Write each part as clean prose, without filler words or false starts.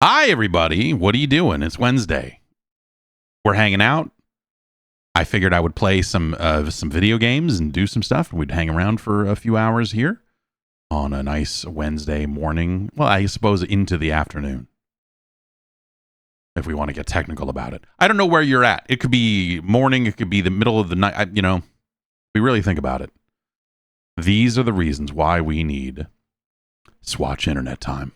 Hi, everybody. What are you doing? It's Wednesday. We're hanging out. I figured I would play some video games and do some stuff. We'd hang around for a few hours here on a nice Wednesday morning. Well, I suppose into the afternoon, if we want to get technical about it. I don't know where you're at. It could be morning. It could be the middle of the night. We really think about it. These are the reasons why we need Swatch Internet Time.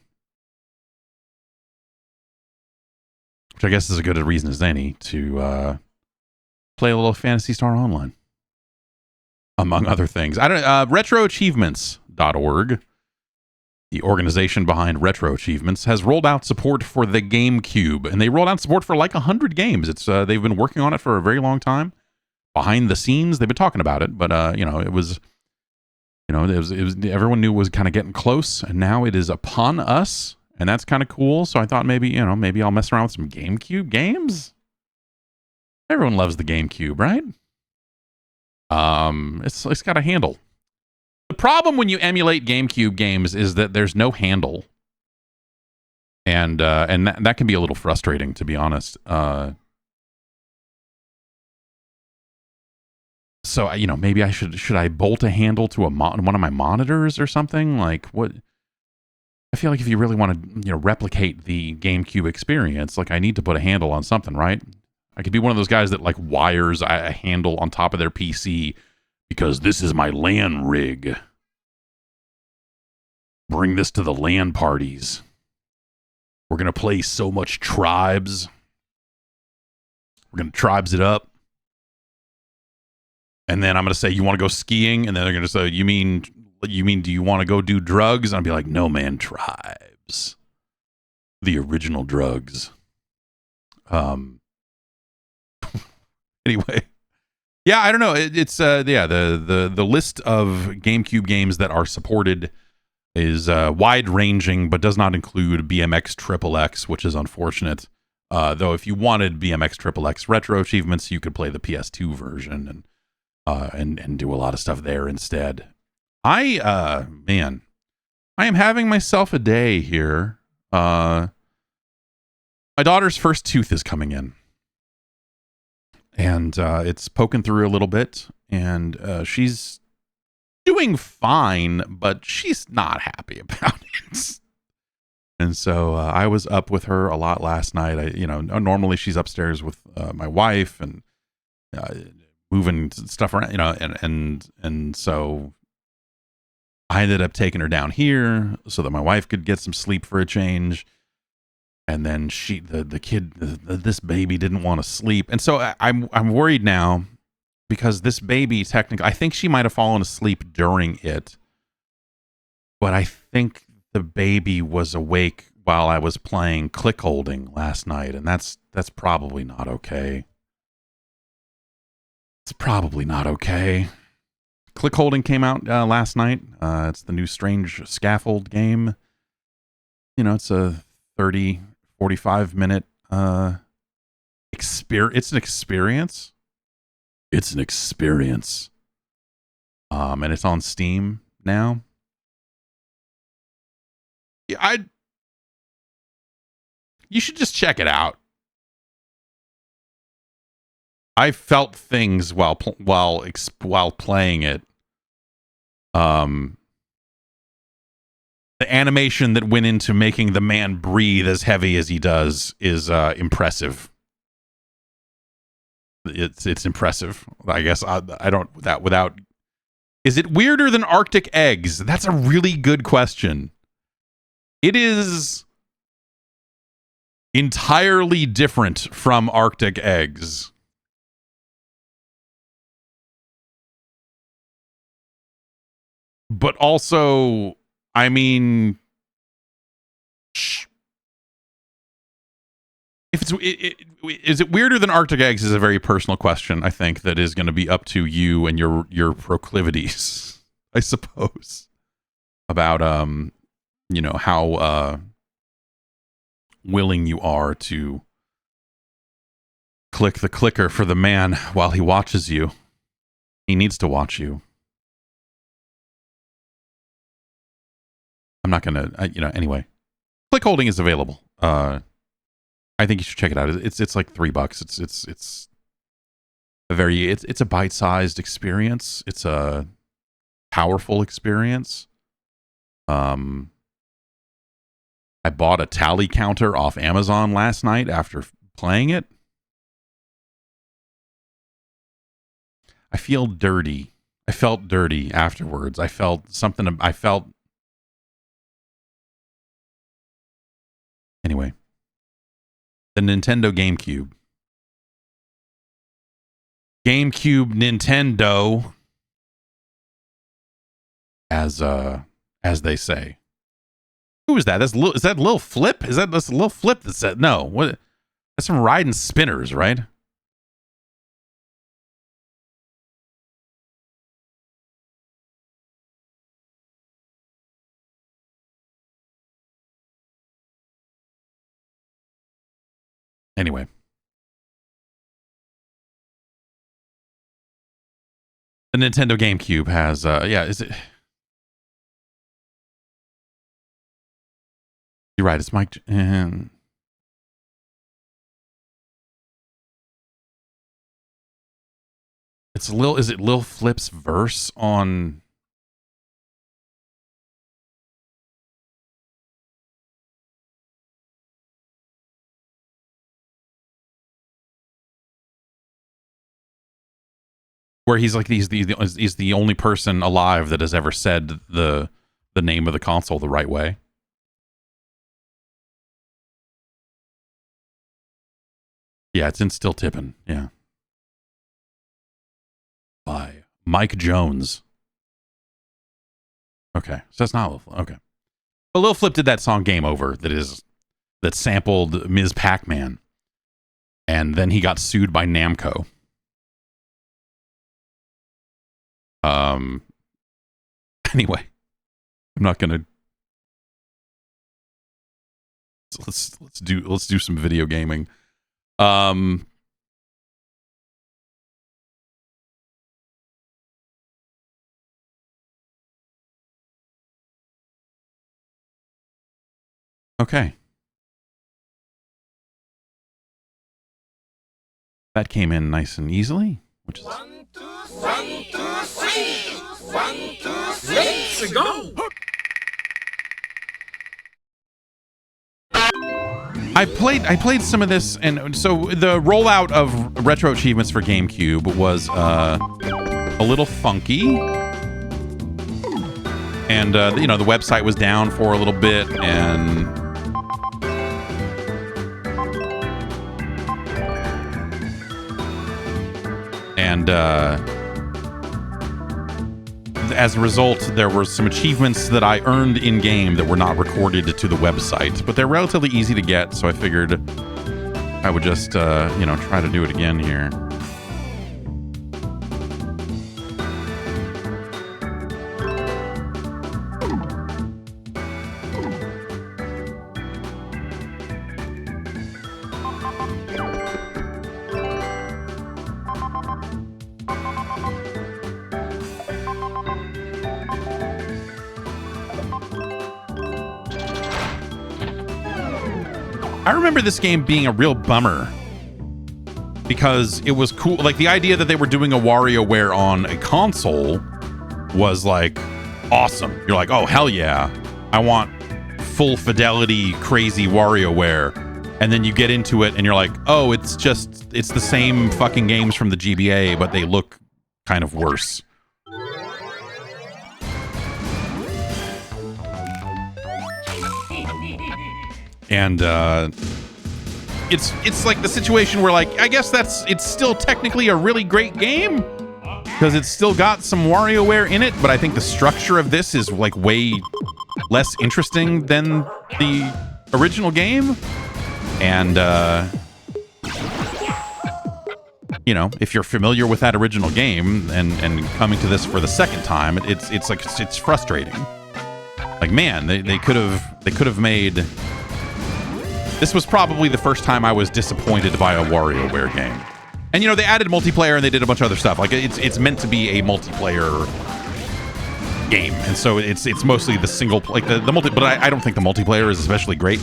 Which I guess is as good a reason as any to play a little Phantasy Star Online, among other things. RetroAchievements.org, the organization behind RetroAchievements, has rolled out support for the GameCube, and they rolled out support for like 100 games. They've been working on it for a very long time. Behind the scenes, they've been talking about it, but it was everyone knew it was kind of getting close, and now it is upon us. And that's kind of cool. So I thought maybe I'll mess around with some GameCube games. Everyone loves the GameCube, right? It's got a handle. The problem when you emulate GameCube games is that there's no handle. And that can be a little frustrating, to be honest. So maybe I should I bolt a handle to one of my monitors or something? Like what? I feel like if you really want to, replicate the GameCube experience, like I need to put a handle on something, right? I could be one of those guys that like wires a handle on top of their PC because this is my LAN rig. Bring this to the LAN parties. We're going to play so much Tribes. We're going to Tribes it up. And then I'm going to say, you want to go skiing? And then they're going to say, you mean, do you want to go do drugs? And I'll be like, no, man, Tribes. The original drugs. Anyway. Yeah, I don't know. It's the list of GameCube games that are supported is wide-ranging, but does not include BMX XXX, which is unfortunate. Though if you wanted BMX XXX Retro Achievements, you could play the PS2 version and do a lot of stuff there instead. I am having myself a day here. My daughter's first tooth is coming in. And it's poking through a little bit. And she's doing fine, but she's not happy about it. And so I was up with her a lot last night. Normally she's upstairs with my wife and moving stuff around, and so I ended up taking her down here so that my wife could get some sleep for a change. And then this baby didn't want to sleep. And so I'm worried now because this baby technically, I think she might have fallen asleep during it. But I think the baby was awake while I was playing click holding last night. And that's probably not okay. It's probably not okay. Click holding came out last night. It's the new Strange Scaffold game. It's a 30, 45 minute experience. It's an experience. It's an experience. And it's on Steam now. Yeah, you should just check it out. I felt things while playing it. The animation that went into making the man breathe as heavy as he does is impressive. It's impressive. I guess I don't without. Is it weirder than Arctic eggs? That's a really good question. It is entirely different from Arctic eggs. But also, I mean, is it weirder than Arctic eggs is a very personal question, I think, that is going to be up to you and your proclivities, I suppose, about, how willing you are to click the clicker for the man while he watches you. He needs to watch you. I'm not going to, anyway. Click holding is available I think you should check it out. It's like $3. It's a it's a bite-sized experience. It's a powerful experience. I bought a tally counter off Amazon last night after playing it. I feel dirty. I felt dirty afterwards. I felt something. Anyway, the Nintendo GameCube. GameCube Nintendo, as they say. Who is that? Is that Lil Flip? That's Lil Flip that said no? What? That's from Riding Spinners, right? Anyway. The Nintendo GameCube has, is it? You're right, it's Mike, and it's is it Lil Flip's verse on... where he's like he's the only person alive that has ever said the name of the console the right way. Yeah, it's in Still Tippin'. Yeah. By Mike Jones. Okay, so that's not Lil Flip. Okay. But Lil Flip did that song Game Over that sampled Ms. Pac-Man. And then he got sued by Namco. Anyway, I'm not gonna. Let's do some video gaming. Okay. That came in nice and easily, which is... 1, 2, 3. 1, 2, 3. Let's go. I played some of this, and so the rollout of Retro Achievements for GameCube was a little funky, and the website was down for a little bit, and as a result, there were some achievements that I earned in-game that were not recorded to the website, but they're relatively easy to get, so I figured I would just, try to do it again here. I remember this game being a real bummer because it was cool. Like, the idea that they were doing a WarioWare on a console was like awesome. You're like, oh, hell yeah. I want full fidelity, crazy WarioWare. And then you get into it and you're like, oh, it's the same fucking games from the GBA, but they look kind of worse. And it's like the situation where, like, I guess it's still technically a really great game because it's still got some WarioWare in it, but I think the structure of this is like way less interesting than the original game. And if you're familiar with that original game and coming to this for the second time, it's frustrating. Like, man, they could have made... This was probably the first time I was disappointed by a WarioWare game. And, they added multiplayer and they did a bunch of other stuff. Like, it's meant to be a multiplayer game. And so it's mostly the single... Like, the multi... But I don't think the multiplayer is especially great.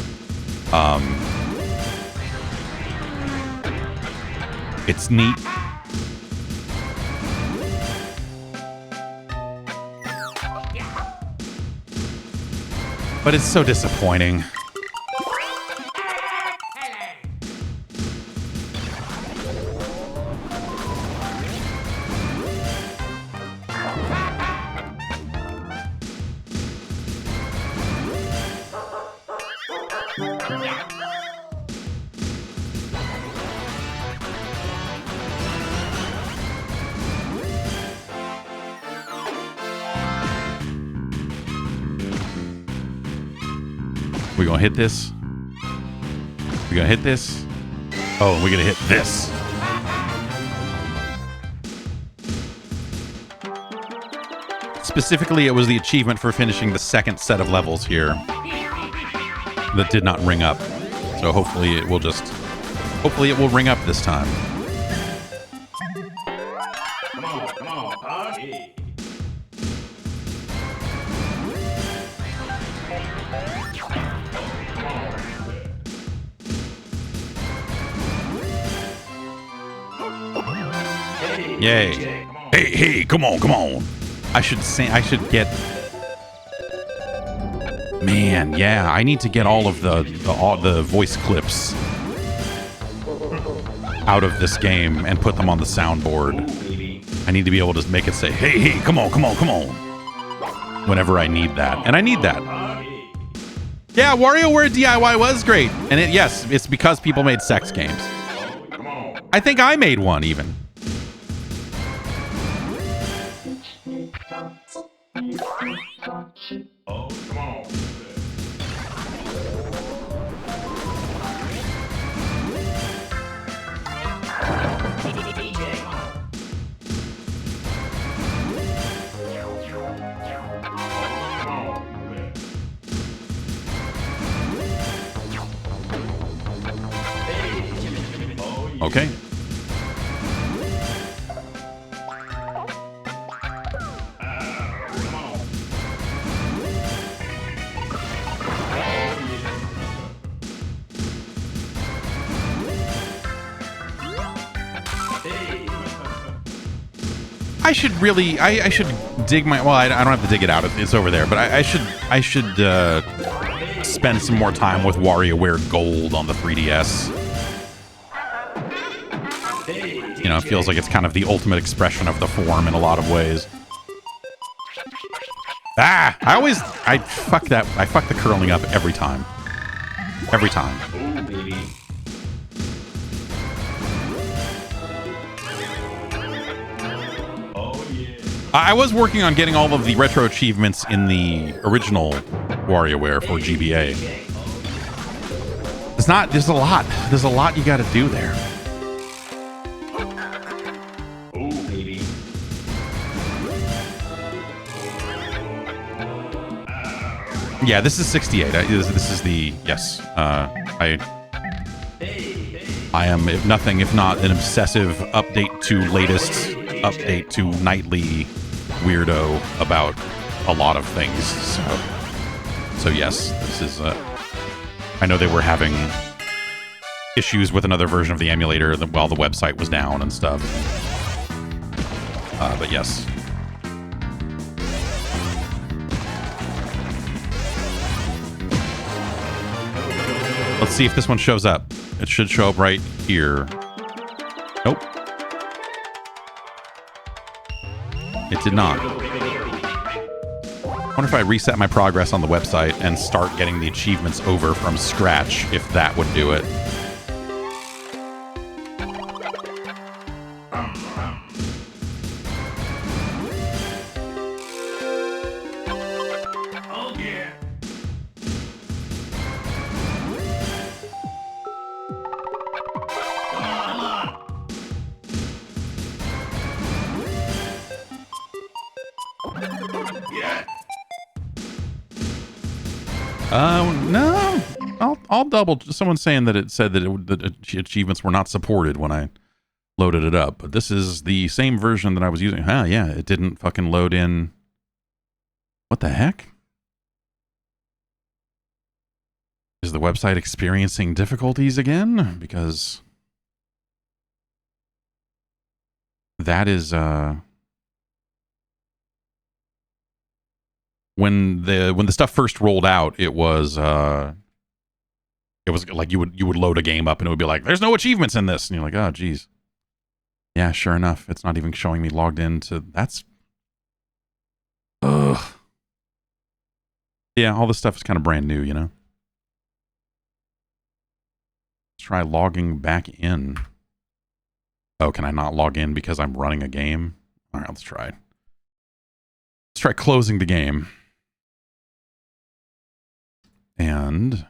It's neat. But it's so disappointing. We gonna hit this? We gonna hit this? Oh, we're gonna hit this. Specifically, it was the achievement for finishing the second set of levels here that did not ring up. So hopefully it will ring up this time. Come on, party. Yay. Hey, come on. I should get... Man, yeah, I need to get all of the voice clips out of this game and put them on the soundboard. I need to be able to make it say, hey, come on, whenever I need that. And I need that. Yeah, WarioWare DIY was great. And it's because people made sex games. I think I made one, even. Oh, come on. Okay. I should dig my, well, I don't have to dig it out. It's over there, but I should spend some more time with WarioWare Gold on the 3DS. You know, it feels like it's kind of the ultimate expression of the form in a lot of ways. I fuck the curling up every time. Every time. Oh, baby. I was working on getting all of the retro achievements in the original WarioWare for GBA. There's a lot you gotta do there. Oh, baby. Yeah, this is 68. This is the, yes. I am, if nothing, if not an obsessive update to nightly weirdo about a lot of things. So yes, this is, I know they were having issues with another version of the emulator while the website was down and stuff. But yes. Let's see if this one shows up. It should show up right here. Nope. It did not. I wonder if I reset my progress on the website and start getting the achievements over from scratch, if that would do it. Oh, yeah. No. I'll double. Someone's saying that it said that the achievements were not supported when I loaded it up, but this is the same version that I was using. Yeah, it didn't fucking load in. What the heck? Is the website experiencing difficulties again? Because that is when the stuff first rolled out, it was like you would load a game up and it would be like, there's no achievements in this, and you're like, oh geez. Yeah, sure enough, it's not even showing me logged into. That's ugh. Yeah, all this stuff is kind of brand new, you know. Let's try logging back in. Oh, can I not log in because I'm running a game? All right, let's try. Let's try closing the game. And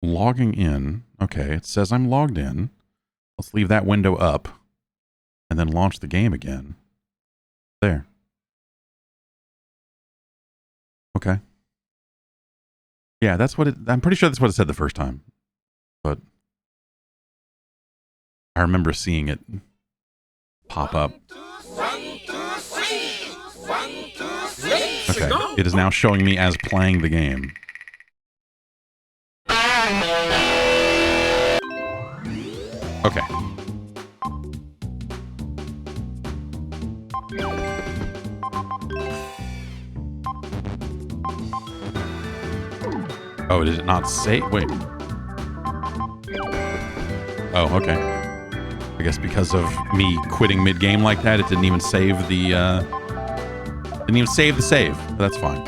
logging in. Okay, it says I'm logged in. Let's leave that window up and then launch the game again. There. Okay. Yeah, that's what it... I'm pretty sure that's what it said the first time. But I remember seeing it pop up. Okay, it is now showing me as playing the game. Okay. Oh, did it not say? Wait. Oh, okay. I guess because of me quitting mid-game like that, it didn't even save the, didn't even save the save. But that's fine.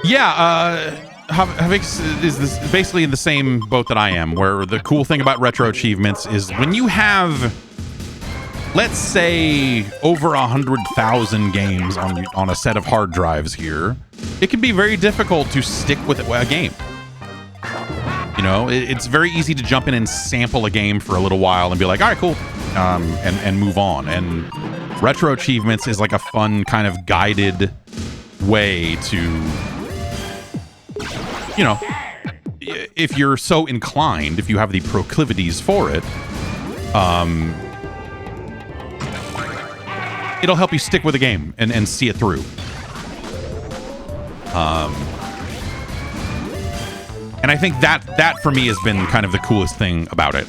Yeah, Havix is this basically in the same boat that I am, where the cool thing about retro achievements is when you have, let's say, over 100,000 games on a set of hard drives here, it can be very difficult to stick with a game. You know, it's very easy to jump in and sample a game for a little while and be like, all right, cool, and move on. And retro achievements is like a fun kind of guided way to, you know, if you're so inclined, if you have the proclivities for it, it'll help you stick with a game and see it through. And I think that for me has been kind of the coolest thing about it.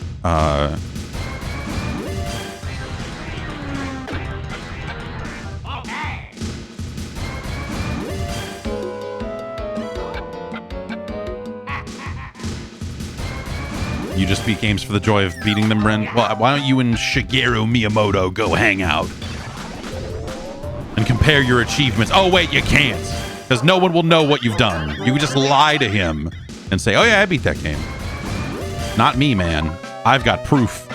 You just beat games for the joy of beating them, Ren? Well, why don't you and Shigeru Miyamoto go hang out and compare your achievements? Oh, wait, you can't, because no one will know what you've done. You can just lie to him and say, oh, yeah, I beat that game. Not me, man. I've got proof.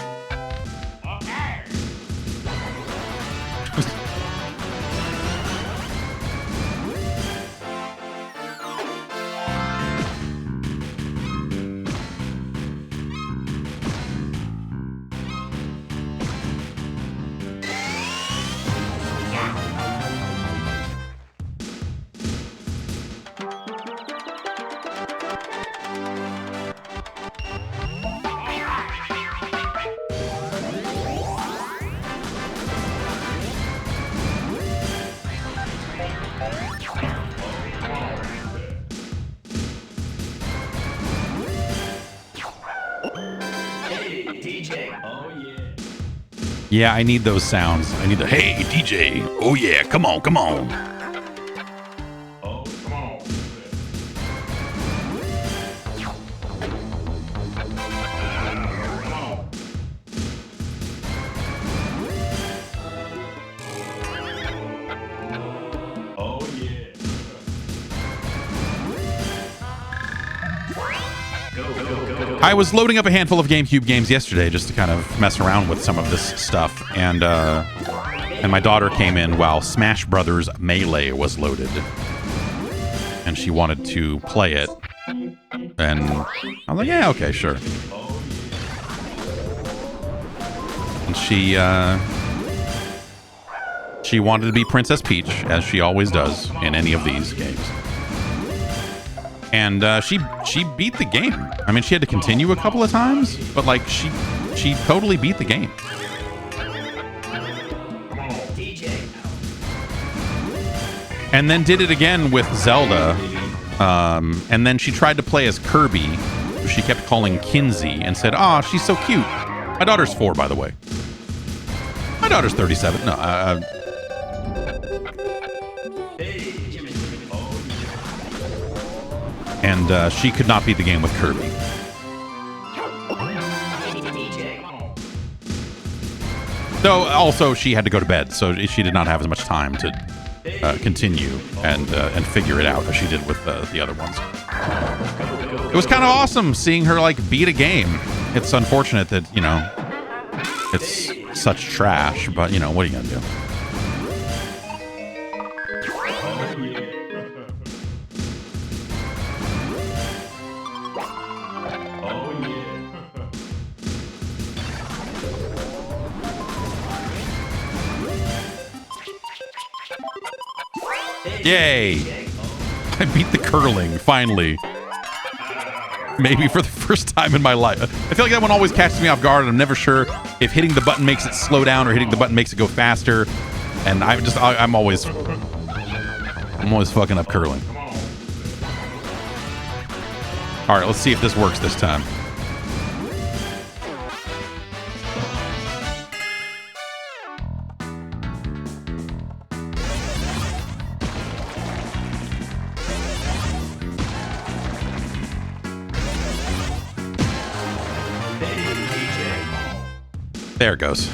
Yeah, I need those sounds. I need the, hey, DJ. Oh, yeah. Come on, come on. Oh, come on. Oh, yeah. I was loading up a handful of GameCube games yesterday just to kind of mess around with some of this stuff, and my daughter came in while Smash Brothers Melee was loaded, and she wanted to play it, and I was like, yeah, okay, sure. And she wanted to be Princess Peach, as she always does in any of these games. And she beat the game. I mean, she had to continue a couple of times, but like she totally beat the game. And then did it again with Zelda. And then she tried to play as Kirby, who she kept calling Kinsey, and said, "Ah, she's so cute." My daughter's 4, by the way. My daughter's 37. No, and she could not beat the game with Kirby. Though also she had to go to bed, so she did not have as much time to continue and figure it out as she did with the other ones. It was kind of awesome seeing her like beat a game. It's unfortunate that, you know, it's such trash, but you know, what are you gonna do? Yay! I beat the curling, finally. Maybe for the first time in my life. I feel like that one always catches me off guard, and I'm never sure if hitting the button makes it slow down or hitting the button makes it go faster. And I'm always fucking up curling. All right, let's see if this works this time. There it goes.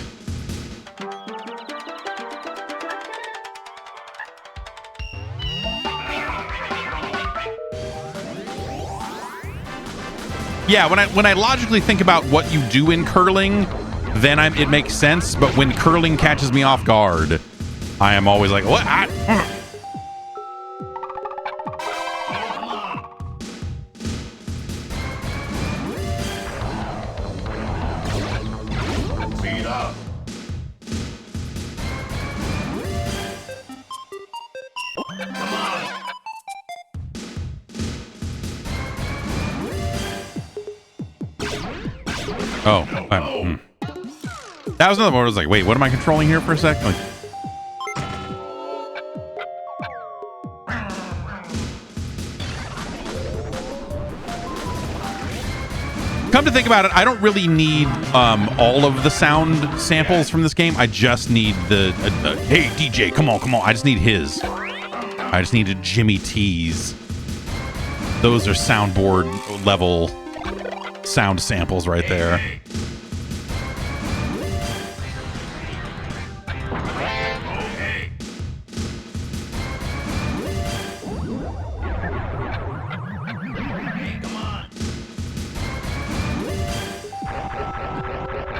Yeah, when I logically think about what you do in curling, then it makes sense. But when curling catches me off guard, I am always like, what? Oh, that was another one where I was like, wait, what am I controlling here for a sec? Like, come to think about it, I don't really need all of the sound samples from this game. I just need the hey DJ, come on. I just need his. I just need a Jimmy T's. Those are soundboard level sound samples right there.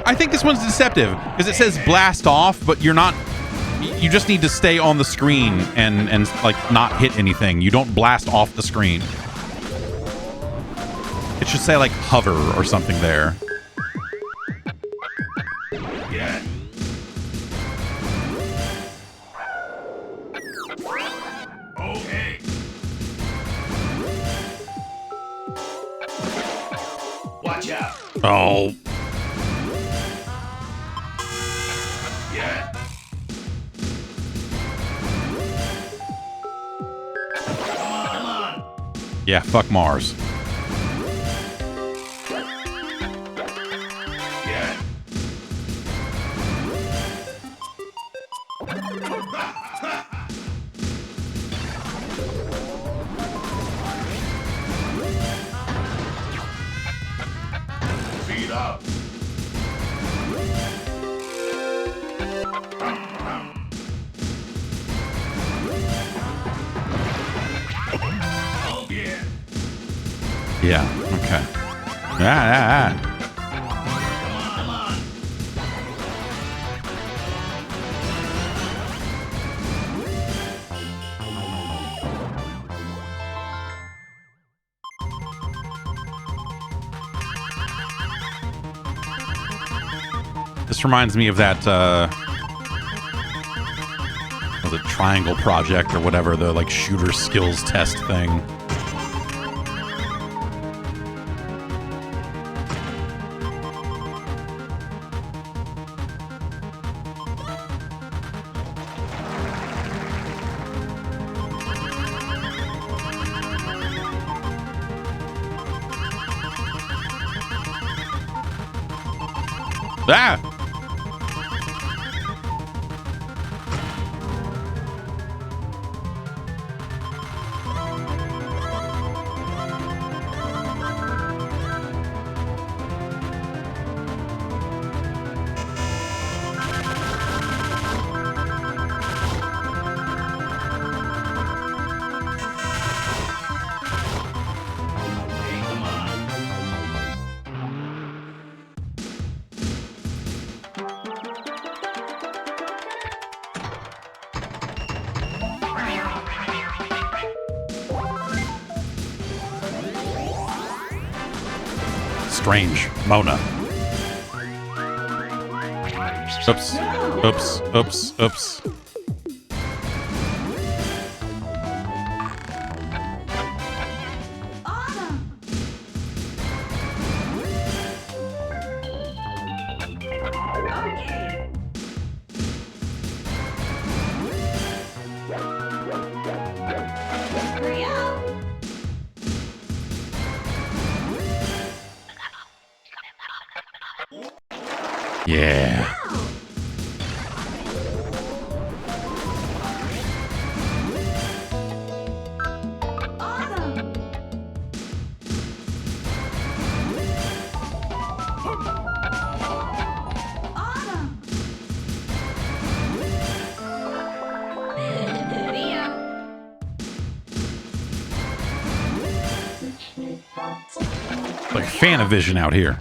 I think this one's deceptive because it says blast off, but you're not. You just need to stay on the screen and like not hit anything. You don't blast off the screen. It should say like hover or something there. Yeah. Okay. Watch out. Oh. Yeah. Come on. Yeah, fuck Mars. Yeah, okay. Come on. This reminds me of that, was it Triangle Project or whatever, the like shooter skills test thing. Ah! Strange. Mona. Oops. Oops. Oops. Oops. Yeah. Like Fanavision out here.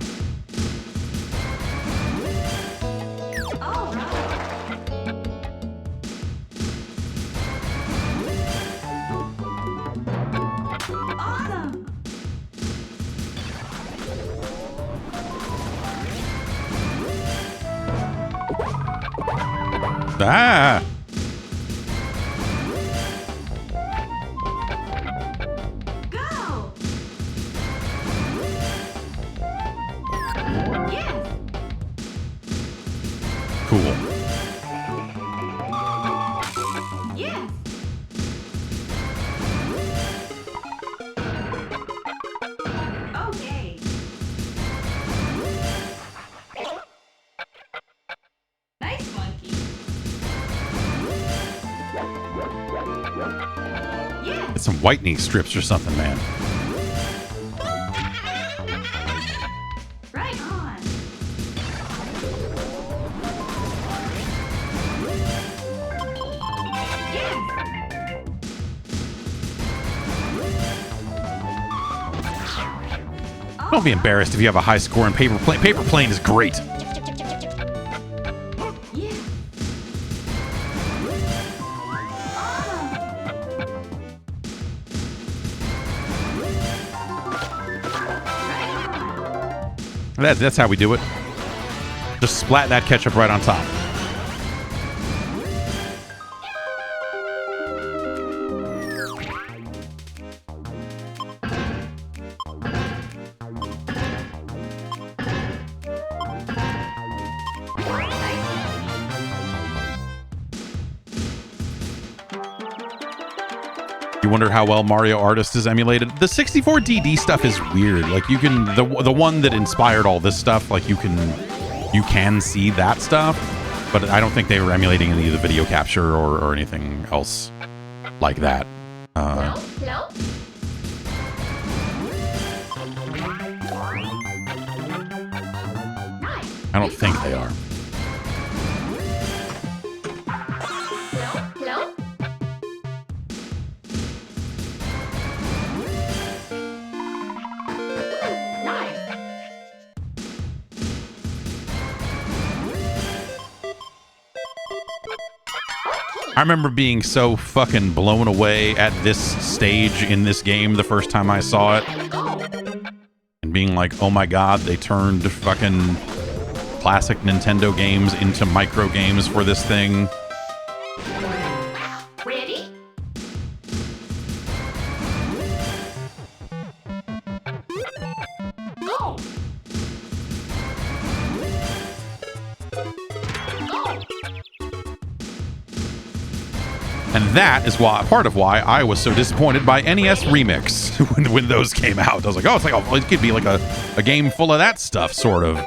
Ah! Go! Yes! Cool. Yes! Okay. Nice monkey. Yes! It's some whitening strips or something, man. Right on. Don't be embarrassed if you have a high score in Paper Plane. Paper Plane is great. That's how we do it. Just splat that ketchup right on top. You wonder how well Mario Artist is emulated. The 64DD stuff is weird. Like you can the one that inspired all this stuff. Like you can see that stuff, but I don't think they were emulating any of the video capture or anything else like that. Hello? I don't think they are. Hello? Nice. I remember being so fucking blown away at this stage in this game the first time I saw it. And being like, oh my god, they turned fucking classic Nintendo games into micro games for this thing. Ready? Go! And that is why part of why I was so disappointed by NES Remix when those came out. I was like, oh, it could be like a game full of that stuff, sort of.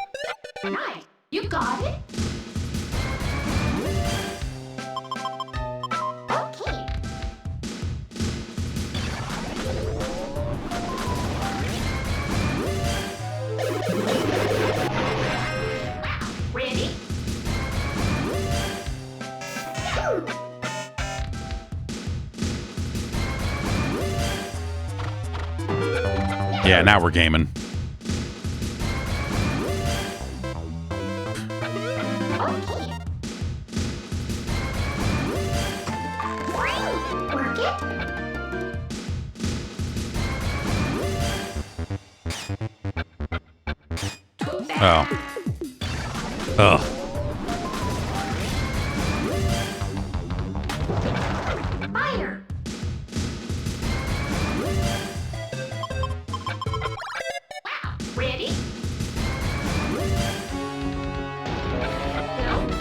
Nice. You You got it? Okay. Ready? Yeah, now we're gaming. Okay. Work it. Oh. Ugh. Fire. Wow. Ready?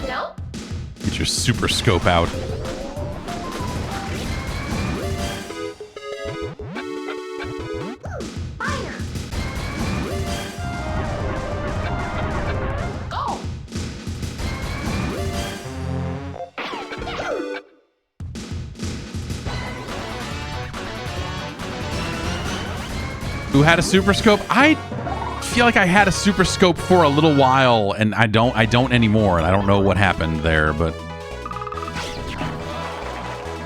Hello? Get your super scope out. Fire. Go. Who had a super scope? I feel like I had a super scope for a little while, and I don't anymore, and I don't know what happened there, but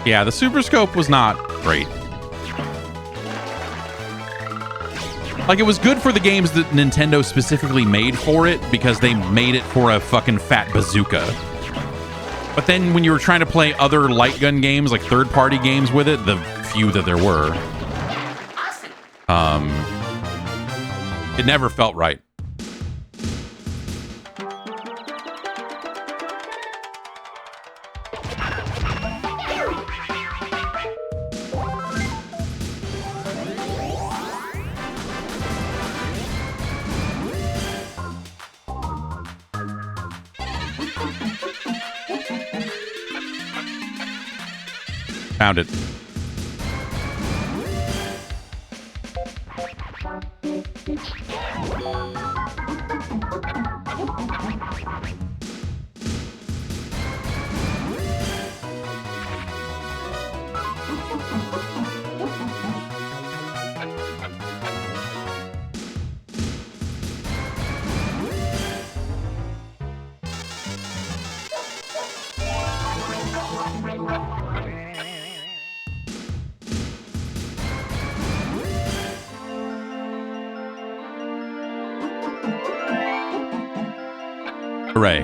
yeah, the super scope was not great. Like, it was good for the games that Nintendo specifically made for it, because they made it for a fucking fat bazooka. But then when you were trying to play other light gun games, like third-party games with it, the few that there were, it never felt right. Found it. Hooray.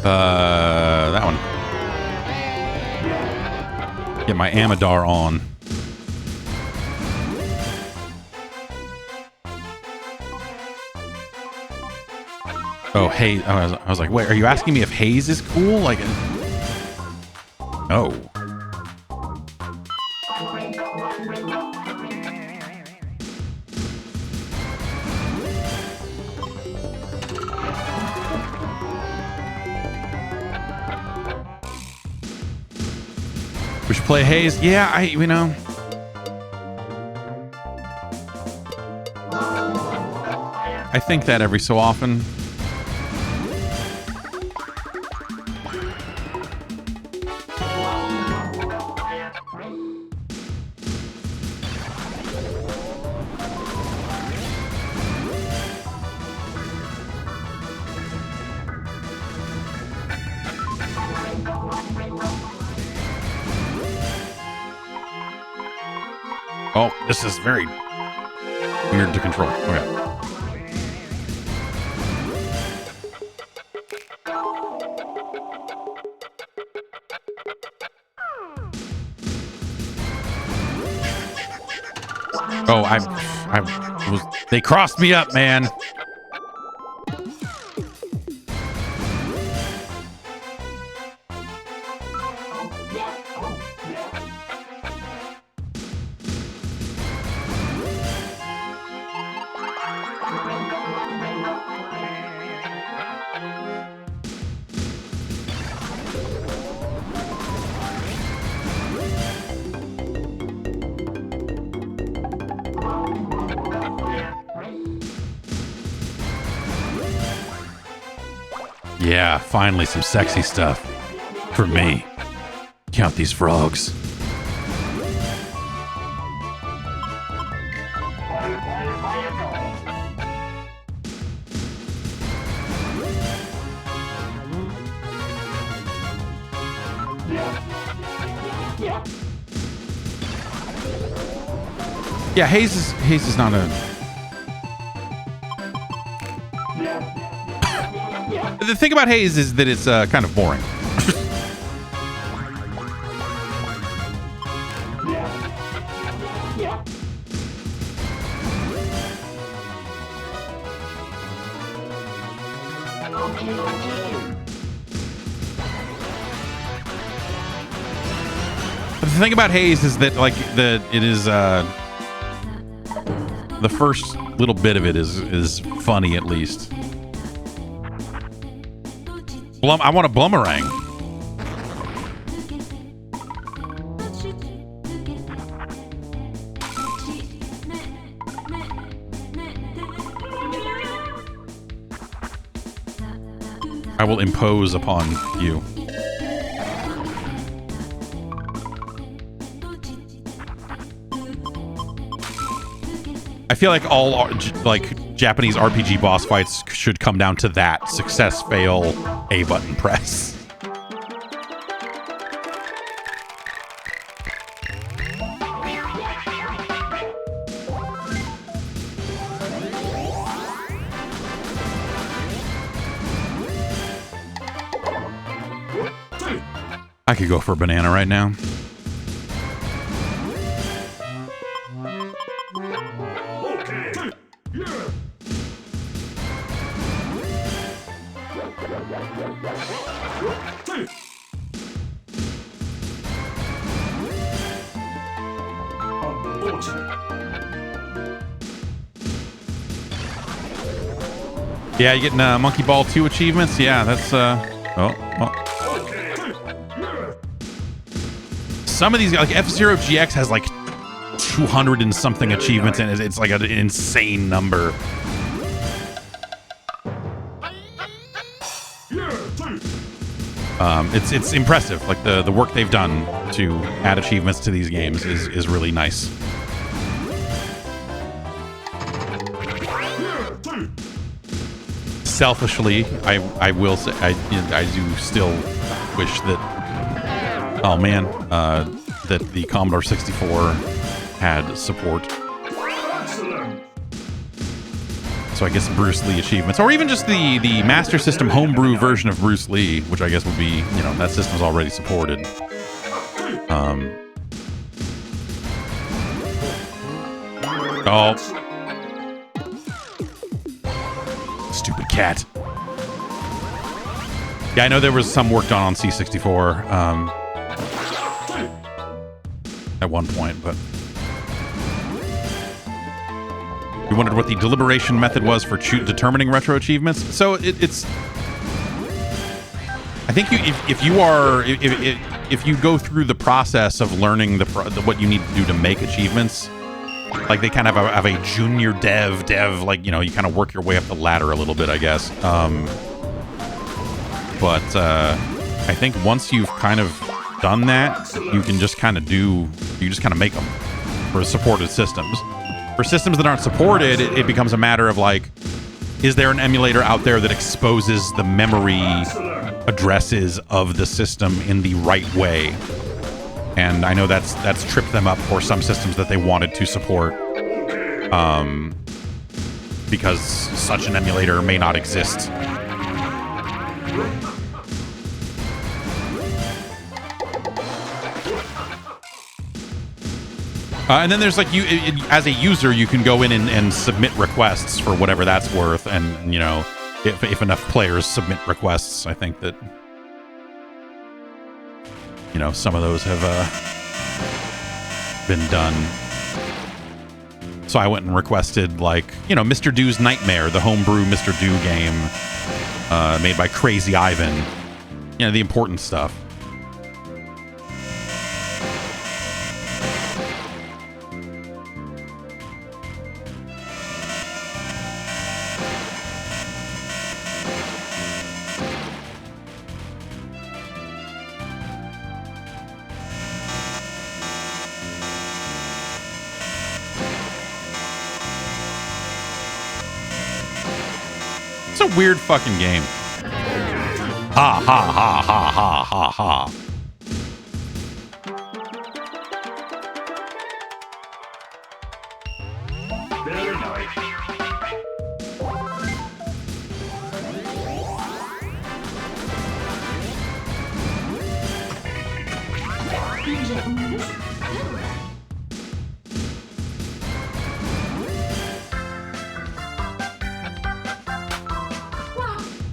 That one. Get my Amadar on. Oh, hey, I was like, wait, are you asking me if haze is cool? Like, no. We should play haze. Yeah, you know. I think that every so often. Oh, this is very weird to control. Okay. Oh, they crossed me up, man. Yeah, finally some sexy stuff for me. Count these frogs. Yeah, Haze is not a. The thing about Haze is that it's kind of boring. The thing about Haze is that it is the first little bit of it is funny, at least. I want a bloomerang. I will impose upon you. I feel like all Japanese RPG boss fights should come down to that: success, fail, A button press. I could go for a banana right now. Yeah, you getting Monkey Ball 2 achievements? Yeah, that's some of these, like F-Zero GX has like 200 and something achievements, and it's like an insane number. It's impressive. Like the work they've done to add achievements to these games is really nice. Selfishly, I will say I do still wish that, oh man, that the Commodore 64 had support. So I guess Bruce Lee achievements, or even just the Master System homebrew version of Bruce Lee, which I guess would be, you know, that system's already supported. Oh. Stupid cat. Yeah, I know there was some work done on C64 at one point, but you wondered what the deliberation method was for determining retro achievements. So it's. I think if you go through the process of learning what you need to do to make achievements, like they kind of have a junior dev, like, you know, you kind of work your way up the ladder a little bit, I guess. But I think once you've kind of done that, you can just kind of make them for supported systems. For systems that aren't supported, it becomes a matter of like, is there an emulator out there that exposes the memory addresses of the system in the right way? And I know that's tripped them up for some systems that they wanted to support, because such an emulator may not exist. And then there's like, as a user, you can go in and submit requests for whatever that's worth. And, you know, if enough players submit requests, I think that, you know, some of those have been done. So I went and requested, like, you know, Mr. Do's Nightmare, the homebrew Mr. Do game made by Crazy Ivan. You know, the important stuff. It's a weird fucking game. Ha ha ha ha ha ha ha. Very nice.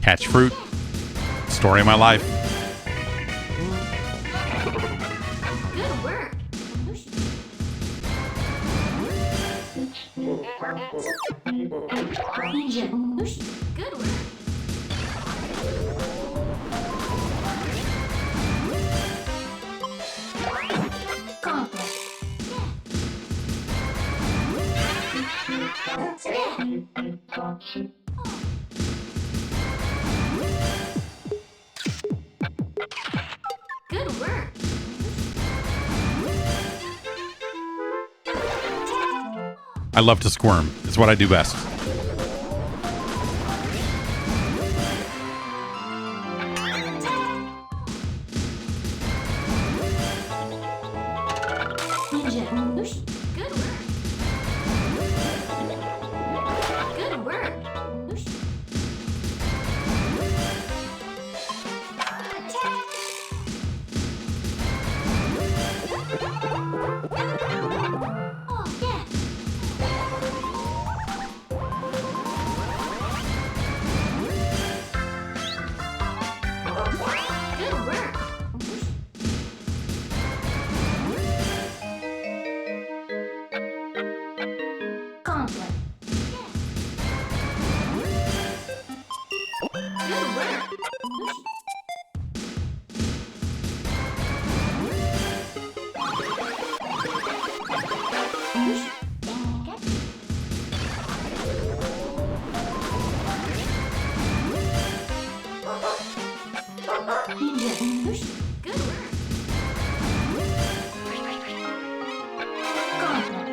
Catch fruit. Story of my life. Good work. Good work. Good work. I love to squirm. It's what I do best. Good work. Good work. Oh, yeah. Good work. Conflict. Good work. Good work. Conflict.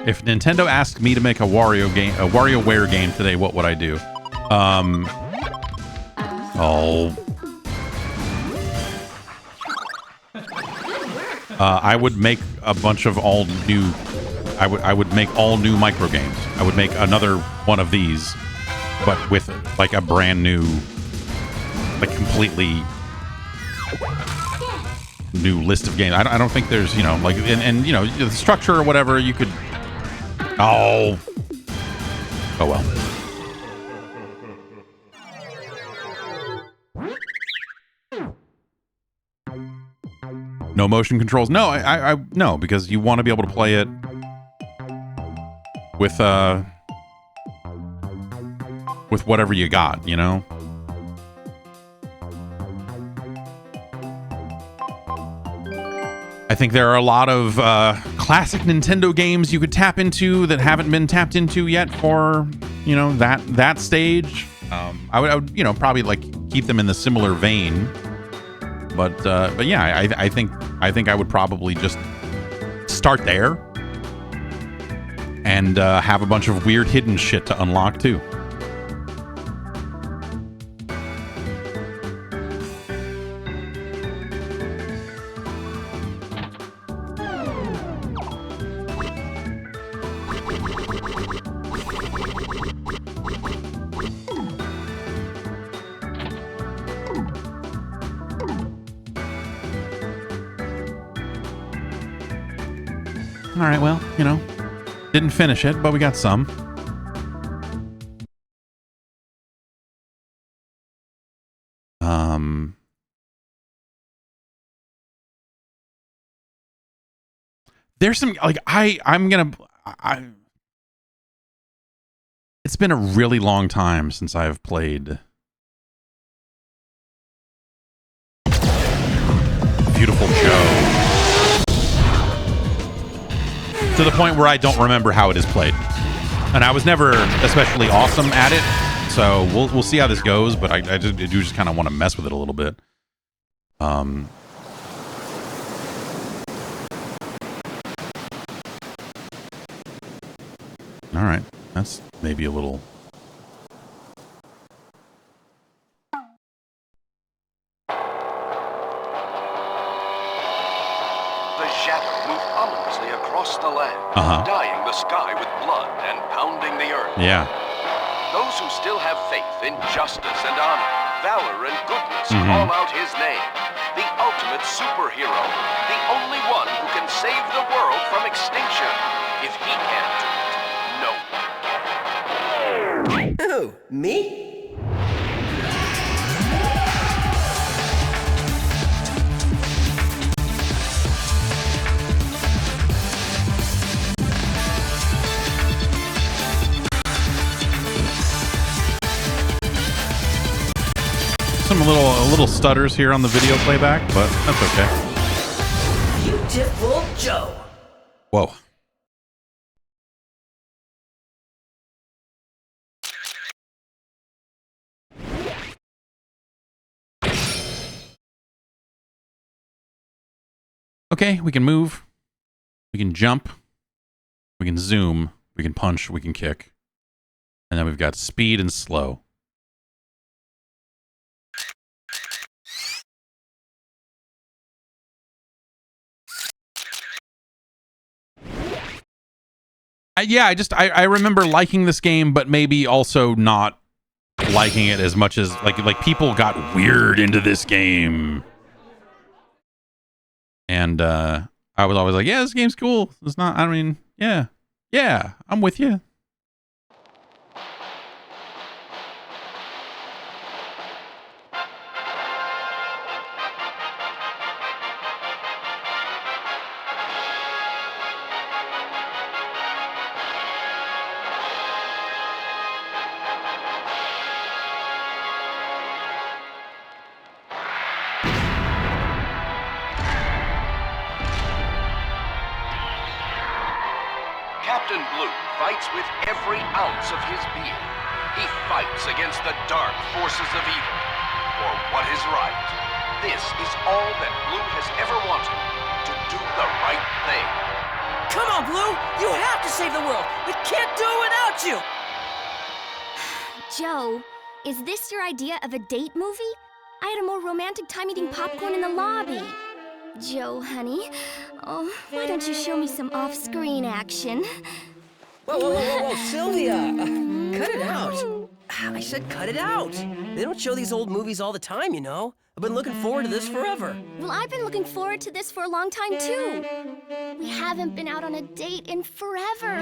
If Nintendo asked me to make a WarioWare game today, what would I do? I would make a bunch of all new. I would make all new micro games. I would make another one of these, but with like a brand new, like completely new list of games. I don't think there's, you know, like, and you know, the structure or whatever you could. Oh well. No motion controls. No, I no, because you want to be able to play it with whatever you got, you know. I think there are a lot of classic Nintendo games you could tap into that haven't been tapped into yet for, you know, that stage. I would you know, probably like keep them in the similar vein. But yeah, I think I would probably just start there and have a bunch of weird hidden shit to unlock too. All right, well, you know, didn't finish it, but we got some. There's some, like, it's been a really long time since I've played Viewtiful Joe. To the point where I don't remember how it is played. And I was never especially awesome at it, so we'll see how this goes, but I do just kind of want to mess with it a little bit. All right, that's maybe a little the land, dyeing the sky with blood and pounding the earth. Yeah. Those who still have faith in justice and honor, valor and goodness call out his name. The ultimate superhero. The only one who can save the world from extinction. If he can't do it, no one can. Who? Me? Some little stutters here on the video playback, but that's okay. Viewtiful Joe. Whoa. Okay, we can move, we can jump, we can zoom, we can punch, we can kick. And then we've got speed and slow. Yeah, I remember liking this game, but maybe also not liking it as much as like people got weird into this game. And I was always like, yeah, this game's cool. It's not, I mean, yeah, I'm with you. Captain Blue fights with every ounce of his being. He fights against the dark forces of evil, for what is right. This is all that Blue has ever wanted, to do the right thing. Come on, Blue! You have to save the world! We can't do it without you! Joe, is this your idea of a date movie? I had a more romantic time eating popcorn in the lobby. Joe, honey, oh, why don't you show me some off-screen action? Whoa, Sylvia! Cut it out! I said cut it out! They don't show these old movies all the time, you know. I've been looking forward to this forever. Well, I've been looking forward to this for a long time, too. We haven't been out on a date in forever.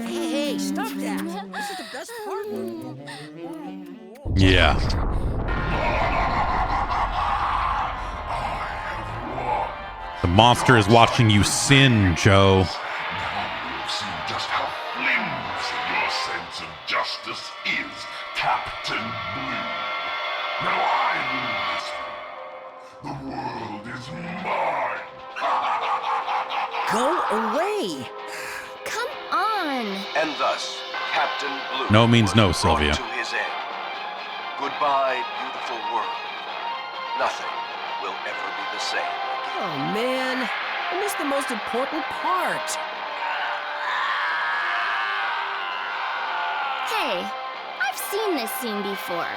Hey, stop that! This is the best part. Yeah. The monster is watching you sin, Joe. Now you've seen just how flimsy your sense of justice is, Captain Blue. Now I rule this one. The world is mine. Go away! Come on. And thus, Captain Blue No means no, was Sylvia. brought to his end. Goodbye, beautiful world. Nothing will ever be the same again. Oh, man. I missed the most important part. Hey, I've seen this scene before.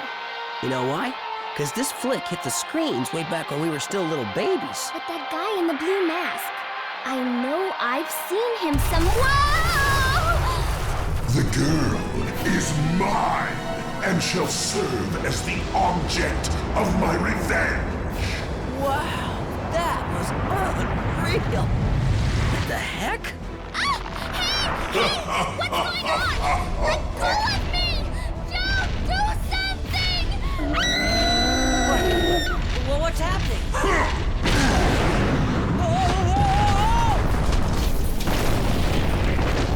You know why? Because this flick hit the screens way back when we were still little babies. But that guy in the blue mask, I know I've seen him somewhere. The girl is mine and shall serve as the object of my revenge. Wow, that was unreal. What the heck? What's going on? Let go of me! Joe, do something! Well, what's happening?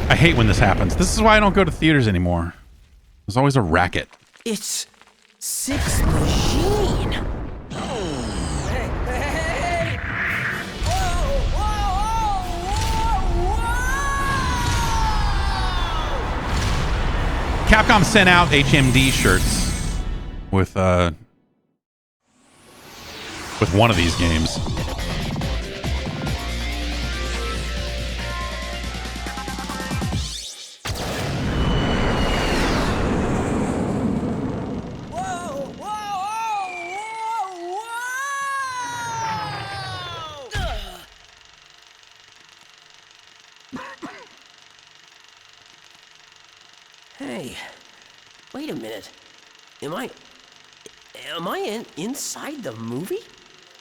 I hate when this happens. This is why I don't go to theaters anymore. There's always a racket. It's Six Machine. Hey! Whoa! Capcom sent out HMD shirts with one of these games. Hey, wait a minute. Am I inside the movie?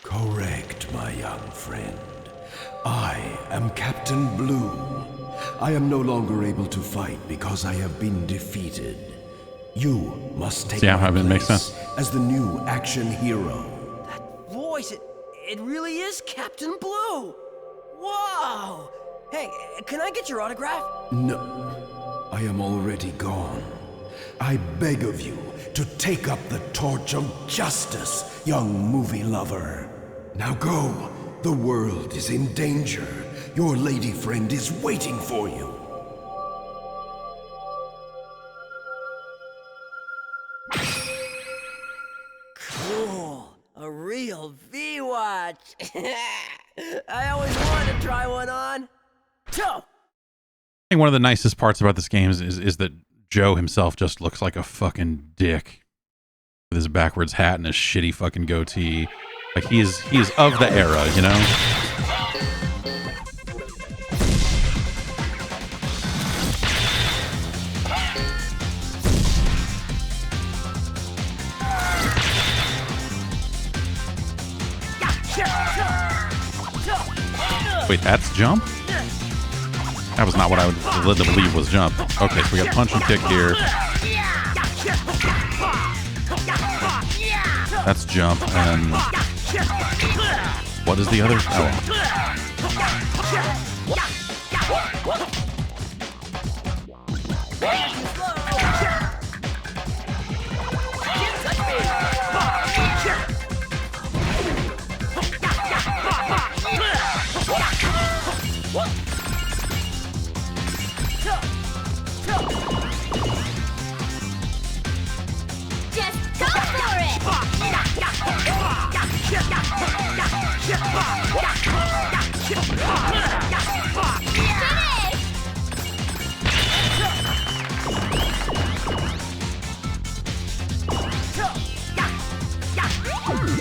Correct, my young friend. I am Captain Blue. I am no longer able to fight because I have been defeated. You must take my it makes place sense. as the new action hero. That voice, it really is Captain Blue. Whoa! Hey, can I get your autograph? No, I am already gone. I beg of you to take up the torch of justice, young movie lover. Now go. The world is in danger. Your lady friend is waiting for you. Cool. A real V-Watch. I always wanted to try one on. I think one of the nicest parts about this game is that Joe himself just looks like a fucking dick with his backwards hat and his shitty fucking goatee. Like he is of the era, you know? Wait, that's jump? That was not what I was led to believe was jump. Okay, so we got punch and kick here. That's jump, and what is the other? Oh. Just go for it!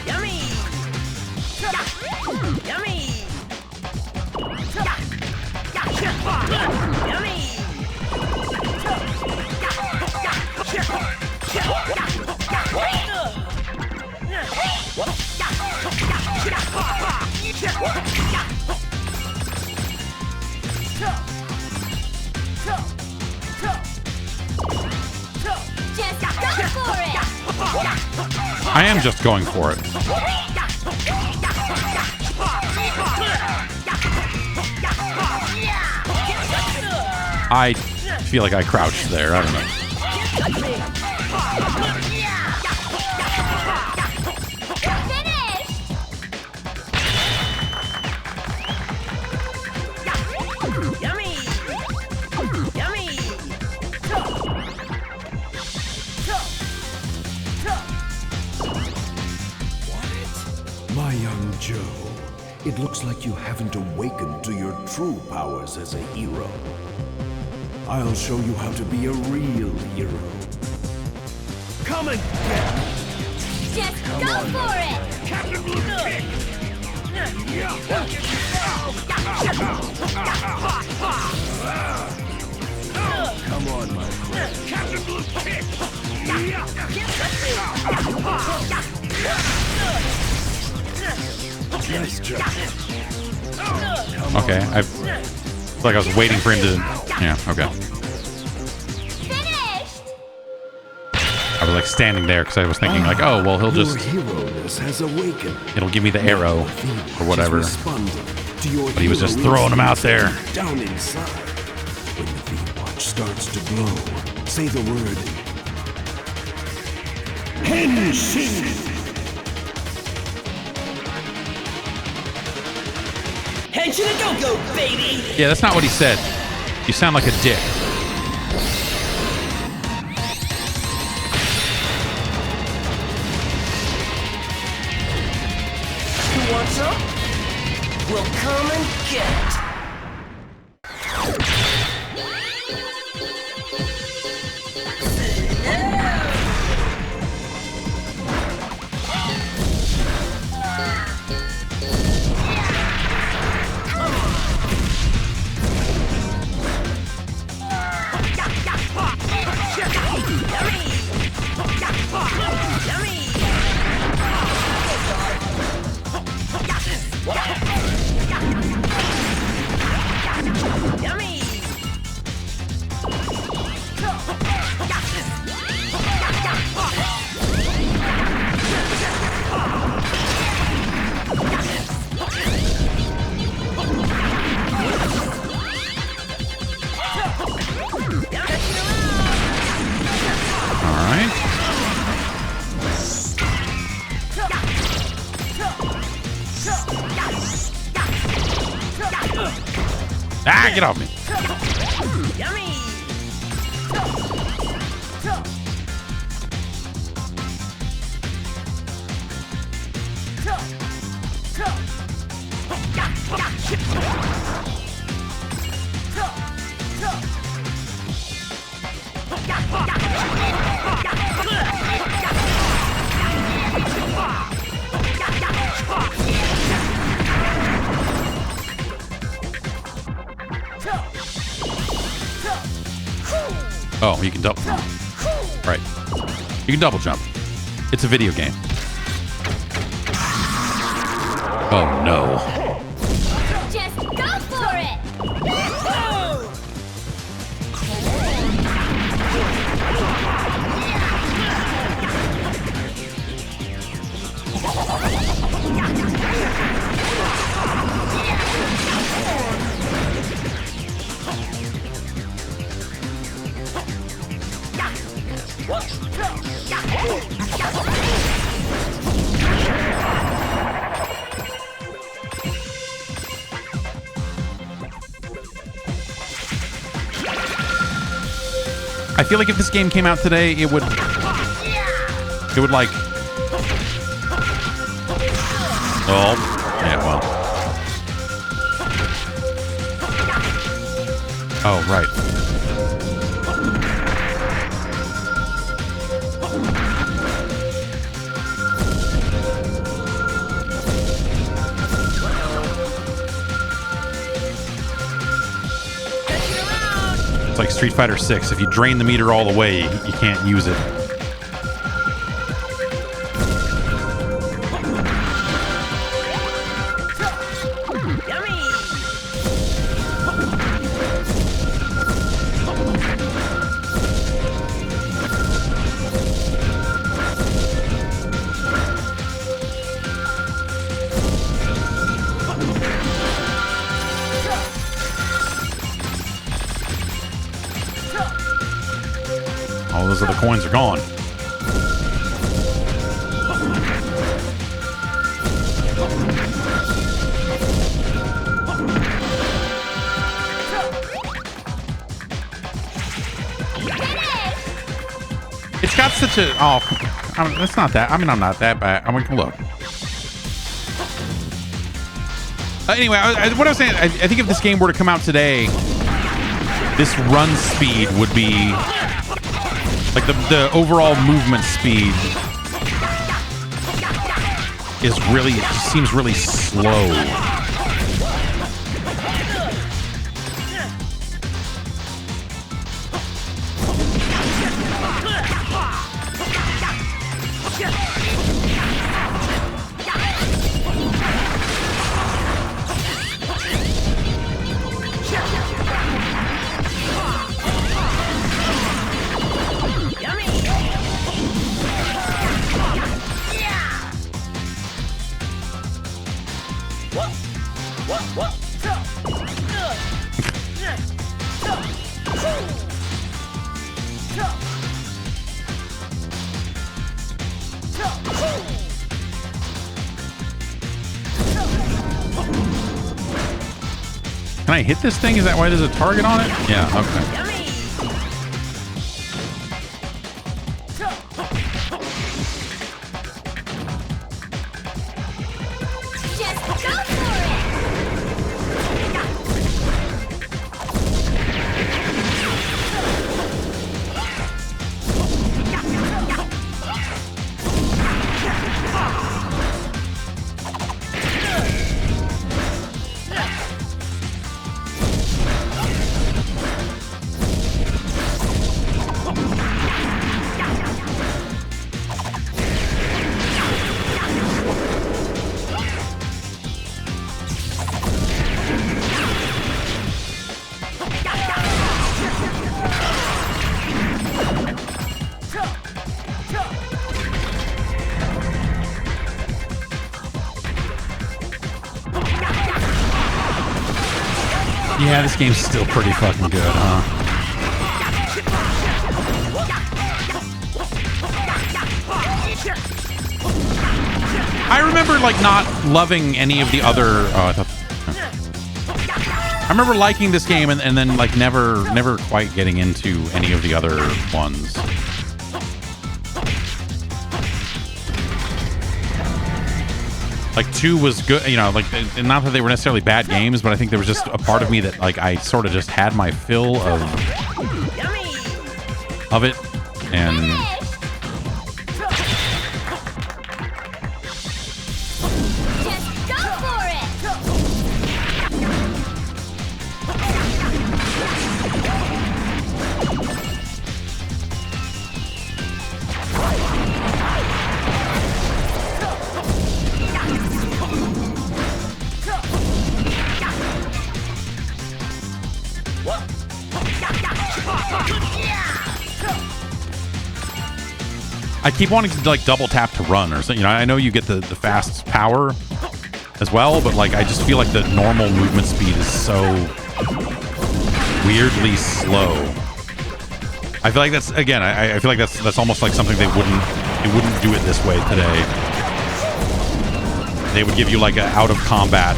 Yummy! Yummy! Just go for it! I am just going for it. I feel like I crouched there. I don't know. Yummy! Yummy! My young Joe, it looks like you haven't awakened to your true powers as a hero. I'll show you how to be a real hero. Come and get me! Just go for it! Captain Blue kick! Come on, my friend. Captain Blue kick! Nice job. Okay, I feel like I was waiting for him to. Yeah, okay. Finished! I was like standing there because I was thinking like, oh, well, he'll Your just, hero-ness has awakened. it'll give me the arrow or whatever. But But he was just throwing them out there. Down inside. When the V-Watch starts to glow, say the word Henshin! Henshin and don't go, baby! Yeah, that's not what he said. You sound like a dick. You want some? We'll come and get it. Yummy! All right. Ah, get off me. Yummy! Oh, you can double jump. Right. You can double jump. It's a video game. Oh, no. Just go for it! I feel like if this game came out today, it would like, oh, yeah, well, oh, right. It's like Street Fighter 6. If you drain the meter all the way, you can't use it. All those other coins are gone. It's got such a... Oh, it's not that. I mean, I'm not that bad. I mean, look. Anyway, what I was saying, I think if this game were to come out today, this run speed would be... Like, the overall movement speed is really... seems really slow. Can I hit this thing? Is that why there's a target on it? Yeah, okay. Yeah, this game's still pretty fucking good, huh? I remember like not loving any of the other. I remember liking this game and then like never quite getting into any of the other ones. Like 2 was good, you know, like not that they were necessarily bad games, but I think there was just a part of me that like I sort of just had my fill of it, and I keep wanting to like double tap to run or something. You know, I know you get the fast power as well, but like I just feel like the normal movement speed is so weirdly slow. I feel like that's again. I feel like that's almost like something they wouldn't do it this way today. They would give you like an out of combat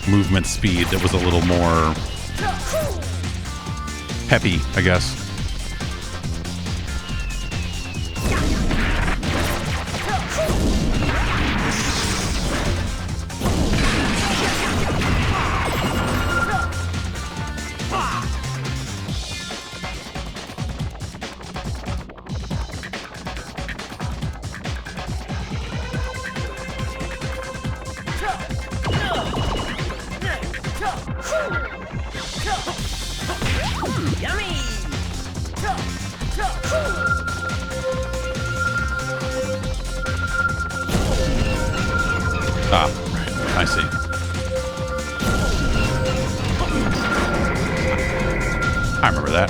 movement speed that was a little more peppy, I guess. I see. I remember that.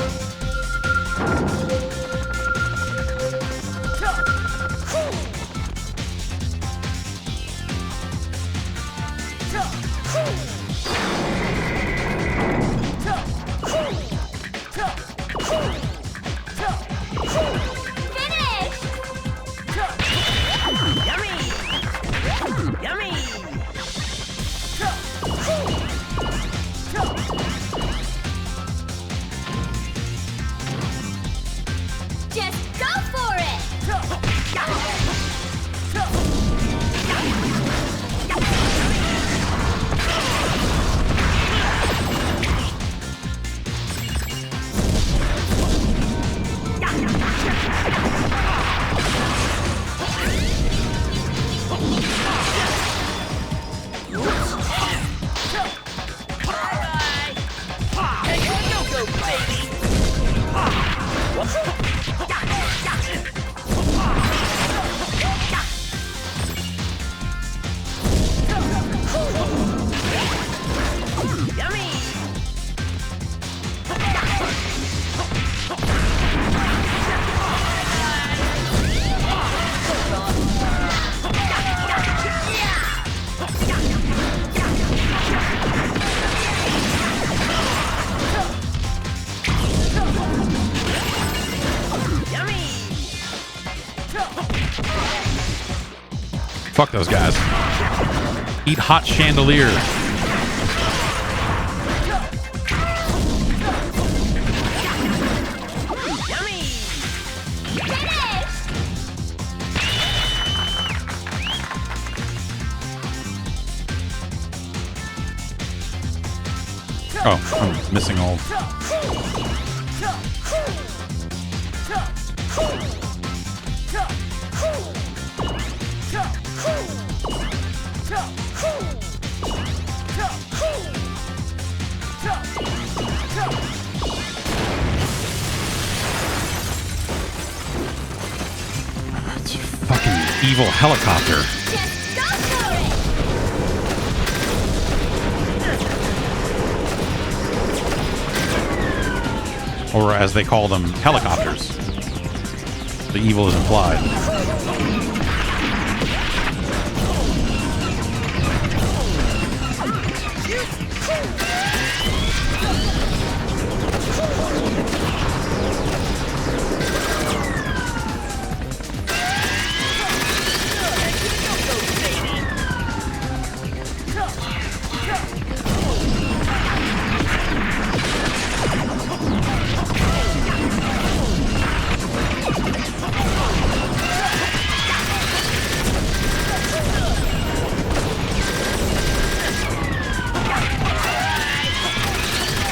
Fuck those guys. Eat hot chandelier. Oh, I'm missing all. It's a fucking evil helicopter. Or as they call them, helicopters. The evil is implied.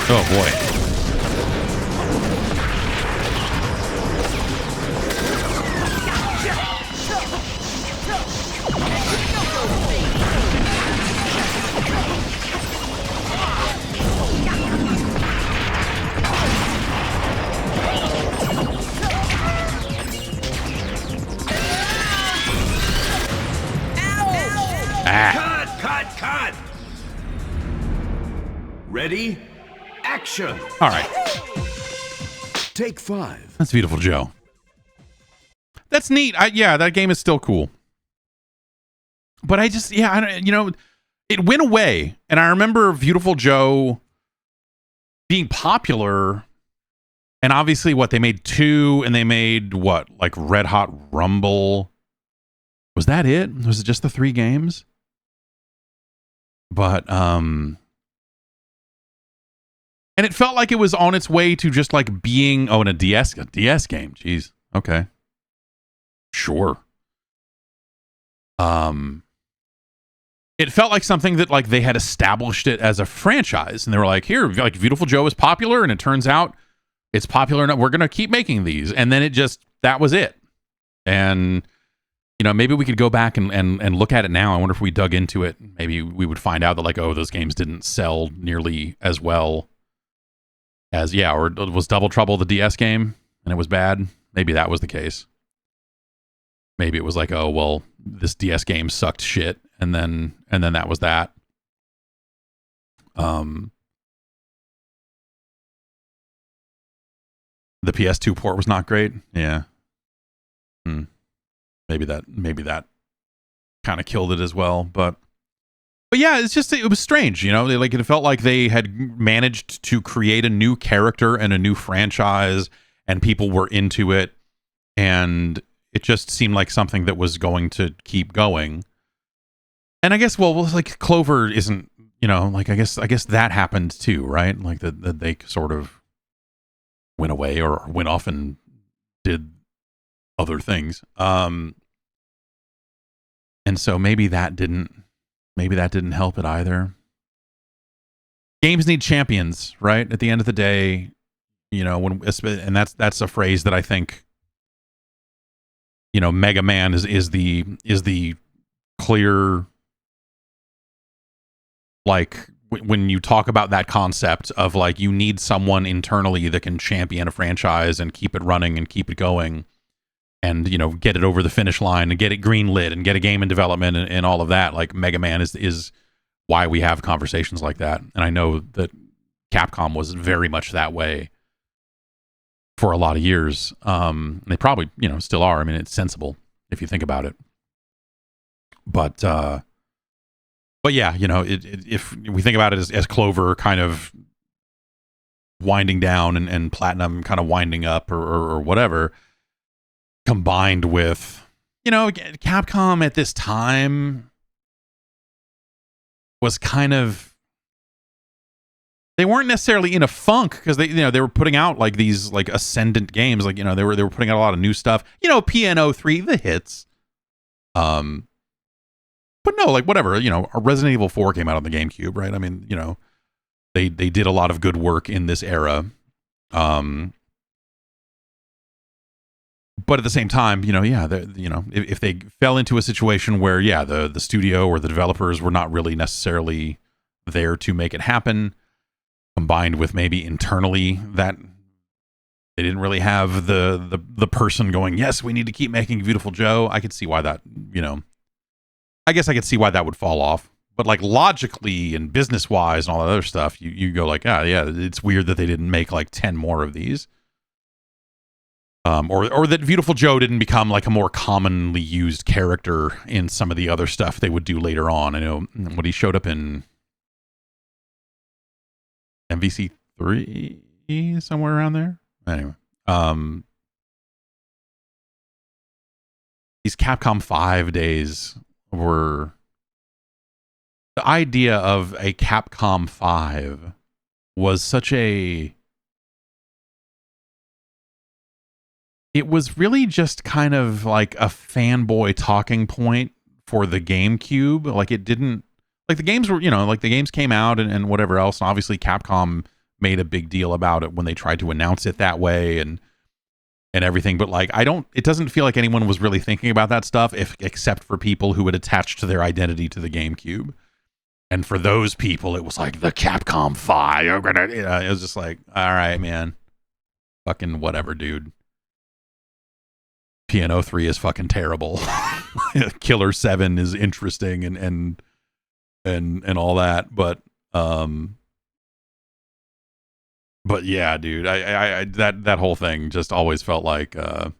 Oh boy. Cut! Ready? Action! All right. Take 5. That's Viewtiful Joe. That's neat. Yeah, that game is still cool. But I just, yeah, I don't, you know, it went away. And I remember Viewtiful Joe being popular. And obviously, what, they made 2 and they made what, like Red Hot Rumble. Was that it? Was it just the 3 games? But, and it felt like it was on its way to just like being, oh, in a DS game. Jeez. Okay. Sure. It felt like something that like they had established it as a franchise and they were like, here, like Viewtiful Joe is popular and it turns out it's popular enough. We're going to keep making these. And then it just, that was it. And, you know, maybe we could go back and look at it now. I wonder if we dug into it. Maybe we would find out that like, oh, those games didn't sell nearly as well as, yeah, or was Double Trouble the DS game and it was bad? Maybe that was the case. Maybe it was like, oh, well, this DS game sucked shit, and then that was that. The PS2 port was not great. Yeah. Maybe that kind of killed it as well, but yeah, it's just, it was strange, you know, like it felt like they had managed to create a new character and a new franchise and people were into it and it just seemed like something that was going to keep going. And I guess, well, like Clover isn't, you know, like I guess that happened too, right? Like that they sort of went away or went off and did other things. And so maybe that didn't help it either. Games need champions, right? At the end of the day, you know, and that's a phrase that I think, you know, Mega Man is the clear, like when you talk about that concept of like you need someone internally that can champion a franchise and keep it running and keep it going and, you know, get it over the finish line and get it greenlit and get a game in development and all of that. Like Mega Man is why we have conversations like that. And I know that Capcom was very much that way for a lot of years. They probably, you know, still are. I mean, it's sensible if you think about it. But yeah, you know, if we think about it as Clover kind of winding down and Platinum kind of winding up or whatever, combined with, you know, Capcom at this time was kind of, they weren't necessarily in a funk because they were putting out like these like ascendant games, like, you know, they were putting out a lot of new stuff, you know, PNO3, the hits. But no, like whatever, you know, Resident Evil 4 came out on the GameCube, right? I mean, you know, they did a lot of good work in this era. But at the same time, you know, yeah, you know, if they fell into a situation where, yeah, the studio or the developers were not really necessarily there to make it happen, combined with maybe internally that they didn't really have the person going, yes, we need to keep making Viewtiful Joe. I could see why that, you know, I guess I could see why that would fall off. But like logically and business wise and all that other stuff, you go like, ah, yeah, it's weird that they didn't make like 10 more of these. Or that Viewtiful Joe didn't become like a more commonly used character in some of the other stuff they would do later on. I know when he showed up in MVC3 somewhere around there. Anyway, these Capcom 5 days were the idea of a Capcom 5 was such a, it was really just kind of like a fanboy talking point for the GameCube. Like it didn't, like the games were, like the games came out and whatever else. And obviously Capcom made a big deal about it when they tried to announce it that way and everything. But like, it doesn't feel like anyone was really thinking about that stuff except for people who had attached their identity to the GameCube. And for those people, it was like the Capcom 5. It was just like, all right, man, fucking whatever, dude. Piano 3 is fucking terrible. Killer 7 is interesting and all that, but yeah, dude, I that whole thing just always felt like and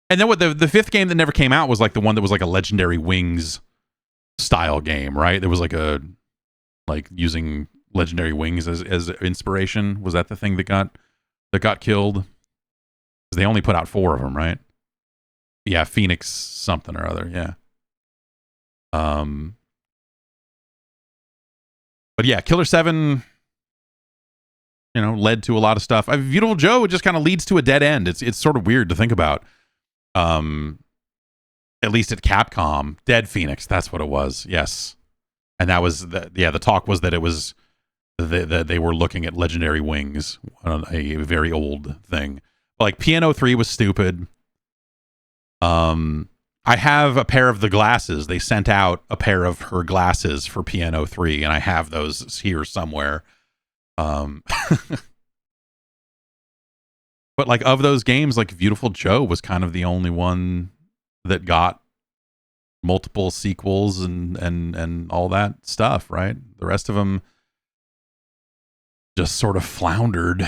then what the fifth game that never came out was like the one that was like a Legendary Wings style game, right? There was like using Legendary Wings as inspiration. Was that the thing that got killed? 'Cause they only put out 4 of them, right? Yeah, Phoenix something or other, yeah. But yeah, Killer 7, led to a lot of stuff. Viewtiful Joe, it just kind of leads to a dead end. It's sort of weird to think about. At least at Capcom, Dead Phoenix, that's what it was. Yes. And that was the talk was that it was that they were looking at Legendary Wings, a very old thing. Like Piano 3 was stupid. I have a pair of the glasses. They sent out a pair of her glasses for Piano 3, and I have those here somewhere. But like of those games, like Viewtiful Joe was kind of the only one that got multiple sequels and all that stuff, right? The rest of them just sort of floundered.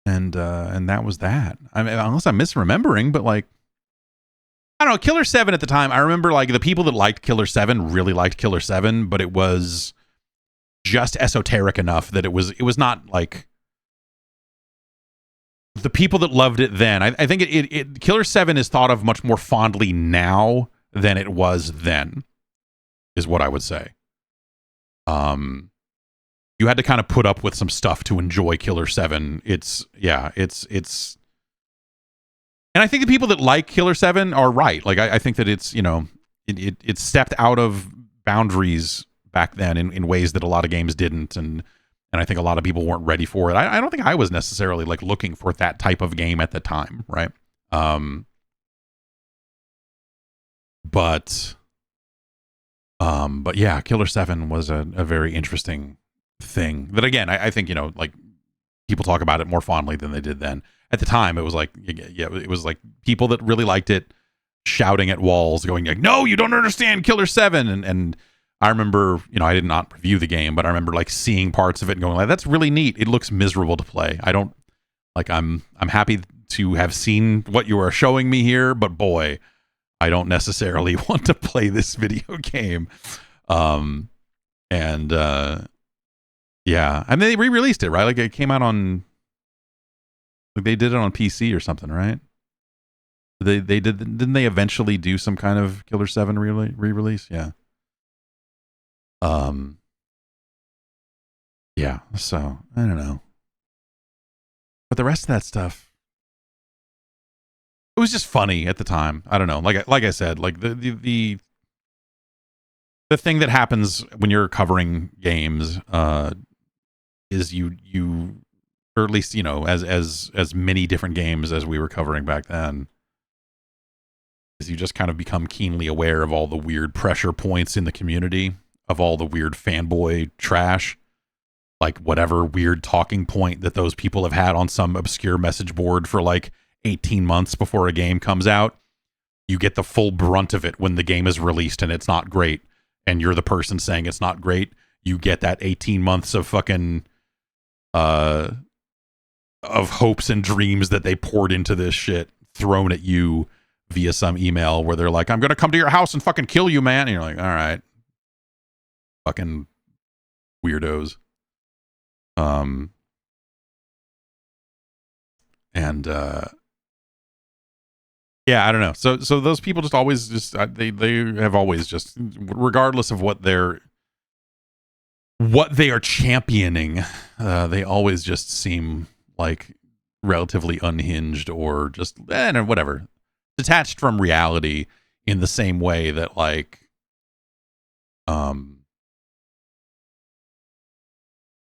And that was that. I mean, unless I'm misremembering, but like, I don't know, Killer 7 at the time, I remember like the people that liked Killer 7 really liked Killer 7, but it was just esoteric enough that it was not like the people that loved it then. I think it Killer 7 is thought of much more fondly now than it was then, is what I would say. You had to kind of put up with some stuff to enjoy Killer 7. It's and I think the people that like Killer 7 are right. Like I think that it's, it stepped out of boundaries back then in ways that a lot of games didn't, and I think a lot of people weren't ready for it. I don't think I was necessarily like looking for that type of game at the time, right? But yeah, Killer 7 was a very interesting thing that, again, I think, like people talk about it more fondly than they did then. At the time, it was like, yeah, it was like people that really liked it shouting at walls, going like, no, you don't understand Killer 7. And I remember, I did not review the game, but I remember like seeing parts of it and going like, that's really neat. It looks miserable to play. I don't like, I'm happy to have seen what you are showing me here, but boy, I don't necessarily want to play this video game. Yeah, and they re-released it, right? Like it came out on, like they did it on PC or something, right? Didn't they eventually do some kind of Killer 7 re-release? Yeah. Yeah, so I don't know. But the rest of that stuff, it was just funny at the time. I don't know. Like I said, like the thing that happens when you're covering games is you or at least, as many different games as we were covering back then, is you just kind of become keenly aware of all the weird pressure points in the community, of all the weird fanboy trash, like whatever weird talking point that those people have had on some obscure message board for like 18 months before a game comes out. You get the full brunt of it when the game is released and it's not great, and you're the person saying it's not great. You get that 18 months of fucking of hopes and dreams that they poured into this shit thrown at you via some email where they're like, I'm gonna come to your house and fucking kill you, man. And you're like, all right, fucking weirdos. And yeah, I don't know. So those people just always just they have always just, regardless of what they are championing, they always just seem like relatively unhinged or just whatever, detached from reality in the same way that like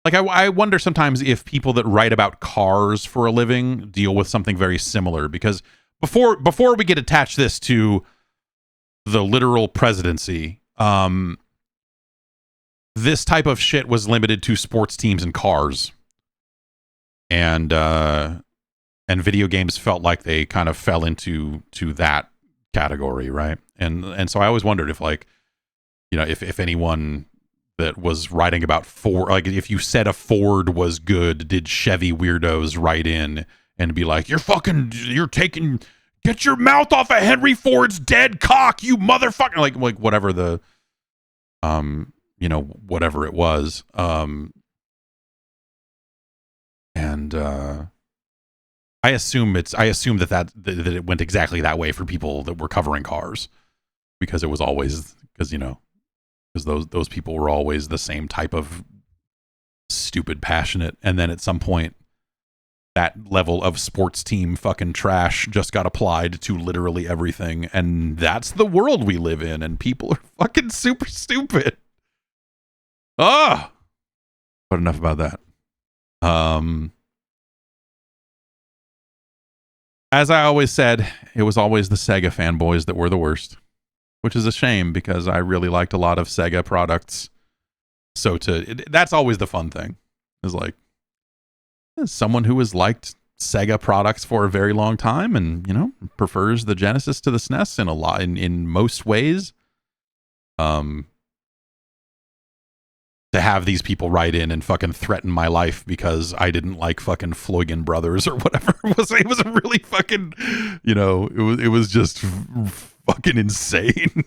I wonder sometimes if people that write about cars for a living deal with something very similar, because before we get attached this to the literal presidency, this type of shit was limited to sports teams and cars, and video games felt like they kind of fell into that category, right? And so I always wondered if, like, you know, if anyone that was writing about Ford, like if you said a Ford was good, did Chevy weirdos write in and be like, you're taking, get your mouth off of Henry Ford's dead cock, you motherfucker, like whatever the you know, whatever it was. And I assume that it went exactly that way for people that were covering cars, because it was always, because those people were always the same type of stupid passionate, and then at some point that level of sports team fucking trash just got applied to literally everything, and that's the world we live in, and people are fucking super stupid. But enough about that. As I always said, it was always the Sega fanboys that were the worst, which is a shame because I really liked a lot of Sega products. So that's always the fun thing, is like, as someone who has liked Sega products for a very long time and, you know, prefers the Genesis to the SNES in most ways, to have these people write in and fucking threaten my life because I didn't like fucking Floygan Brothers or whatever it was a really fucking, you know, it was just fucking insane.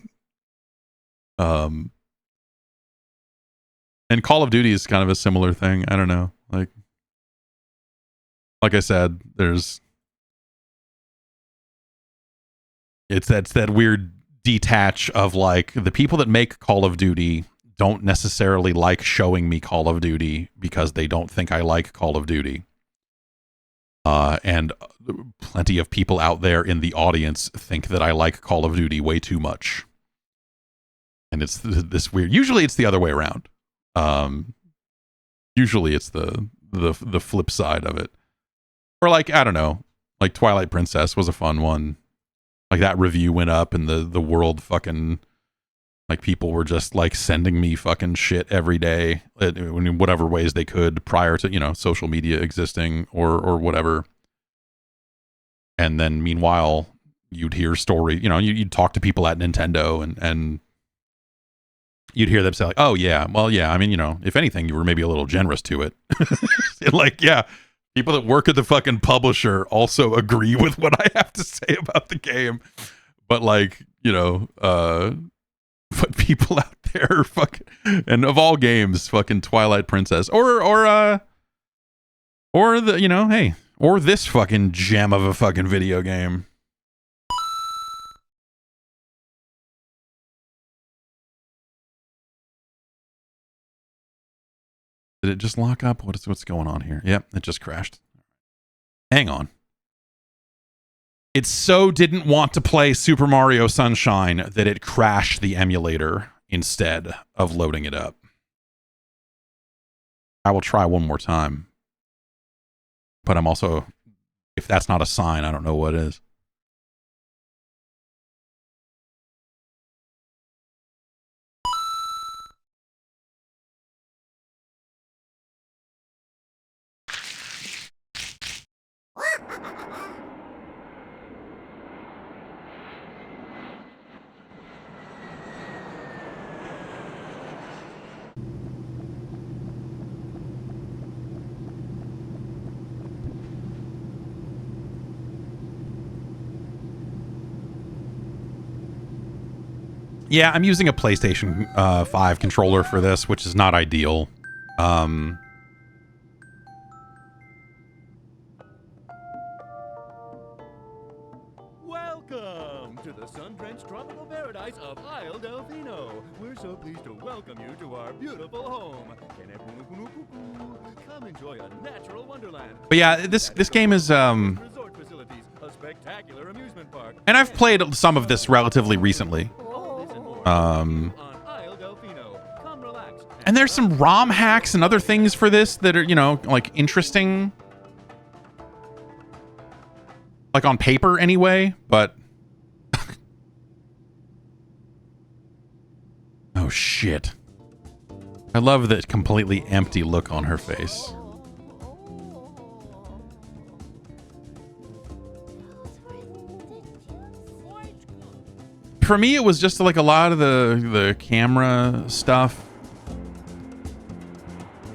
And Call of Duty is kind of a similar thing. I don't know. Like I said, it's that weird detach of like, the people that make Call of Duty don't necessarily like showing me Call of Duty because they don't think I like Call of Duty. And plenty of people out there in the audience think that I like Call of Duty way too much. And it's this weird, usually it's the other way around. Usually it's the flip side of it. Or like, I don't know, like Twilight Princess was a fun one. Like that review went up and the world fucking, like people were just like sending me fucking shit every day in whatever ways they could prior to, you know, social media existing or whatever. And then meanwhile, you'd hear story, you know, you'd talk to people at Nintendo and you'd hear them say like, oh yeah, well, yeah, I mean, you know, if anything, you were maybe a little generous to it. Like, yeah, people that work at the fucking publisher also agree with what I have to say about the game. But like, you know, but people out there fucking, and of all games, fucking Twilight Princess or the, you know, hey, or this fucking gem of a fucking video game. Did it just lock up? What's going on here? Yep, it just crashed. Hang on. It so didn't want to play Super Mario Sunshine that it crashed the emulator instead of loading it up. I will try one more time. But I'm also, if that's not a sign, I don't know what is. Yeah, I'm using a PlayStation 5 controller for this, which is not ideal. Welcome to the sun-drenched tropical paradise of Isle Delfino. We're so pleased to welcome you to our beautiful home. Come enjoy a natural wonderland. But yeah, this game is Resort facilities, a spectacular amusement park. and I've played some of this relatively recently. On Isle Delfino. Come relax. And there's some ROM hacks and other things for this that are, you know, like interesting. Like on paper anyway, but oh shit. I love the completely empty look on her face. For me, it was just like a lot of the camera stuff.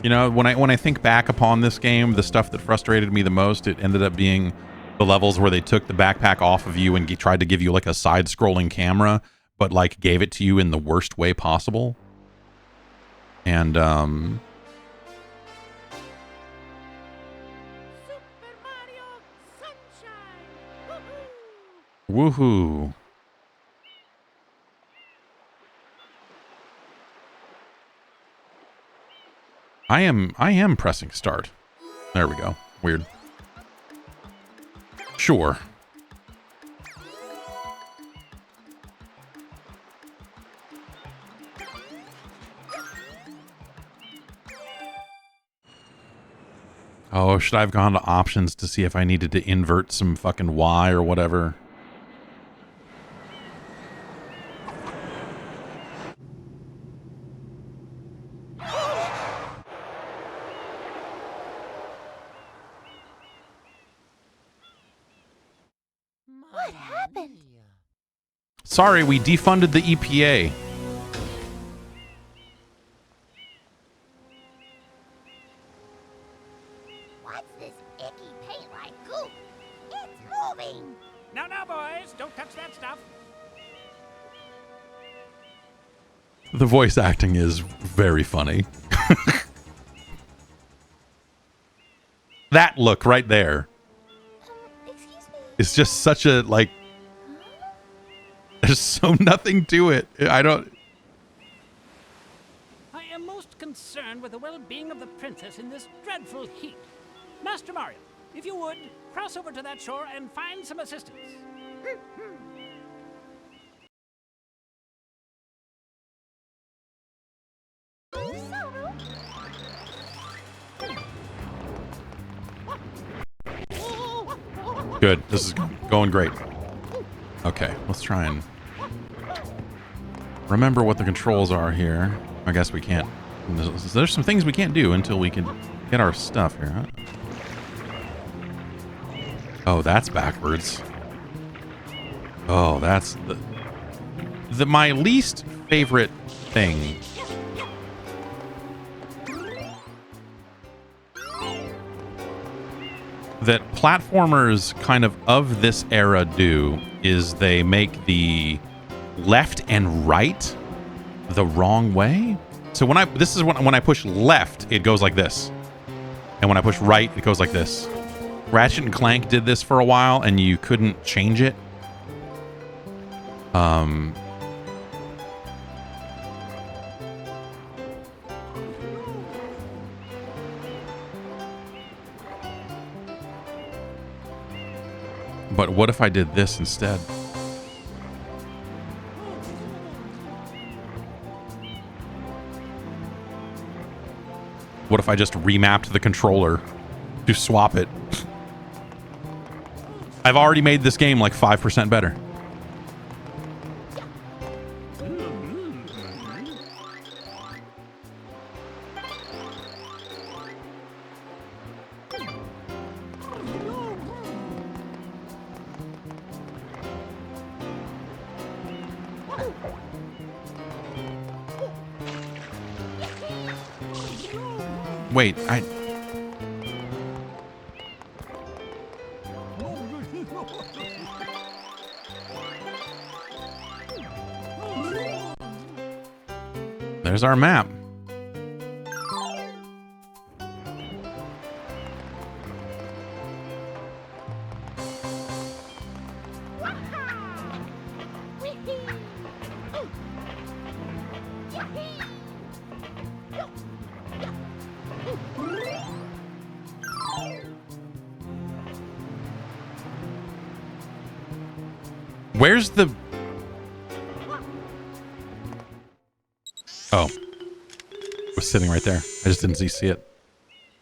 You know, when I think back upon this game, the stuff that frustrated me the most, it ended up being the levels where they took the backpack off of you and tried to give you like a side-scrolling camera, but like gave it to you in the worst way possible. And Super Mario Sunshine! woohoo. I am pressing start. There we go. Weird. Sure. Oh, should I have gone to options to see if I needed to invert some fucking Y or whatever? What happened? Sorry, we defunded the EPA. What's this icky paint-like goop? It's moving! No, no, boys, don't touch that stuff. The voice acting is very funny. That look right there Excuse me? is just such a, like, there's so nothing to it. I don't... I am most concerned with the well-being of the princess in this dreadful heat. Master Mario, if you would, cross over to that shore and find some assistance. Good. This is going great. Okay, let's try and remember what the controls are here. I guess we can't... There's some things we can't do until we can get our stuff here, huh? Oh, that's backwards. Oh, that's my least favorite thing. That platformers kind of this era do is they make the left and right the wrong way. So when I push left, it goes like this. And when I push right, it goes like this. Ratchet and Clank did this for a while and you couldn't change it. But what if I did this instead? What if I just remapped the controller to swap it? I've already made this game like 5% better. Wait, There's our map. Where's the... Oh. It was sitting right there. I just didn't see it.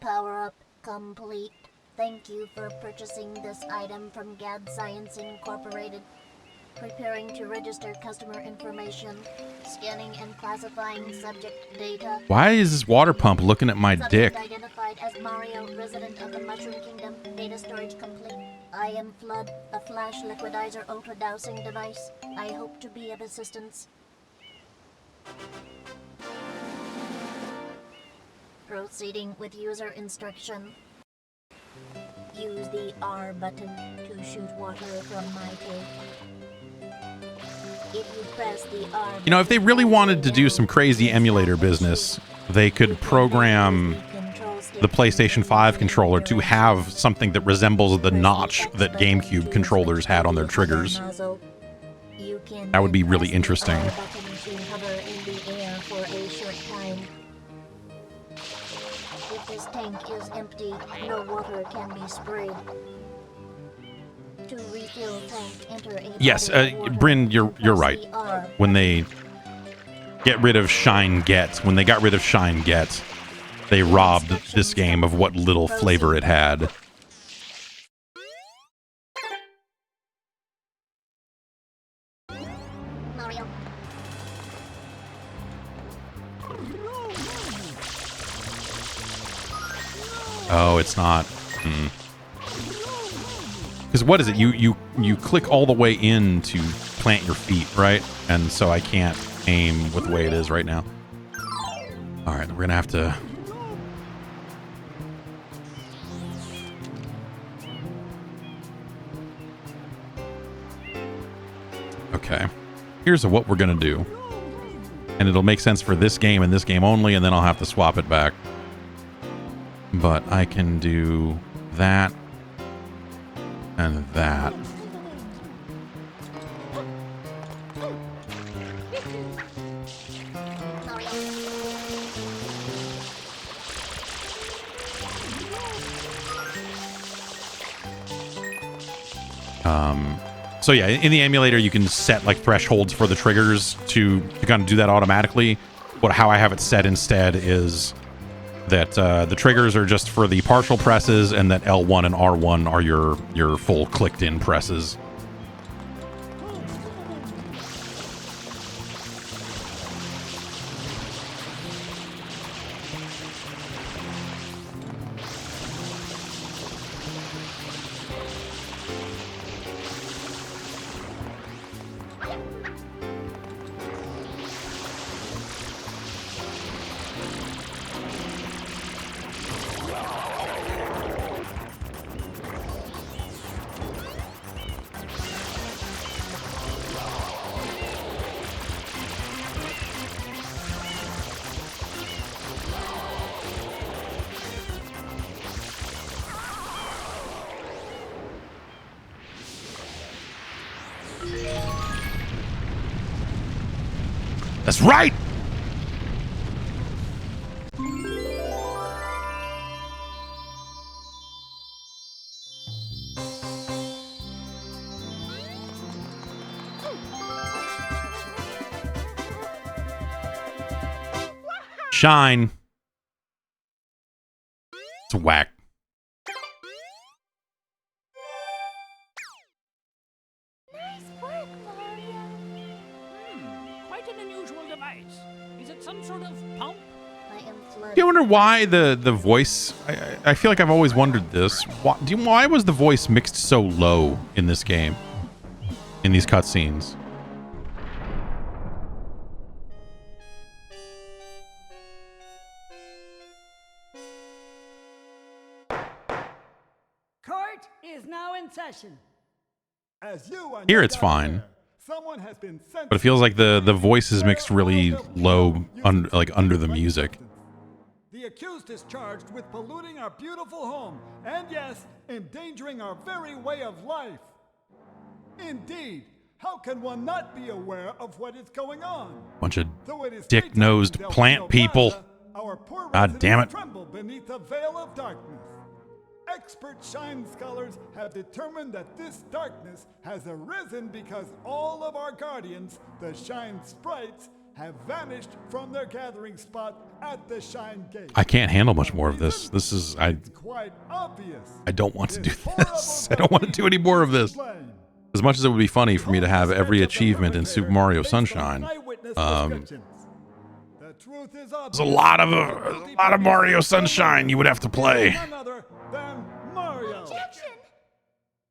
Power up complete. Thank you for purchasing this item from Gad Science Incorporated. Preparing to register customer information. Scanning and classifying subject data. Why is this water pump looking at my dick? Subject identified as Mario, resident of the Mushroom Kingdom. Data storage complete. I am Flood, a flash liquidizer ultra dowsing device. I hope to be of assistance. Proceeding with user instruction. Use the R button to shoot water from my tank. If you press the R button, You know, if they really wanted to do some crazy emulator business, they could program the PlayStation 5 controller to have something that resembles the notch that GameCube controllers had on their triggers. That would be really interesting. If this tank is empty, no water can be sprayed. To refill tank, enter a Yes, body of water. Bryn, you're right. Press the R. When they get rid of Shine Get, they robbed this game of what little flavor it had. Mario. Oh, it's not. Because what is it? You click all the way in to plant your feet, right? And so I can't aim with the way it is right now. All right, we're gonna have to. Okay, here's what we're gonna do, and it'll make sense for this game and this game only, and then I'll have to swap it back. But I can do that and that. So yeah, in the emulator you can set like thresholds for the triggers to kind of do that automatically. But how I have it set instead is that the triggers are just for the partial presses, and that L1 and R1 are your full clicked in presses. That's right! Shine. It's whack. Nice work, Mario. Quite an unusual device. Is it some sort of pump? I am Flood. You wonder why the voice... I feel like I've always wondered this. Why was the voice mixed so low in this game? In these cutscenes? Court is now in session. As you and Here your it's dad fine. there, someone has been sent But it feels like the voice is mixed really low, like under the music. The accused is charged with polluting our beautiful home, and yes, endangering our very way of life. Indeed, how can one not be aware of what is going on? Bunch of Though it is dick-nosed daytime in plant Delfino people. Plaza, our poor God damn residents it. tremble beneath a veil of darkness. expert shine scholars have determined that this darkness has arisen because all of our guardians, the shine sprites, have vanished from their gathering spot at the shine gate. I can't handle much more of this. This is It's quite obvious. I don't want to do It's this. I horrible don't want to do any more of this. blame. As much as it would be funny for me to have every achievement in Super Mario Based on Sunshine, eyewitness descriptions. The truth is there's a lot of Mario Sunshine you would have to play. None other than Mario.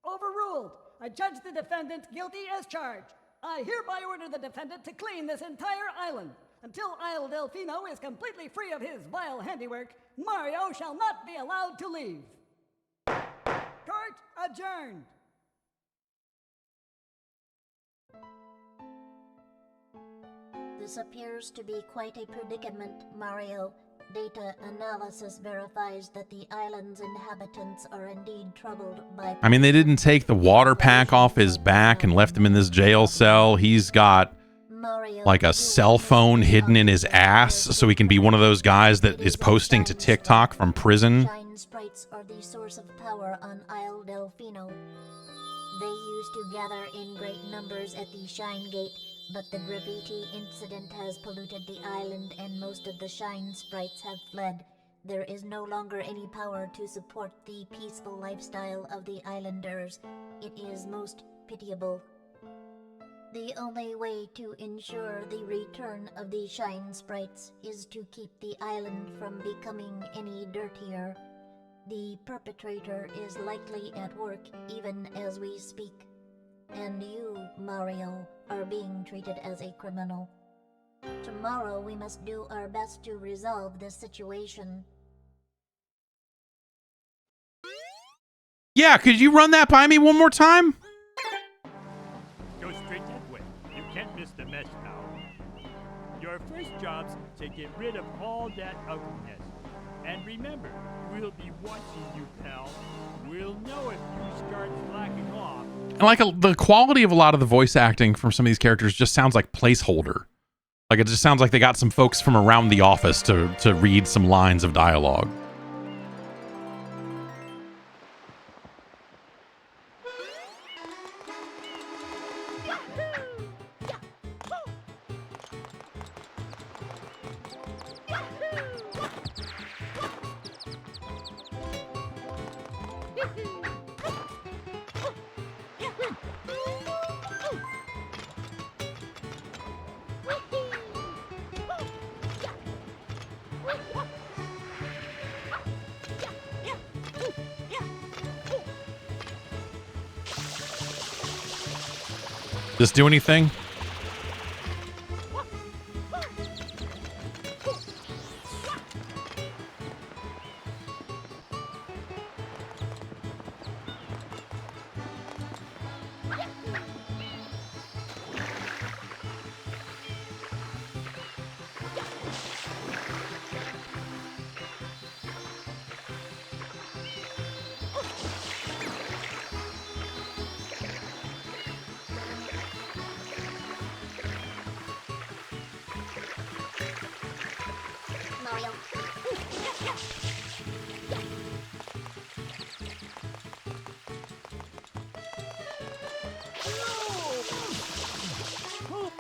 Overruled. I judge the defendant guilty as charged. I hereby order the defendant to clean this entire island. Until Isle Delfino is completely free of his vile handiwork, Mario shall not be allowed to leave. Court adjourned. This appears to be quite a predicament, Mario. Data analysis verifies that the island's inhabitants are indeed troubled by... I mean, they didn't take the water pack off his back and left him in this jail cell. He's got Mario, like a cell phone hidden in his ass so he can be one of those guys that is posting to TikTok from prison. Shine sprites are the source of power on Isle Delfino. They used to gather in great numbers at the Shine Gate, but the graffiti incident has polluted the island and most of the Shine sprites have fled. There is no longer any power to support the peaceful lifestyle of the islanders. It is most pitiable. The only way to ensure the return of the Shine sprites is to keep the island from becoming any dirtier. The perpetrator is likely at work even as we speak. And you, Mario, are being treated as a criminal. Tomorrow we must do our best to resolve this situation. Yeah, could you run that by me one more time? Go straight that way. You can't miss the mess now. Your first job's to get rid of all that ugliness. And remember, we'll be watching you, pal. We'll know if you start slacking off. And like the quality of a lot of the voice acting from some of these characters just sounds like placeholder. Like it just sounds like they got some folks from around the office to read some lines of dialogue. Does this do anything? Mario.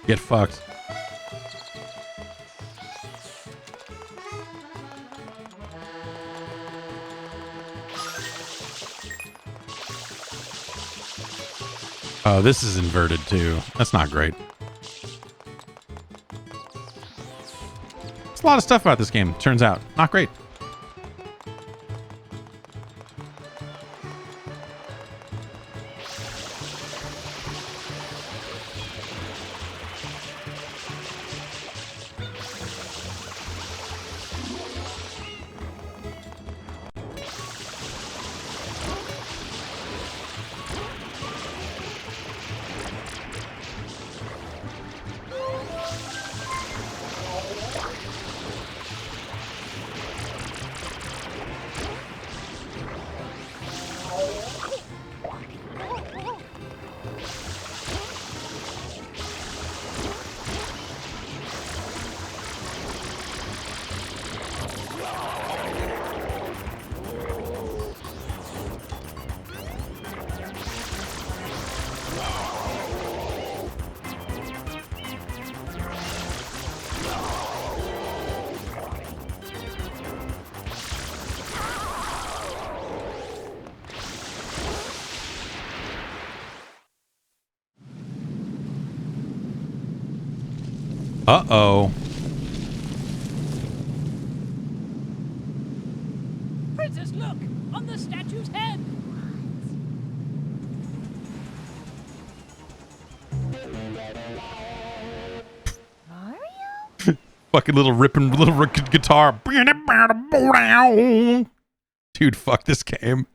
Get fucked. Oh, this is inverted too. That's not great. There's a lot of stuff about this game, turns out. Not great. Uh-oh. Princess, look! On the statue's head! Mario? Fucking little ripping little guitar. Dude, fuck this game.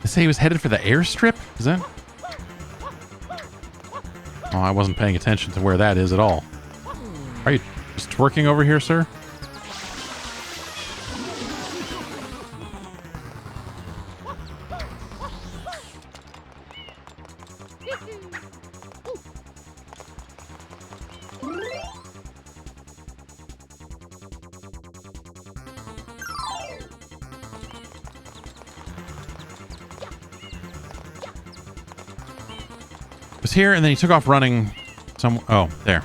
Say he was headed for the airstrip? Is that? Oh, I wasn't paying attention to where that is at all. Are you just twerking over here, sir? Here, and then he took off running some. Oh, there.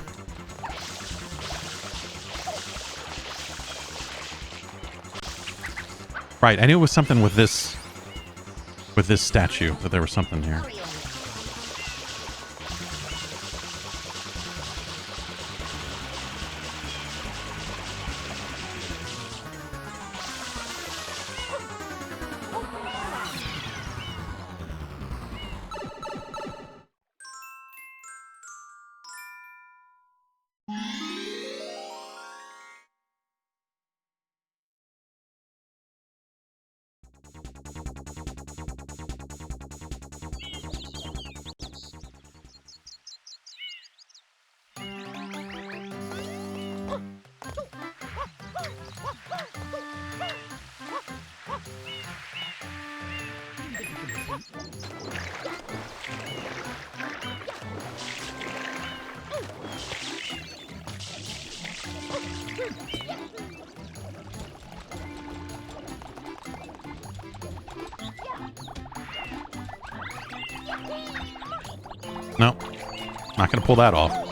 Right, I knew it was something with this statue, that there was something here. No, not gonna pull that off.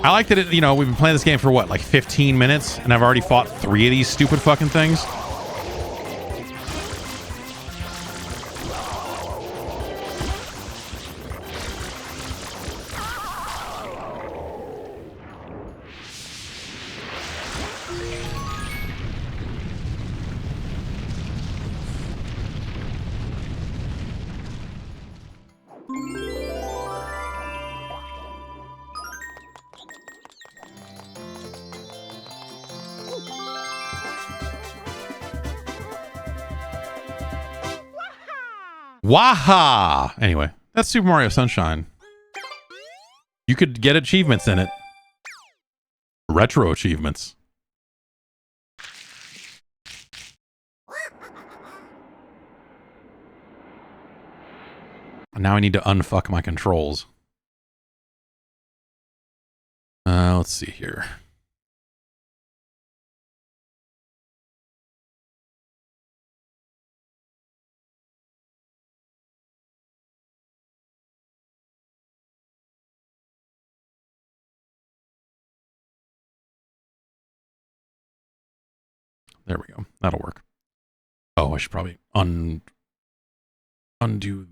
I like that it, you know, we've been playing this game for what, like 15 minutes, and I've already fought 3 of these stupid fucking things. Waha! Anyway, that's Super Mario Sunshine. You could get achievements in it. Retro achievements. Now I need to unfuck my controls. Let's see here. There we go. That'll work. Oh, I should probably undo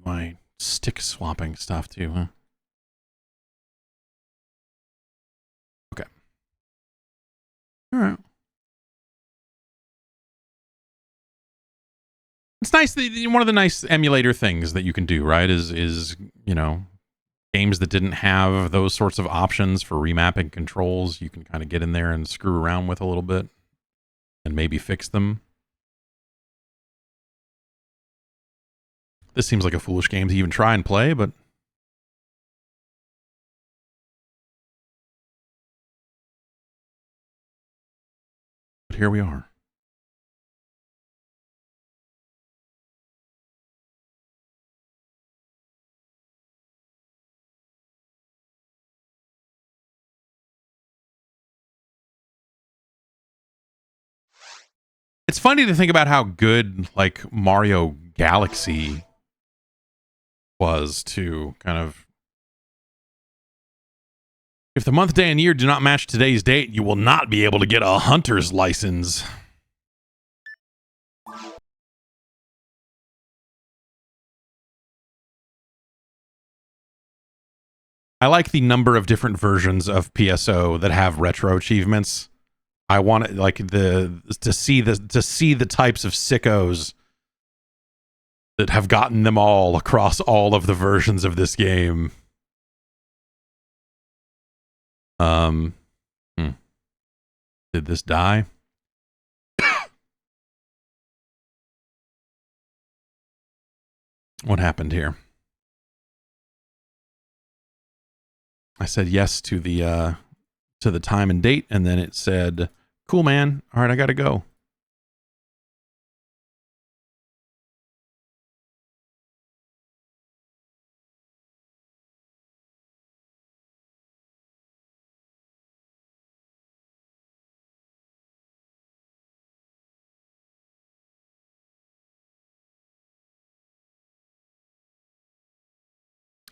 my stick swapping stuff too, huh? Okay. All right. It's nice that one of the nice emulator things that you can do, right, is you know, games that didn't have those sorts of options for remapping controls, you can kind of get in there and screw around with a little bit and maybe fix them. This seems like a foolish game to even try and play, but here we are. It's funny to think about how good, like, Mario Galaxy was to kind of... If the month, day, and year do not match today's date, you will not be able to get a hunter's license. I like the number of different versions of PSO that have retro achievements. I want it, like, to see the types of sickos that have gotten them all across all of the versions of this game. Did this die? What happened here? I said yes to the time and date, and then it said, "Cool, man. All right, I gotta go."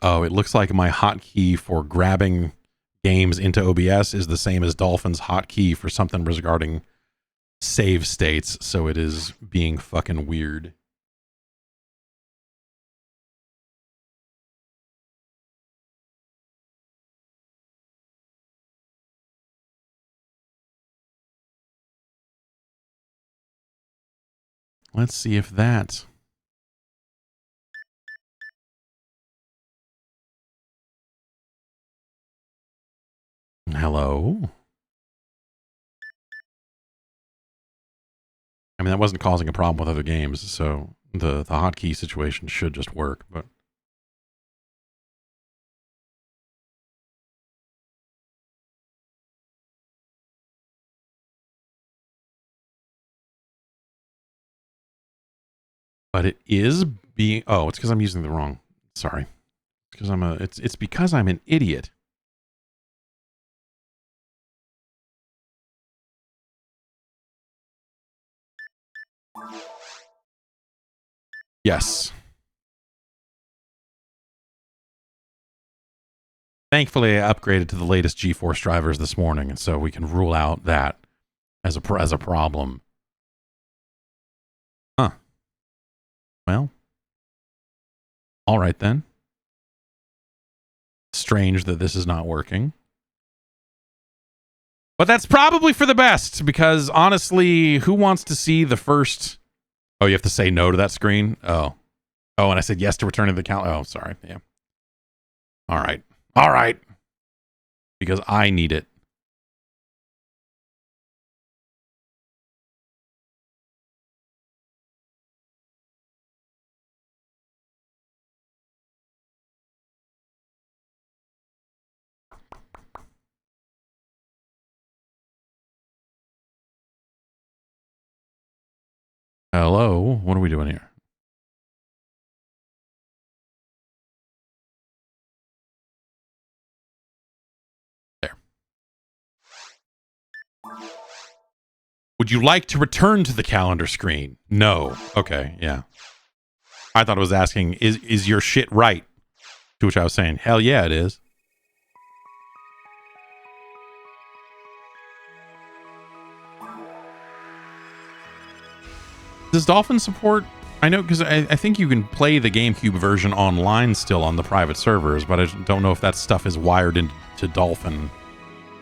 Oh, it looks like my hotkey for grabbing games into OBS is the same as Dolphin's hotkey for something regarding save states, so it is being fucking weird. Let's see if that... Hello? I mean, that wasn't causing a problem with other games, so the hotkey situation should just work, but... But it is being... Oh, it's because I'm using the wrong... Sorry. It's because it's because I'm an idiot. Yes. Thankfully, I upgraded to the latest GeForce drivers this morning, and so we can rule out that as a problem. Huh. Well, all right then. Strange that this is not working. But that's probably for the best, because honestly, who wants to see the first... Oh, you have to say no to that screen? Oh. Oh, and I said yes to returning the count. Oh, sorry. Yeah. All right. All right. Because I need it. Hello? What are we doing here? There. Would you like to return to the calendar screen? No. Okay, yeah. I thought it was asking, is your shit right? To which I was saying, hell yeah, it is. Does Dolphin support? I know, because I think you can play the GameCube version online still on the private servers, but I don't know if that stuff is wired into Dolphin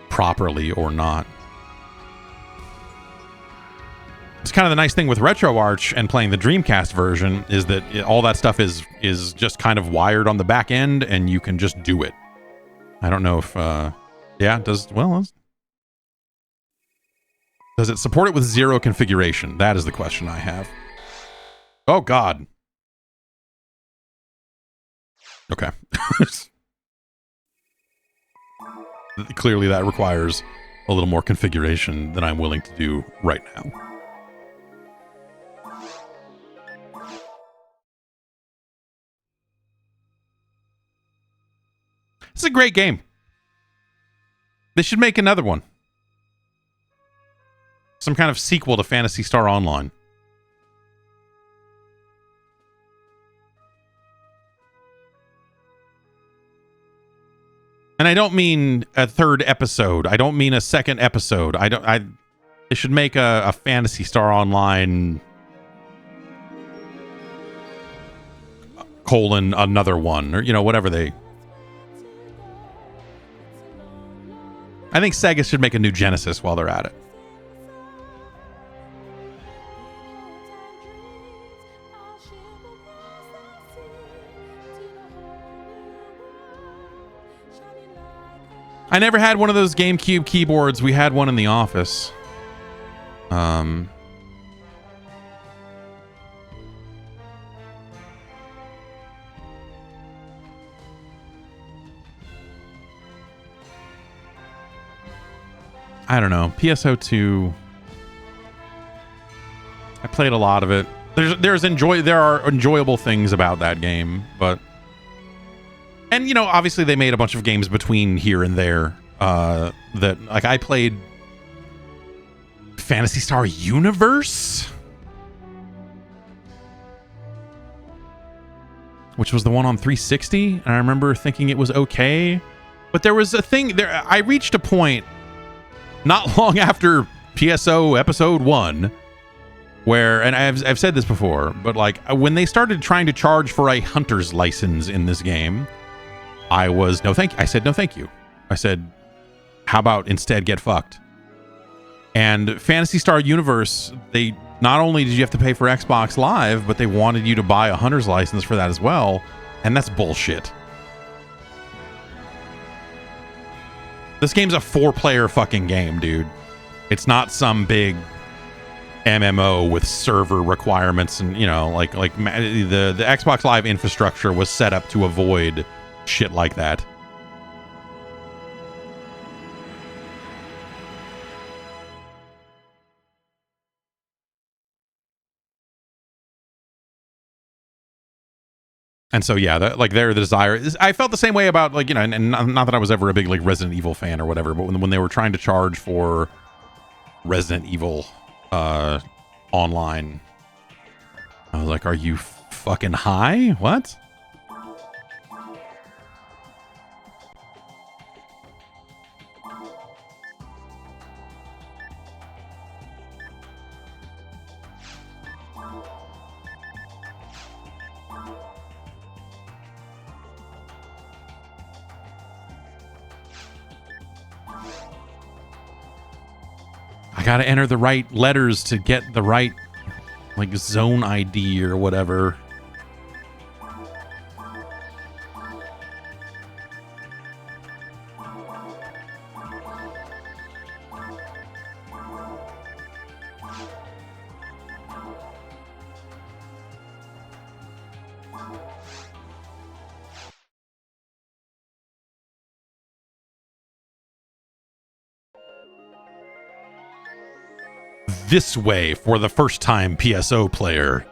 properly or not. It's kind of the nice thing with RetroArch and playing the Dreamcast version is that all that stuff is just kind of wired on the back end, and you can just do it. I don't know if, yeah, does it support it with zero configuration? That is the question I have. Oh, God. Okay. Clearly that requires a little more configuration than I'm willing to do right now. It's a great game. They should make another one. Some kind of sequel to Phantasy Star Online. And I don't mean a third episode. I don't mean a second episode. They should make a Phantasy Star Online ... another one, or whatever they... I think Sega should make a new Genesis while they're at it. I never had one of those GameCube keyboards. We had one in the office. I don't know. PSO2. I played a lot of it. There are enjoyable things about that game, but... And, obviously they made a bunch of games between here and there. That, like, I played Phantasy Star Universe, which was the one on 360. And I remember thinking it was okay. But there was a thing there. I reached a point not long after PSO episode 1 where, and I've said this before, but like when they started trying to charge for a hunter's license in this game, I said, no, thank you. I said, how about instead get fucked? And Phantasy Star Universe, they not only did you have to pay for Xbox Live, but they wanted you to buy a hunter's license for that as well. And that's bullshit. This game's a 4-player fucking game, dude. It's not some big MMO with server requirements and, like the Xbox Live infrastructure was set up to avoid shit like that. And so, yeah, their desire is, I felt the same way about, like, and not that I was ever a big, like, Resident Evil fan or whatever, but when they were trying to charge for Resident Evil online, I was like, are you fucking high? What? I gotta enter the right letters to get the right, like, zone ID or whatever. This way for the first time PSO player.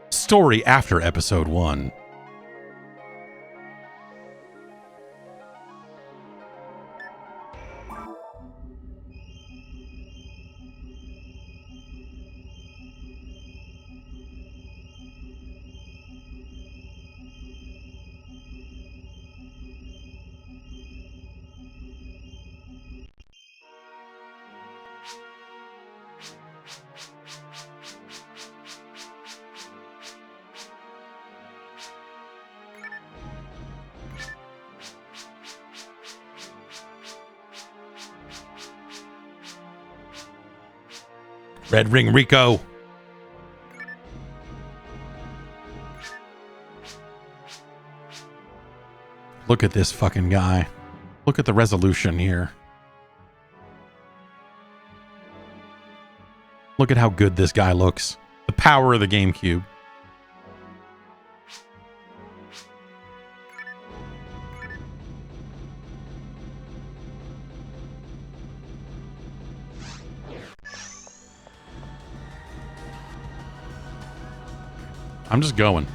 Story after episode 1. Red Ring Rico. Look at this fucking guy. Look at the resolution here. Look at how good this guy looks. The power of the GameCube. I'm just going.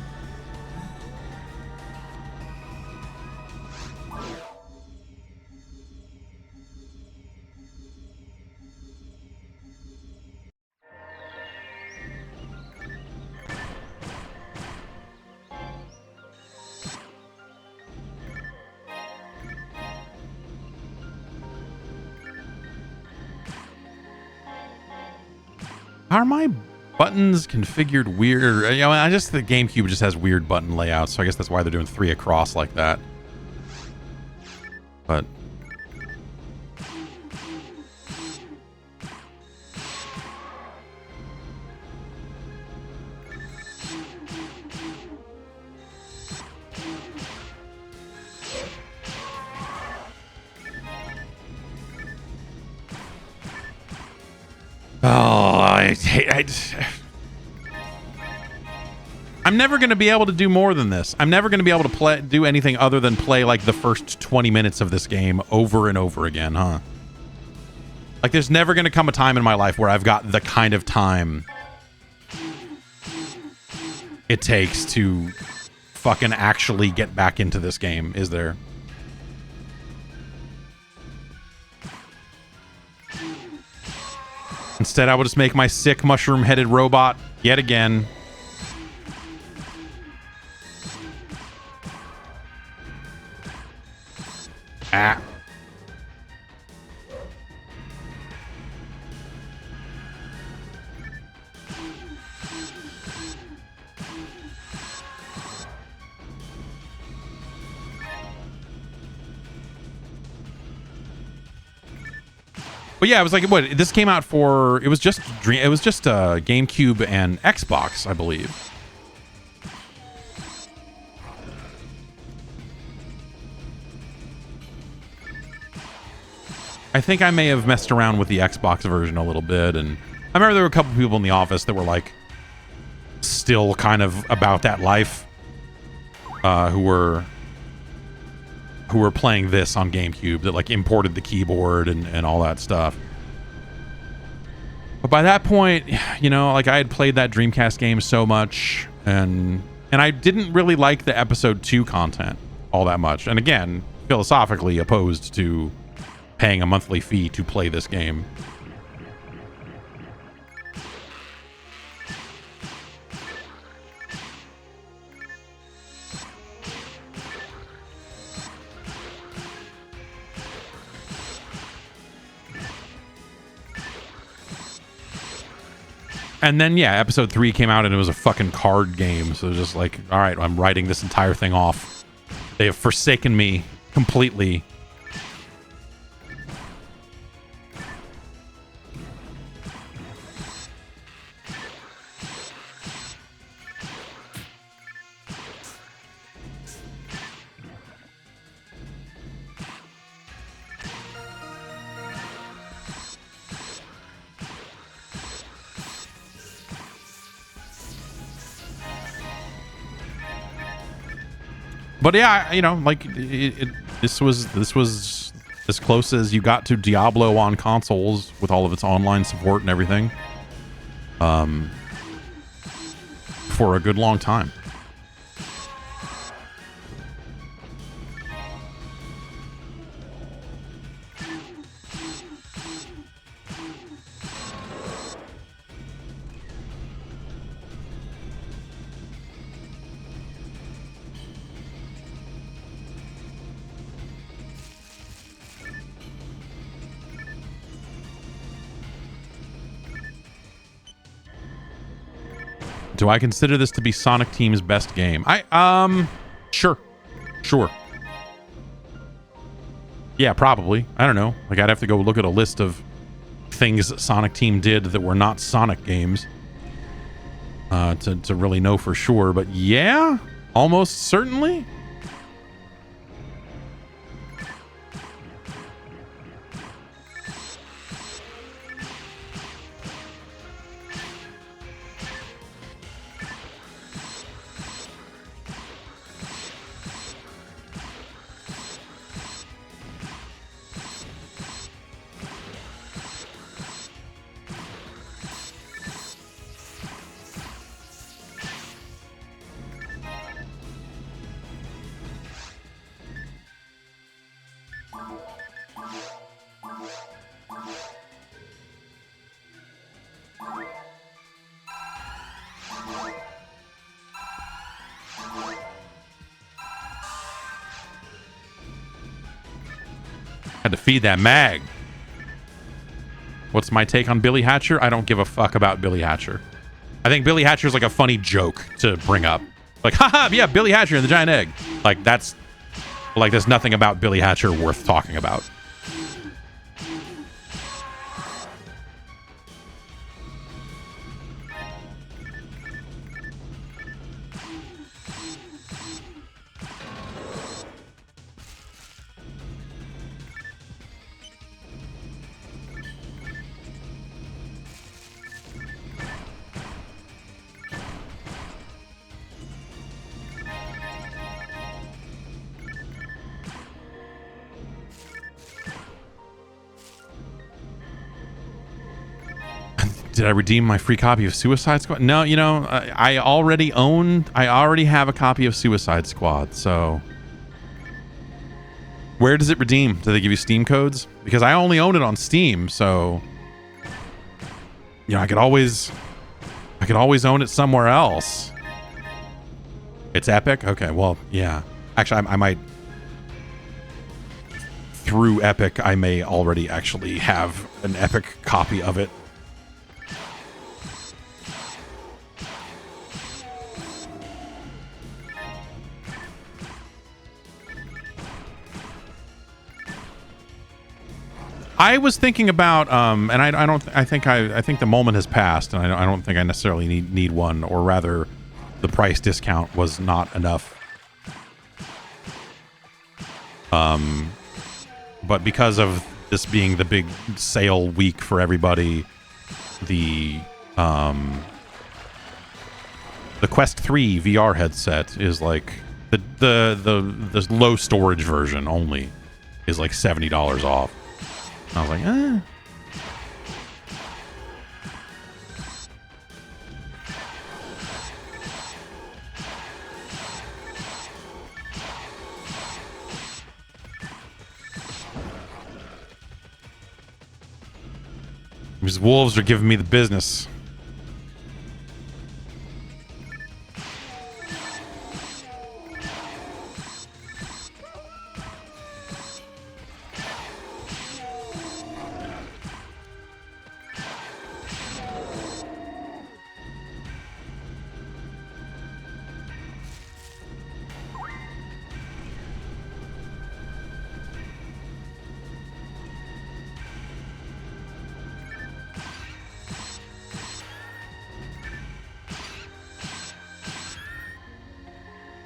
How are my buttons configured weird? You know, I just the GameCube just has weird button layouts, so I guess that's why they're doing 3 across like that. But I'm never going to be able to do more than this. I'm never going to be able to do anything other than play like the first 20 minutes of this game over and over again, huh? Like there's never going to come a time in my life where I've got the kind of time it takes to fucking actually get back into this game, is there? Instead, I will just make my sick mushroom-headed robot yet again. Ah. But yeah, it was like, what, this came out for, it was just GameCube and Xbox, I believe. I think I may have messed around with the Xbox version a little bit, and I remember there were a couple people in the office that were like still kind of about that life, who were playing this on GameCube, that like imported the keyboard and all that stuff. But by that point, you know, like I had played that Dreamcast game so much, and I didn't really like the episode 2 content all that much. And again, philosophically opposed to paying a monthly fee to play this game. And then, yeah, episode 3 came out and it was a fucking card game. So it was just like, all right, I'm writing this entire thing off. They have forsaken me completely. But yeah, you know, like this was as close as you got to Diablo on consoles with all of its online support and everything. For a good long time. Do I consider this to be Sonic Team's best game? Sure. Yeah, probably. I don't know. Like, I'd have to go look at a list of things Sonic Team did that were not Sonic games to really know for sure. But yeah, almost certainly. Had to feed that mag. What's my take on Billy Hatcher? I don't give a fuck about Billy Hatcher. I think Billy Hatcher's like a funny joke to bring up. Like, haha, yeah, Billy Hatcher and the giant egg. Like, there's nothing about Billy Hatcher worth talking about. Did I redeem my free copy of Suicide Squad? No, you know, I already have a copy of Suicide Squad, so... Where does it redeem? Do they give you Steam codes? Because I only own it on Steam, so... You know, I could always own it somewhere else. It's Epic? Okay, well, yeah. Actually, I might... Through Epic, I may already actually have an Epic copy of it. I was thinking about, and I think the moment has passed, and I don't think I necessarily need one, or rather, the price discount was not enough. But because of this being the big sale week for everybody, the Quest 3 VR headset is like the low storage version only is like $70 off. I was like, eh. These wolves are giving me the business.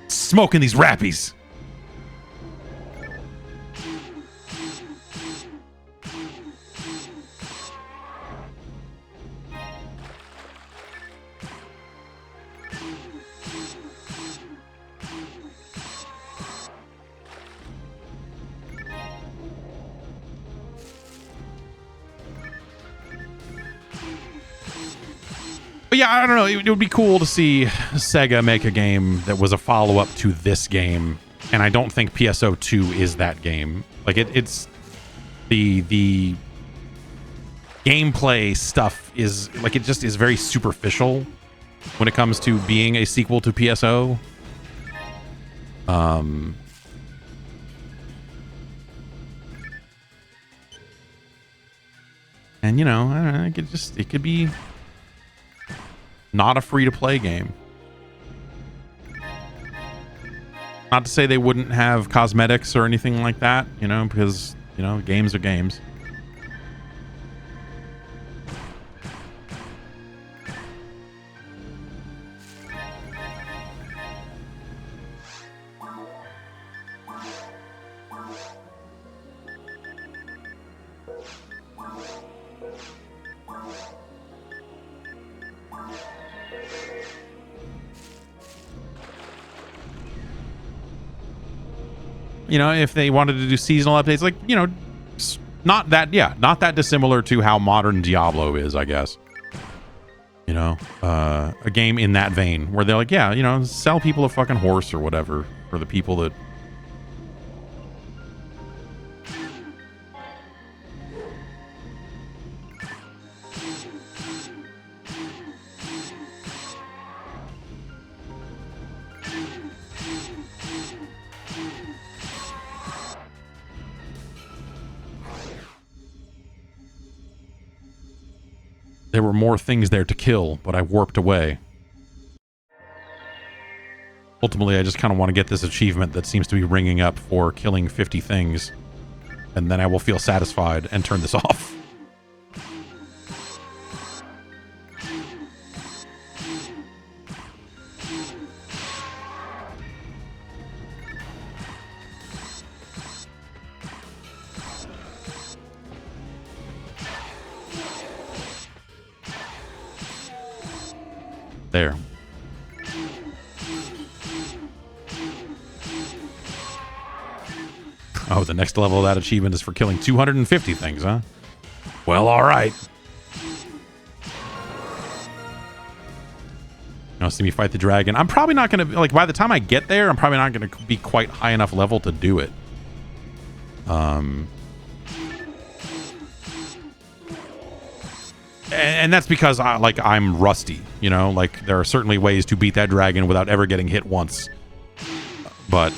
Smoking these rappies. But yeah, I don't know. It would be cool to see Sega make a game that was a follow-up to this game, and I don't think PSO 2 is that game. Like it's the gameplay stuff is like it just is very superficial when it comes to being a sequel to PSO. And you know, I don't know, it could be not a free-to-play game. Not to say they wouldn't have cosmetics or anything like that, you know, because, you know, games are games. You know, if they wanted to do seasonal updates, like, you know, not that dissimilar to how modern Diablo is, I guess. You know, a game in that vein where they're like, yeah, you know, sell people a fucking horse or whatever for the people that. There were more things there to kill, but I warped away. Ultimately, I just kind of want to get this achievement that seems to be ringing up for killing 50 things. And then I will feel satisfied and turn this off. There. Oh, the next level of that achievement is for killing 250 things, huh? Well, all right. You know, see me fight the dragon. I'm probably not going to, like, by the time I get there, I'm probably not going to be quite high enough level to do it. And that's because I'm rusty, you know, like there are certainly ways to beat that dragon without ever getting hit once. But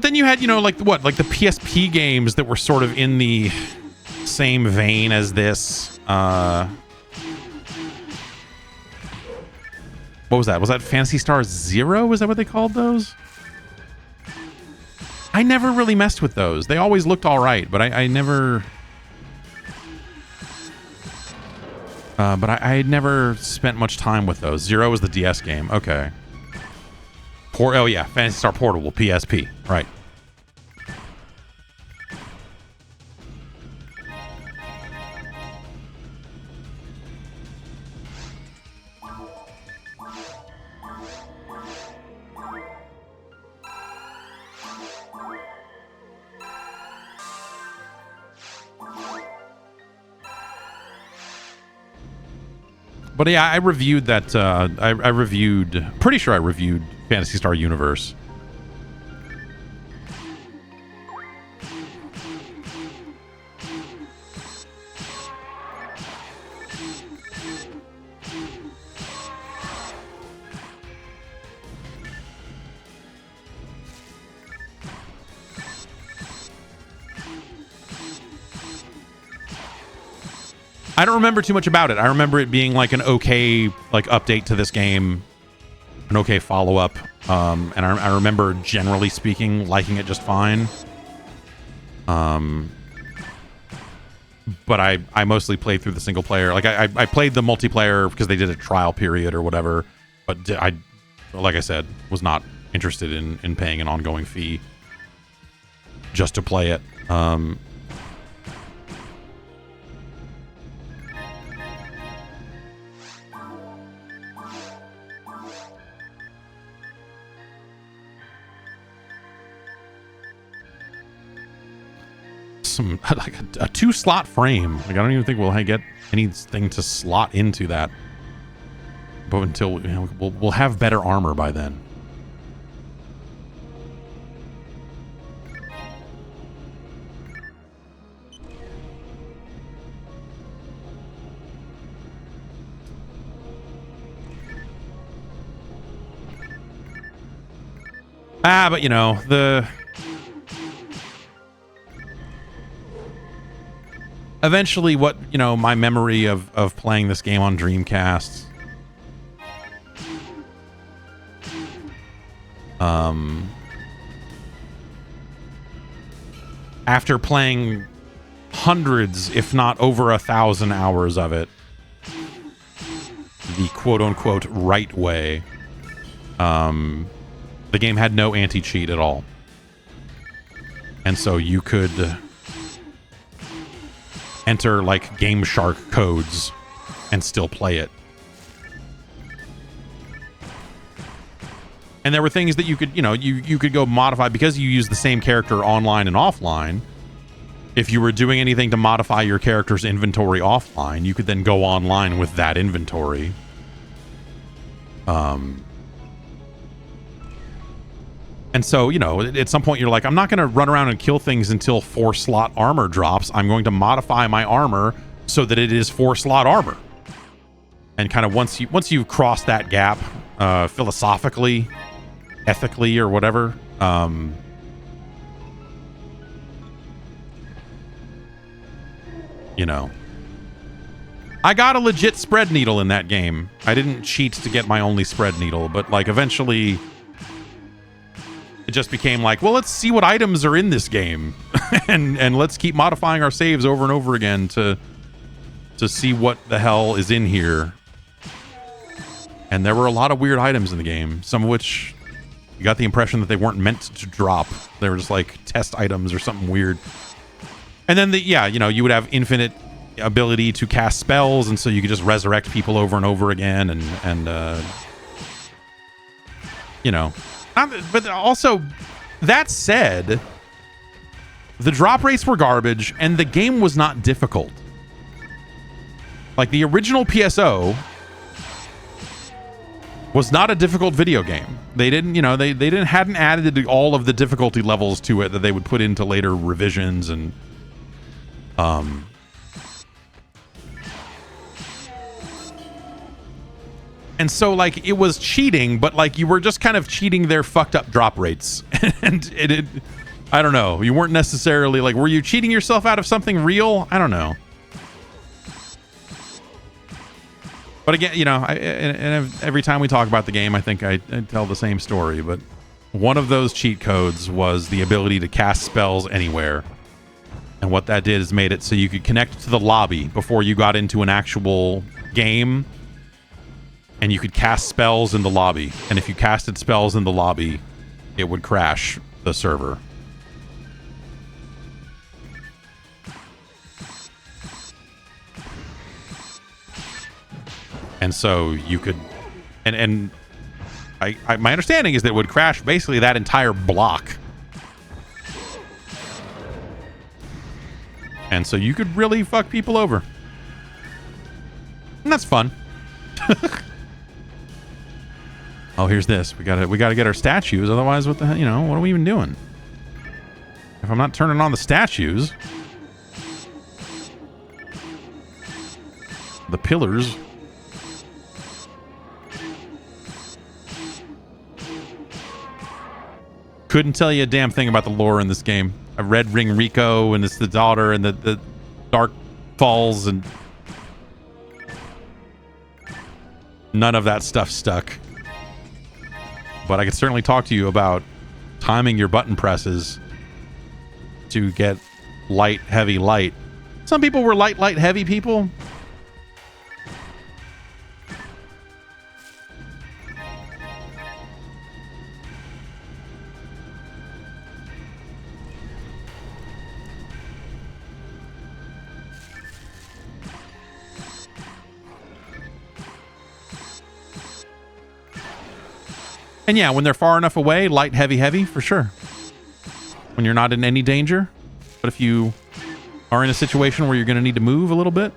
then you had, you know, like what, like the PSP games that were sort of in the same vein as this. What was that? Was that Phantasy Star Zero? Is that what they called those? I never really messed with those. They always looked all right, but I never... but I had never spent much time with those. Zero was the DS game. Okay. Oh, yeah. Phantasy Star Portable, PSP. Right. But yeah, I reviewed that. Pretty sure I reviewed Phantasy Star Universe. I don't remember too much about it. I remember it being like an okay update to this game, an okay follow-up, and I remember generally speaking liking it just fine. But I mostly played through the single player. Like I played the multiplayer because they did a trial period or whatever, but like I said, was not interested in paying an ongoing fee just to play it. some like a 2-slot frame. Like I don't even think we'll get anything to slot into that. But until we'll have better armor by then. But you know, eventually what, you know, my memory of playing this game on Dreamcast, after playing hundreds, if not over 1,000 hours of it, the quote-unquote right way, the game had no anti-cheat at all. And so you could enter like Game Shark codes and still play it. And there were things that you could, you know, you could go modify because you use the same character online and offline. If you were doing anything to modify your character's inventory offline, you could then go online with that inventory. And so, you know, at some point you're like, I'm not going to run around and kill things until 4-slot armor drops. I'm going to modify my armor so that it is 4-slot armor. And kind of once you've crossed that gap, philosophically, ethically, or whatever, you know, I got a legit spread needle in that game. I didn't cheat to get my only spread needle, but like eventually it just became like, well, let's see what items are in this game and let's keep modifying our saves over and over again to see what the hell is in here. And there were a lot of weird items in the game, some of which you got the impression that they weren't meant to drop. They were just like test items or something weird. And then you know, you would have infinite ability to cast spells, and so you could just resurrect people over and over again, and you know. But also, that said, the drop rates were garbage, and the game was not difficult. Like, the original PSO was not a difficult video game. They didn't, you know, they hadn't added all of the difficulty levels to it that they would put into later revisions, and and so, like, it was cheating, but, like, you were just kind of cheating their fucked up drop rates. And it I don't know. You weren't necessarily, like, were you cheating yourself out of something real? I don't know. But again, you know, and every time we talk about the game, I think I tell the same story. But one of those cheat codes was the ability to cast spells anywhere. And what that did is made it so you could connect to the lobby before you got into an actual game. And you could cast spells in the lobby. And if you casted spells in the lobby, it would crash the server. And so you could... And my understanding is that it would crash basically that entire block. And so you could really fuck people over. And that's fun. Oh, here's this. We gotta get our statues, otherwise what the hell, you know, what are we even doing? If I'm not turning on the statues, the pillars, couldn't tell you a damn thing about the lore in this game. I read Ring Rico, and it's the daughter, and the Dark Falls, and none of that stuff stuck. But I could certainly talk to you about timing your button presses to get light, heavy, light. Some people were light, light, heavy people. And yeah, when they're far enough away, light, heavy, heavy, for sure. When you're not in any danger. But if you are in a situation where you're going to need to move a little bit.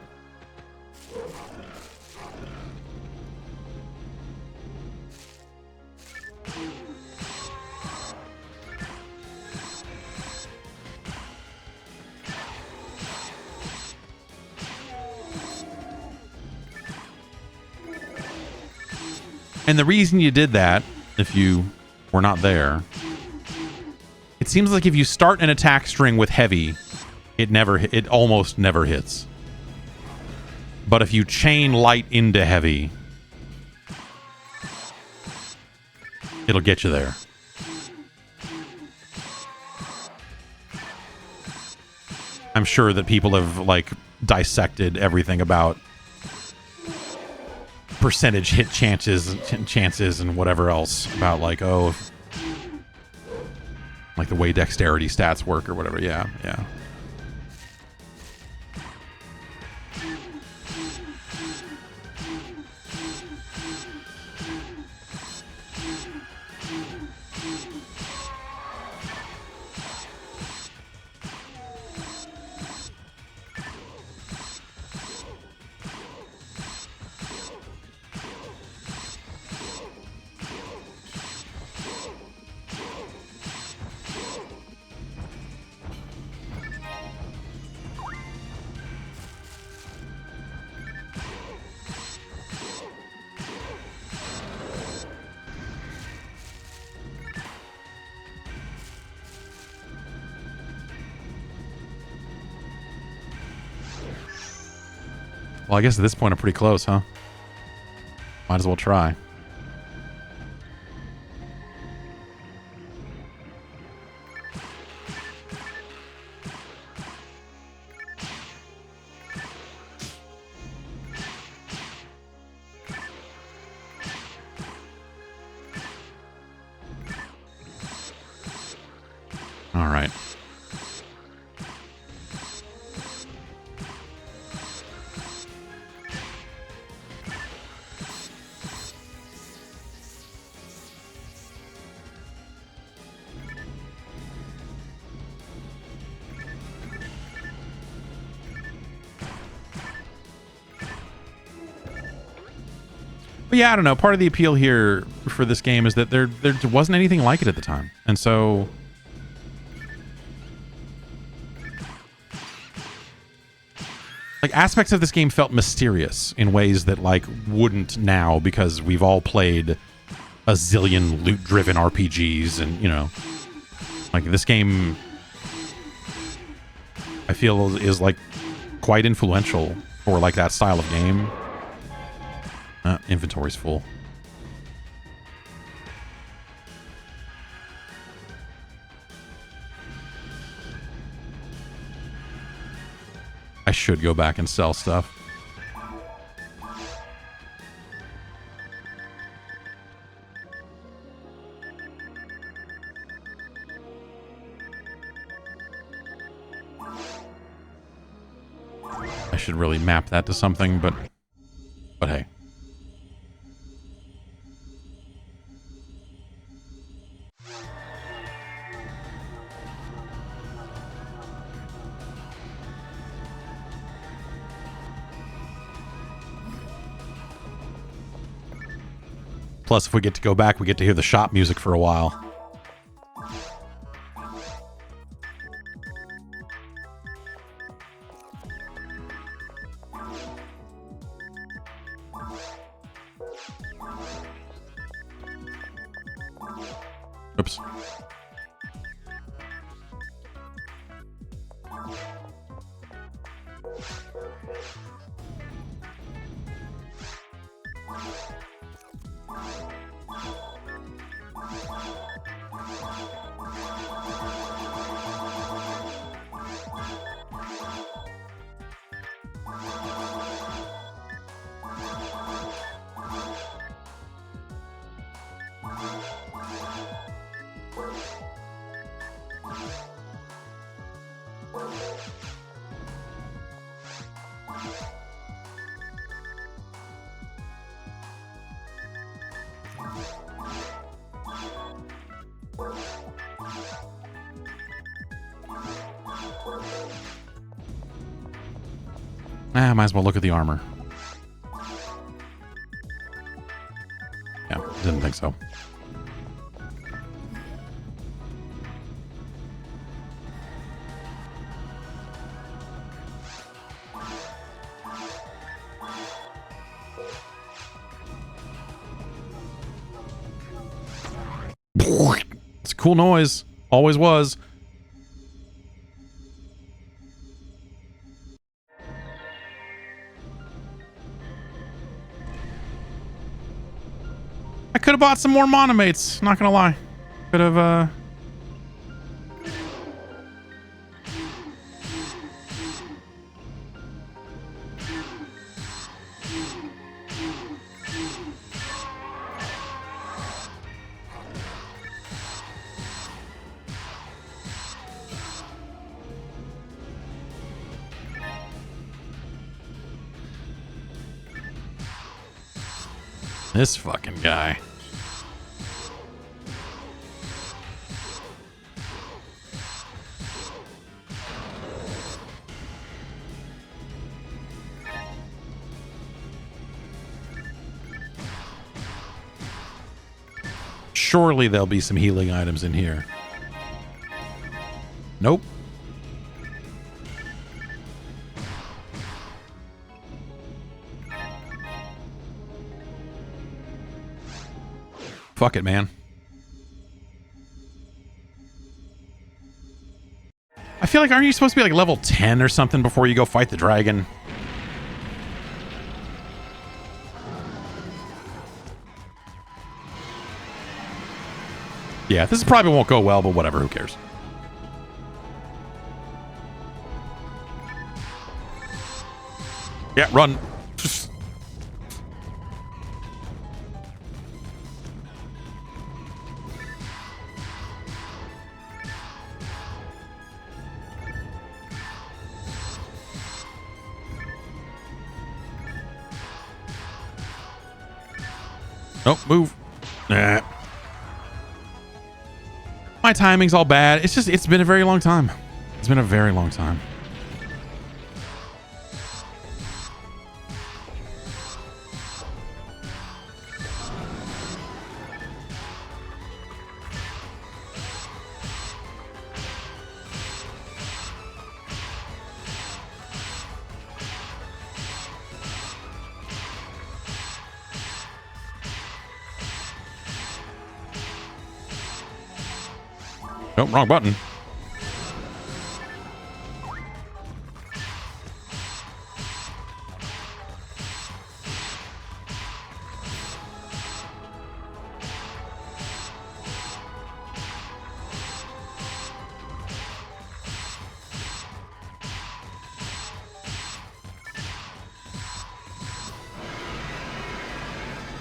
And the reason you did that, if you were not there, it seems like if you start an attack string with heavy, it almost never hits. But if you chain light into heavy, it'll get you there. I'm sure that people have like dissected everything about percentage hit chances and whatever else about like, oh, like the way dexterity stats work or whatever. Yeah. Well, I guess at this point I'm pretty close, huh? Might as well try. All right. But yeah, I don't know. Part of the appeal here for this game is that there wasn't anything like it at the time. And so like aspects of this game felt mysterious in ways that like wouldn't now, because we've all played a zillion loot-driven RPGs, and you know, like this game I feel is like quite influential for like that style of game. Inventory's full. I should go back and sell stuff. I should really map that to something, but hey. Plus, if we get to go back, we get to hear the shop music for a while. Oops. Might as well look at the armor. Yeah, didn't think so. It's a cool noise. Always was. I could have bought some more monomates, not gonna lie. Could have, this fucking guy. Surely there'll be some healing items in here. Nope. Fuck it, man. I feel like, aren't you supposed to be like level 10 or something before you go fight the dragon? Yeah, this probably won't go well, but whatever, who cares? Yeah, run. Oh, move. Nah. My timing's all bad. It's just, it's been a very long time. It's been a very long time. Oh, wrong button.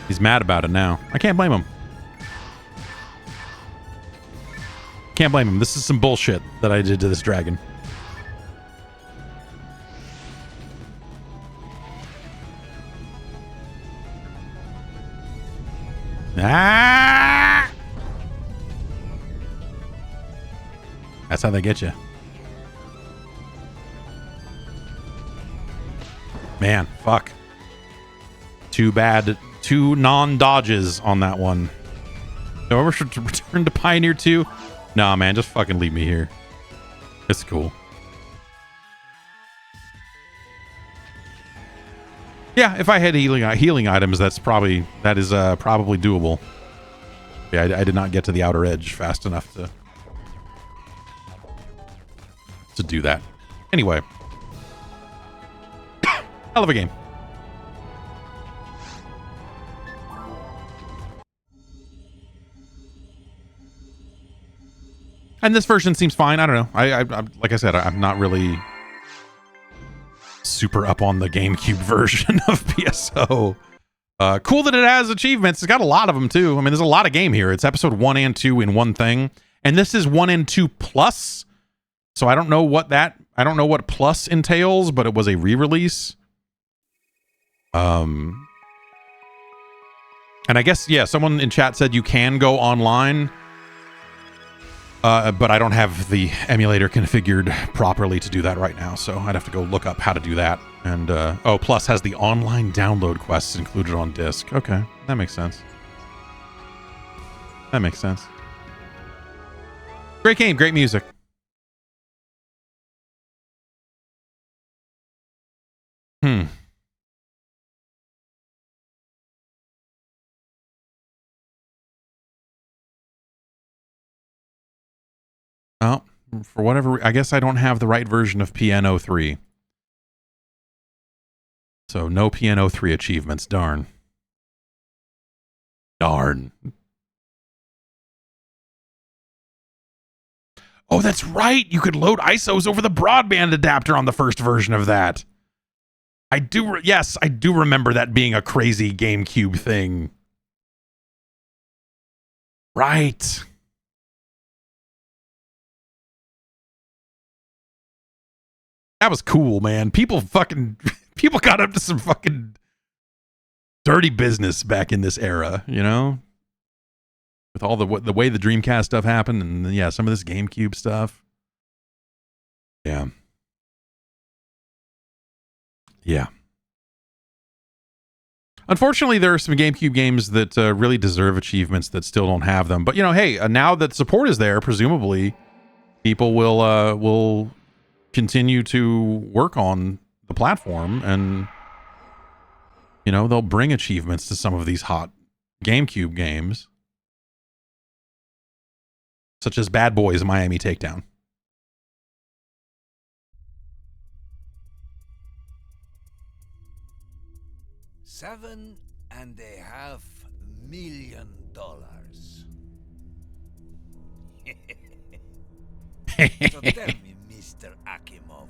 He's mad about it now. I can't blame him. Can't blame him. This is some bullshit that I did to this dragon. Ah! That's how they get you. Man, fuck. Too bad. 2 non-dodges on that one. So ever should return to Pioneer 2? Nah, man, just fucking leave me here. It's cool. Yeah, if I had healing items, that is probably doable. Yeah, I did not get to the outer edge fast enough to do that. Anyway, hell of a game. And this version seems fine. I don't know. I like I said, I'm not really super up on the GameCube version of PSO. Cool that it has achievements. It's got a lot of them too. I mean, there's a lot of game here. It's episode 1 and 2 in one thing, and this is 1 and 2 plus. So I don't know what plus entails, but it was a re-release. And I guess, yeah, someone in chat said you can go online. But I don't have the emulator configured properly to do that right now, so I'd have to go look up how to do that And, oh, plus has the online download quests included on disc. Okay, that makes sense. That makes sense. Great game, great music. Well, for whatever, I guess I don't have the right version of Piano 3. So no Piano 3 achievements, darn. Darn. Oh, that's right. You could load ISOs over the broadband adapter on the first version of that. Yes, I do remember that being a crazy GameCube thing. Right. That was cool, man. People got up to some fucking dirty business back in this era, you know? With all the way the Dreamcast stuff happened, and yeah, some of this GameCube stuff. Yeah. Yeah. Unfortunately, there are some GameCube games that really deserve achievements that still don't have them. But, you know, hey, now that support is there, presumably people will continue to work on the platform, and, you know, they'll bring achievements to some of these hot GameCube games, such as Bad Boys Miami Takedown. $7.5 million. So tell me, Mr. Akimov,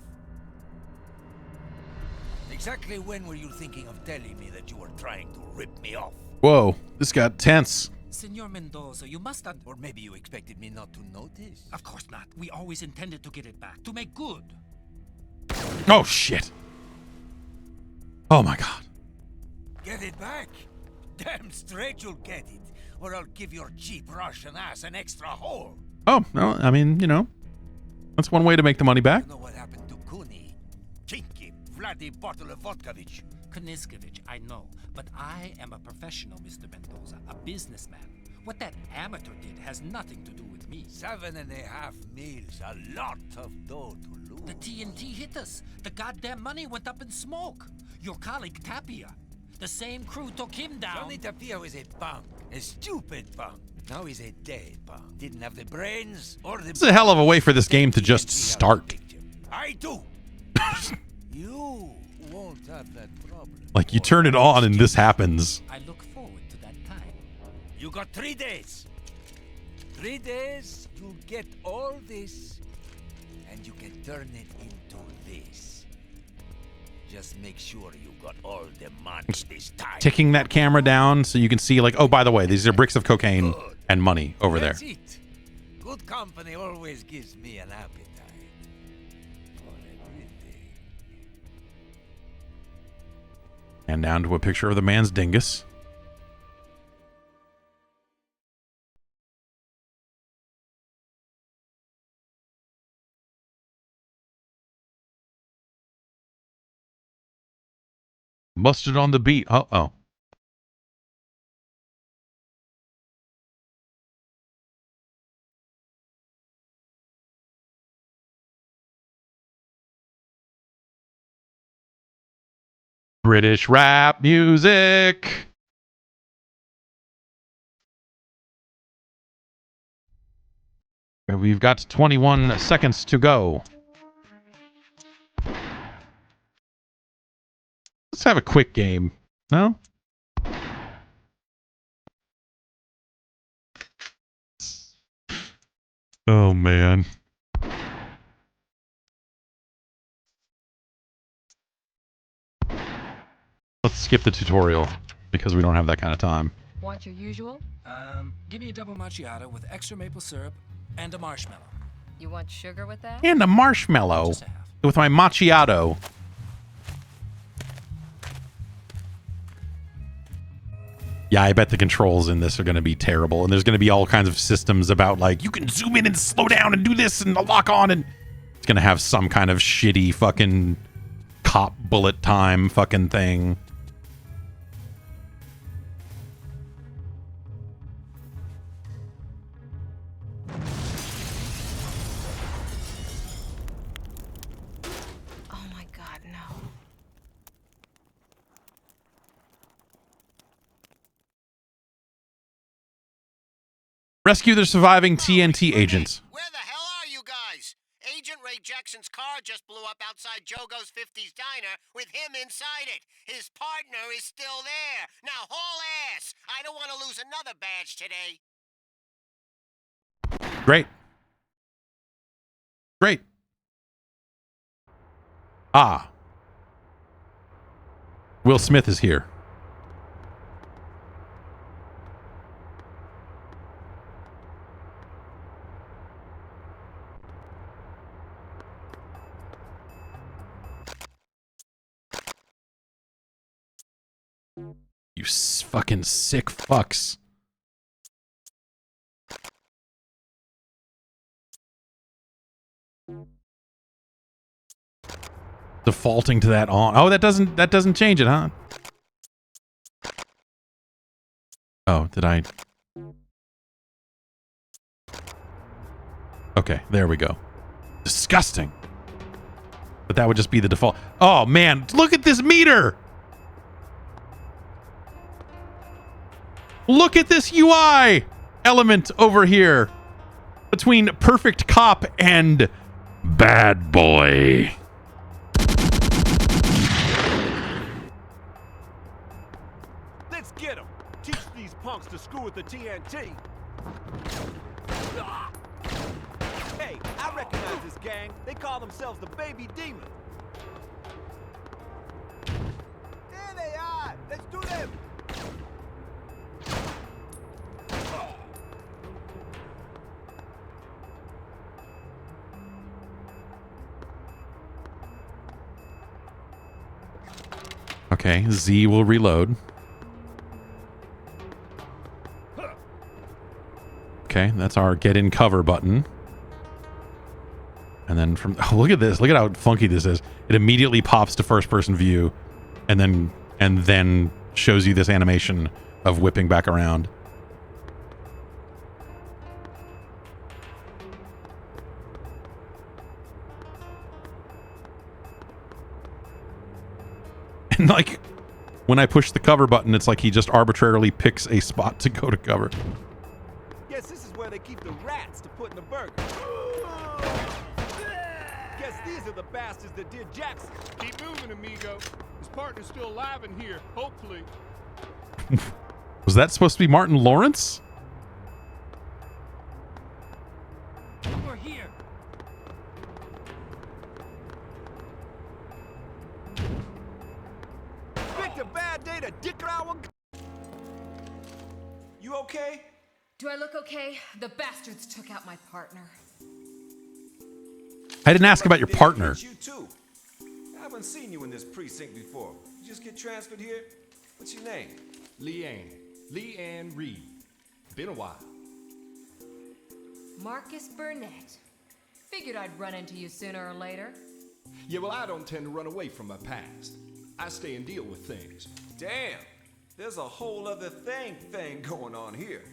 exactly when were you thinking of telling me that you were trying to rip me off? Whoa, this got tense. Senor Mendoza, you must Or maybe you expected me not to notice? Of course not. We always intended to get it back, to make good. Oh, shit. Oh, my God. Get it back? Damn straight you'll get it, or I'll give your cheap Russian ass an extra hole. Oh, no, I mean, you know, that's one way to make the money back. You know what happened to Kuni? Chinky, Vladi Bartolovodkovich. Kniskovich, I know, but I am a professional, Mr. Mendoza, a businessman. What that amateur did has nothing to do with me. $7.5 million, a lot of dough to lose. The TNT hit us. The goddamn money went up in smoke. Your colleague Tapia, the same crew took him down. Johnny Tapia was a punk, a stupid punk. Now he's a dead punk. Didn't have the brains or the... It's a hell of a way for this game to just start. I do. You won't have that problem. Like, you turn it on and this happens. I look forward to that time. You got 3 days. 3 days, you'll get all this, and you can turn it into this. Just make sure you got all the money this time. Ticking that camera down so you can see, like, oh, by the way, these are bricks of cocaine and money over That's there. it. Good company always gives me an appetite for everything. And down to a picture of the man's dingus. Busted on the beat. Uh-oh. British rap music. We've got 21 seconds to go. Let's have a quick game. No? Oh, man. Let's skip the tutorial because we don't have that kind of time. Want your usual? Give me a double macchiato with extra maple syrup and a marshmallow. You want sugar with that? And a marshmallow with my macchiato. Yeah, I bet the controls in this are going to be terrible. And there's going to be all kinds of systems about, like, you can zoom in and slow down and do this and lock on. And it's going to have some kind of shitty fucking pop bullet time fucking thing. Oh my god, no. Rescue the surviving TNT agents. Where the hell are you guys? Agent Ray Jackson's car just blew up outside Jogo's 50s diner with him inside it. His partner is still there. Now haul ass. I don't want to lose another badge today. Great. Great. Ah. Will Smith is here. You fucking sick fucks. Defaulting to that on. Oh, that doesn't change it, huh? Oh, did I? Okay, there we go. Disgusting. But that would just be the default. Oh man, look at this meter. Look at this UI element over here between perfect cop and bad boy. Let's get him. Teach these punks to screw with the TNT. Hey, I recognize this gang. They call themselves the Baby Demon. There they are. Let's do them. Okay, Z will reload. Okay, that's our get in cover button. And then from, oh, look at this. Look at how funky this is. It immediately pops to first person view and then shows you this animation of whipping back around. And like when I push the cover button, it's like he just arbitrarily picks a spot to go to cover. Guess this is where they keep the rats to put in the burger. Guess these are the bastards that did Jackson. Keep moving, amigo. His partner's still alive in here, hopefully. Was that supposed to be Martin Lawrence? We're here. Picked a bad day to dick around. You okay? Do I look okay? The bastards took out my partner. I didn't ask about your partner. You too. I haven't seen you in this precinct before. You just get transferred here? What's your name? Leanne Reed. Been a while. Marcus Burnett. Figured I'd run into you sooner or later. Yeah, well, I don't tend to run away from my past. I stay and deal with things. Damn, there's a whole other thing going on here.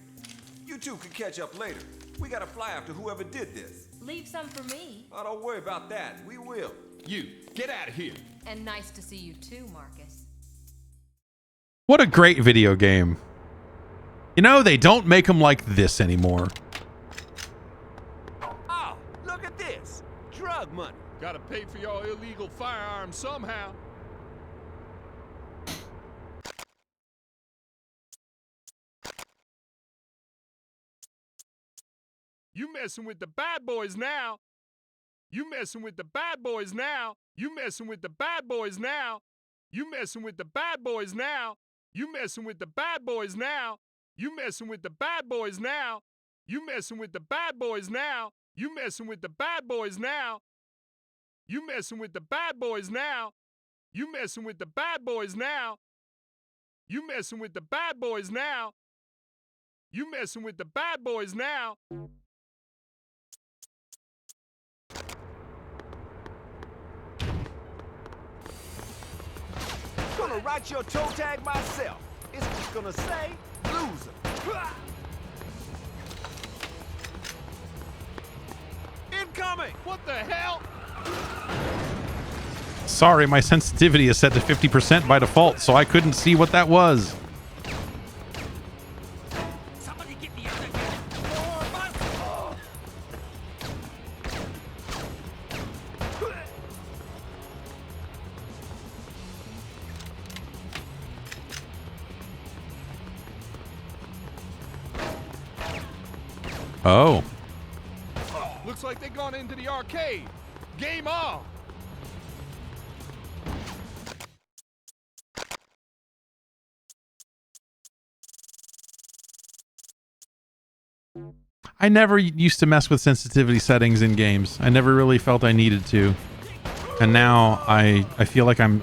You two can catch up later. We gotta fly after whoever did this. Leave some for me. Oh, don't worry about that. We will. You, get out of here. And nice to see you too, Marcus. What a great video game. You know, they don't make them like this anymore. Oh, look at this. Drug money. Gotta pay for your illegal firearms somehow. You messing with the bad boys now. You messing with the bad boys now. You messing with the bad boys now. You messing with the bad boys now. You messing with the bad boys now. You messing with the bad boys now. You messing with the bad boys now. You messing with the bad boys now. You messing with the bad boys now. You messing with the bad boys now. You messing with the bad boys now. You messing with the bad boys now. gonna write your toe tag myself. It's just gonna say, loser. Incoming! What the hell? Sorry, my sensitivity is set to 50% by default, so I couldn't see what that was. Somebody get me out of here. Oh. Looks like they've gone into the arcade. Game on. I never used to mess with sensitivity settings in games. I never really felt I needed to. And now I feel like I'm,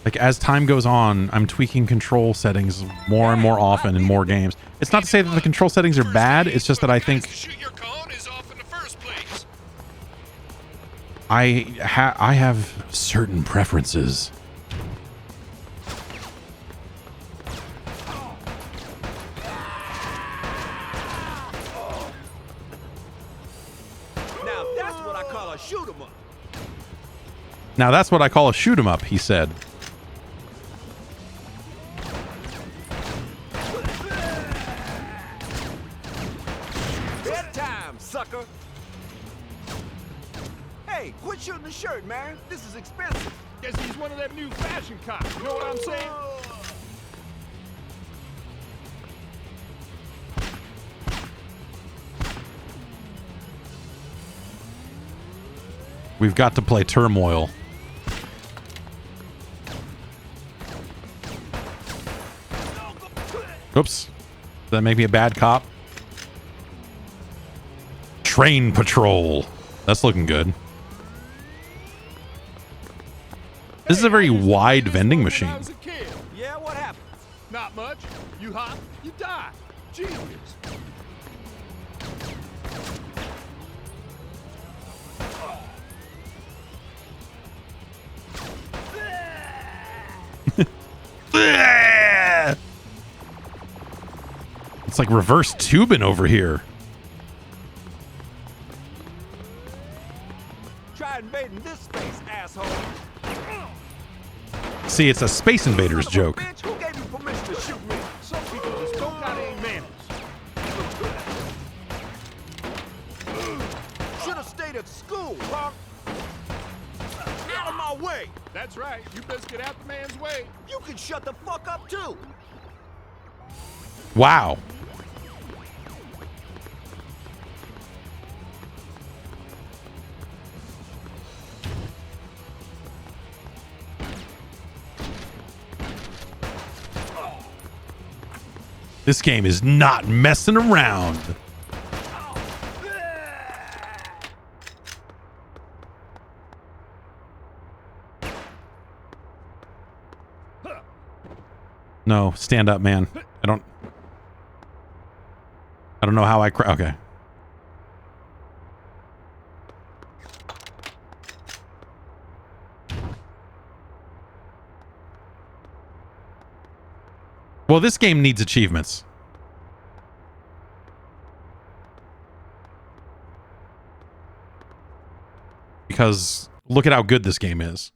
like, as time goes on, I'm tweaking control settings more and more often in more games. It's not to say that the control settings are bad, it's just that I think I have certain preferences. Now that's what I call a shoot 'em up. Now that's what I call a shoot 'em up, he said. Bedtime, sucker. Hey, quit shooting the shirt, man. This is expensive. Guess he's one of them new fashion cops. You know what I'm saying? We've got to play Turmoil. Oops. Does that make me a bad cop? Train Patrol. That's looking good. This is a very wide vending machine. Yeah, what happened? Not much. You hop, you die. Genius. It's like reverse tubing over here. Try invading this space, asshole. See, it's a Space Invaders joke. Bitch, who gave you permission to shoot me? Some people just don't got any manners. Should have stayed at school, punk. Out of my way. That's right. You best get out the man's way. You can shut the fuck up, too. Wow. This game is not messing around. No, stand up, man. I don't know how I okay. Well, this game needs achievements. Because look at how good this game is.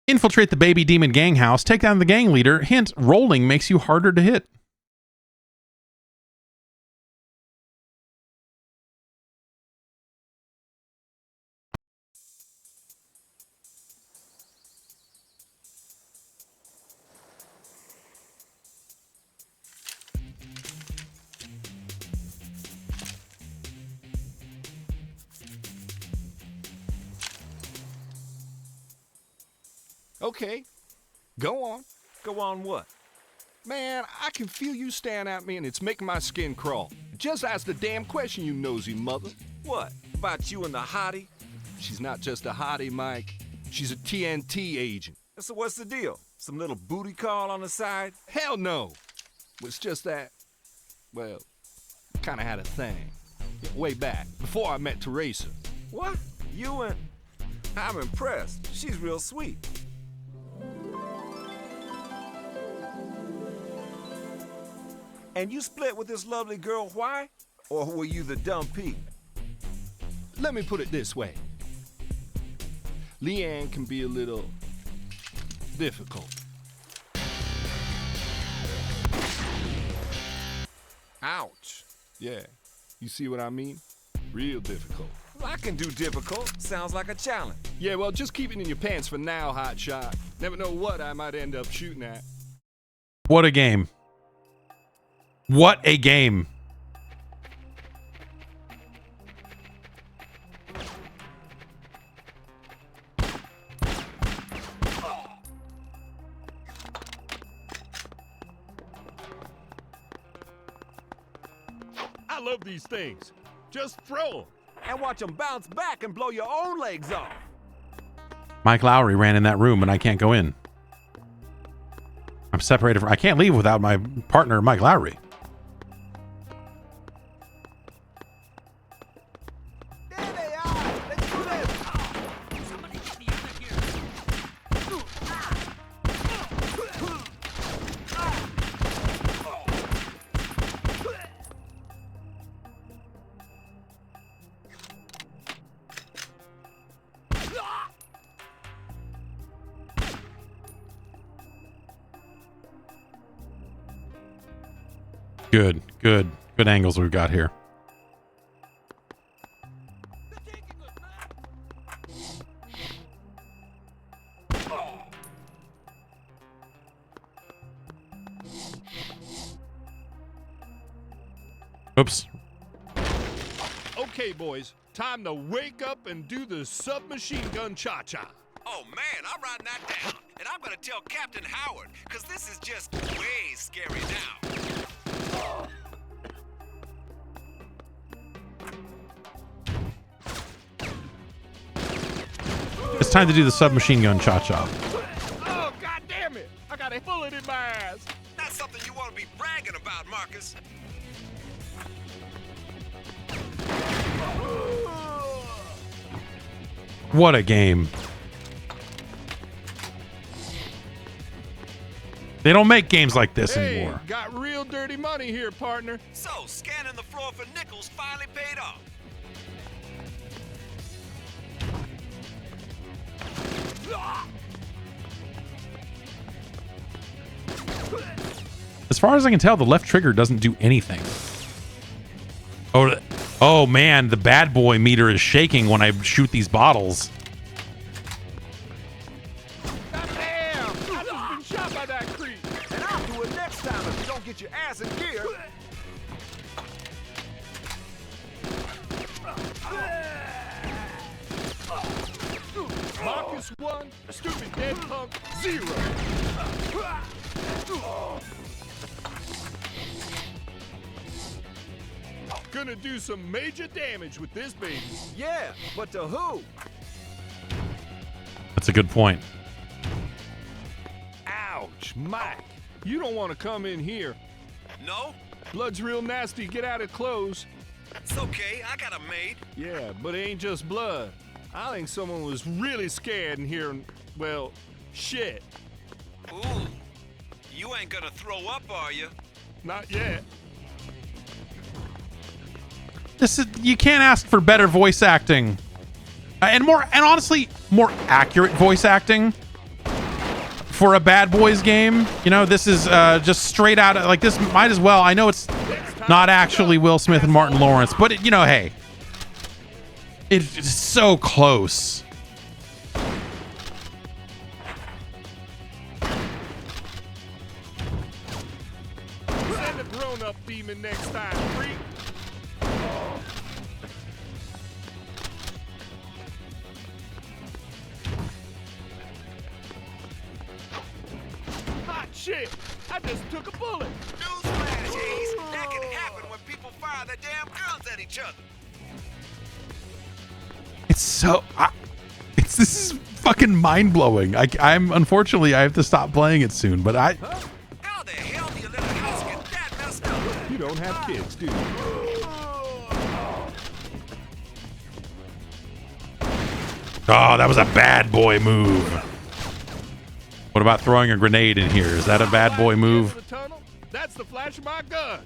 Infiltrate the baby demon gang house, take down the gang leader. Hint, rolling makes you harder to hit. Okay. Go on. Go on what? Man, I can feel you staring at me and it's making my skin crawl. Just ask the damn question, you nosy mother. What? About you and the hottie? She's not just a hottie, Mike. She's a TNT agent. So what's the deal? Some little booty call on the side? Hell no. It's just that, well, kind of had a thing. Way back, before I met Teresa. What? You and... I'm impressed. She's real sweet. And you split with this lovely girl, why? Or were you the dumb pig? Let me put it this way. Leanne can be a little difficult. Ouch. Yeah, you see what I mean? Real difficult. Well, I can do difficult. Sounds like a challenge. Yeah, well, just keep it in your pants for now, hotshot. Never know what I might end up shooting at. What a game. What a game. I love these things. Just throw them. And watch them bounce back and blow your own legs off. Mike Lowry ran in that room and I can't go in. I'm separated from... I can't leave without my partner, Mike Lowry. There they are. Let's do this. Somebody get me out of here. Good angles we've got here. Oops. Okay, boys, time to wake up and do the submachine gun cha-cha. Oh, man, I'm writing that down. And I'm going to tell Captain Howard, because this is just way scary now. It's time to do the submachine gun cha-cha. Oh, God damn it! I got a bullet in my ass. That's something you want to be bragging about, Marcus. What a game. They don't make games like this anymore. Got real dirty money here, partner. So, scanning the floor for nickels finally paid off. As far as I can tell, the left trigger doesn't do anything. Oh man, the bad boy meter is shaking when I shoot these bottles. Damn! I just been shot by that creep. And I'll do it next time if you don't get your ass in gear. Marcus 1, stupid dead punk 0. Gonna do some major damage with this baby. Yeah, but to who? That's a good point. Ouch, Mike. You don't want to come in here. No? Blood's real nasty. Get out of clothes. It's okay, I got a maid. Yeah, but it ain't just blood. I think someone was really scared in here and, well, shit. Ooh, you ain't gonna throw up, are you? Not yet. This is, you can't ask for better voice acting. And honestly, more accurate voice acting for a Bad Boys game. You know, this is just straight out of, like, this might as well. I know it's not actually Will Smith and Martin Lawrence, but it, you know, hey, it's so close. Send a grown-up demon next time, freak. Hot shit! I just took a bullet. Newsflash, Ace. That can happen when people fire their damn guns at each other. It's so. This is fucking mind blowing. I'm unfortunately I have to stop playing it soon, but I. How the hell do you let a house get that messed up? You don't have kids, do you? Oh, that was a bad boy move. What about throwing a grenade in here? Is that a bad boy move? That's the flash of my gun.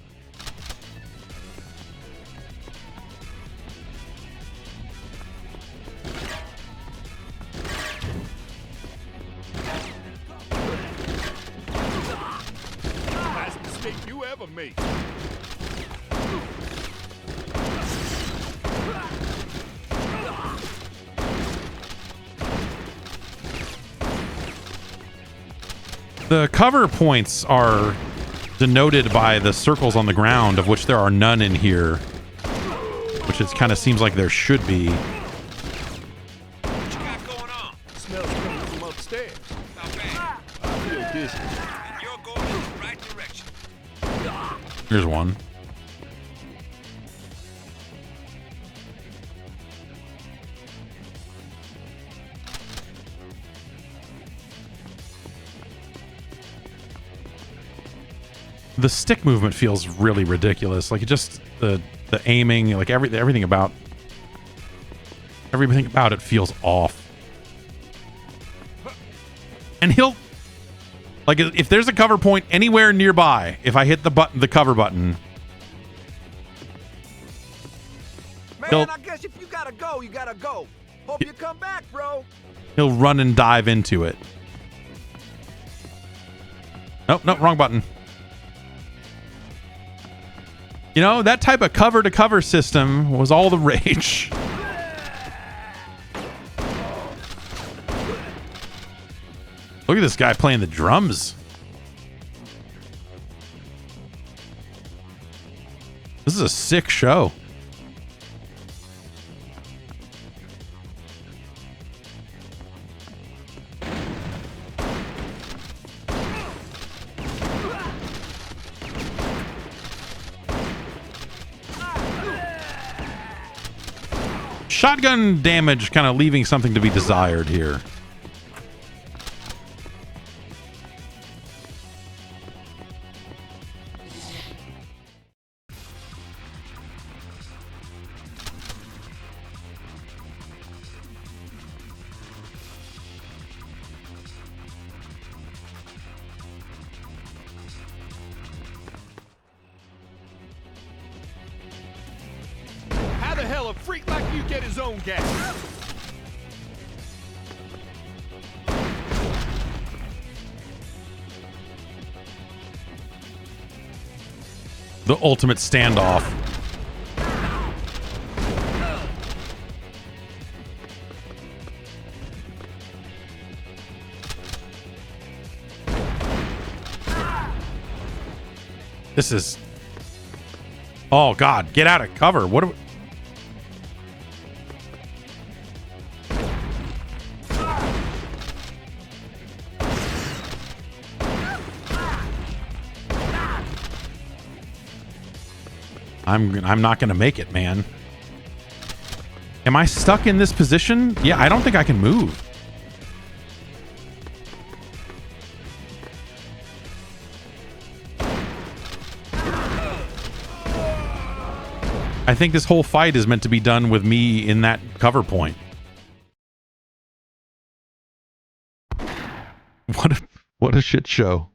Last mistake you ever made. The cover points are denoted by the circles on the ground, of which there are none in here, which it kind of seems like there should be. What you got going on? Smells coming from upstairs. Not bad. I feel dizzy. And you're going in the right direction. Here's one. The stick movement feels really ridiculous. Like, it just the aiming, like everything about it feels off. And he'll, like, if there's a cover point anywhere nearby, if I hit the cover button, Man, I guess if you gotta go, you gotta go. Hope you come back, bro. he'll run and dive into it. Nope, wrong button. You know, that type of cover-to-cover system was all the rage. Look at this guy playing the drums. This is a sick show. Shotgun damage kind of leaving something to be desired here. How the hell a freak like you get his own gas? The ultimate standoff. This is... Oh, God. Get out of cover. What are we... I'm not going to make it, man. Am I stuck in this position? Yeah, I don't think I can move. I think this whole fight is meant to be done with me in that cover point. What a shit show.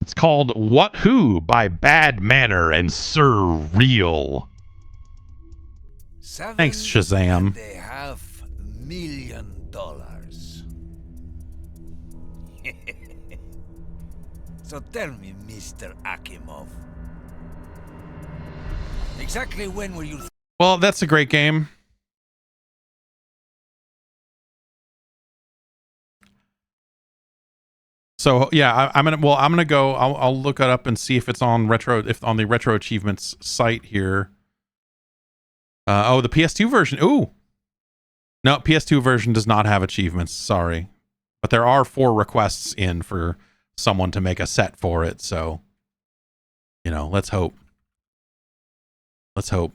It's called What Who by Bad Manner and Surreal. Thanks, Shazam. $7.5 million. So tell me, Mr. Akimov. Exactly when were you... Well, that's a great game. So yeah, I'm gonna go. I'll look it up and see if it's on on the Retro Achievements site here. Oh, the PS2 version. Ooh, no, PS2 version does not have achievements. Sorry, but there are 4 requests in for someone to make a set for it. So, you know, let's hope. Let's hope.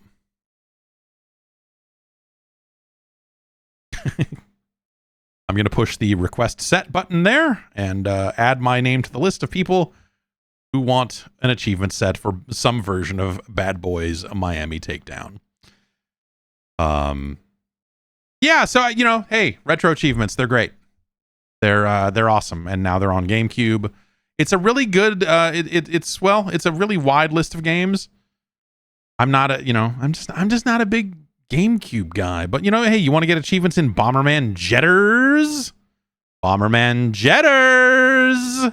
I'm going to push the request set button there and add my name to the list of people who want an achievement set for some version of Bad Boys Miami Takedown. Yeah, so you know, hey, Retro Achievements, they're great. They're awesome, and now they're on GameCube. It's a really good it's a really wide list of games. I'm just not a big GameCube guy, but you know, hey, you want to get achievements in Bomberman Jetters? Bomberman Jetters!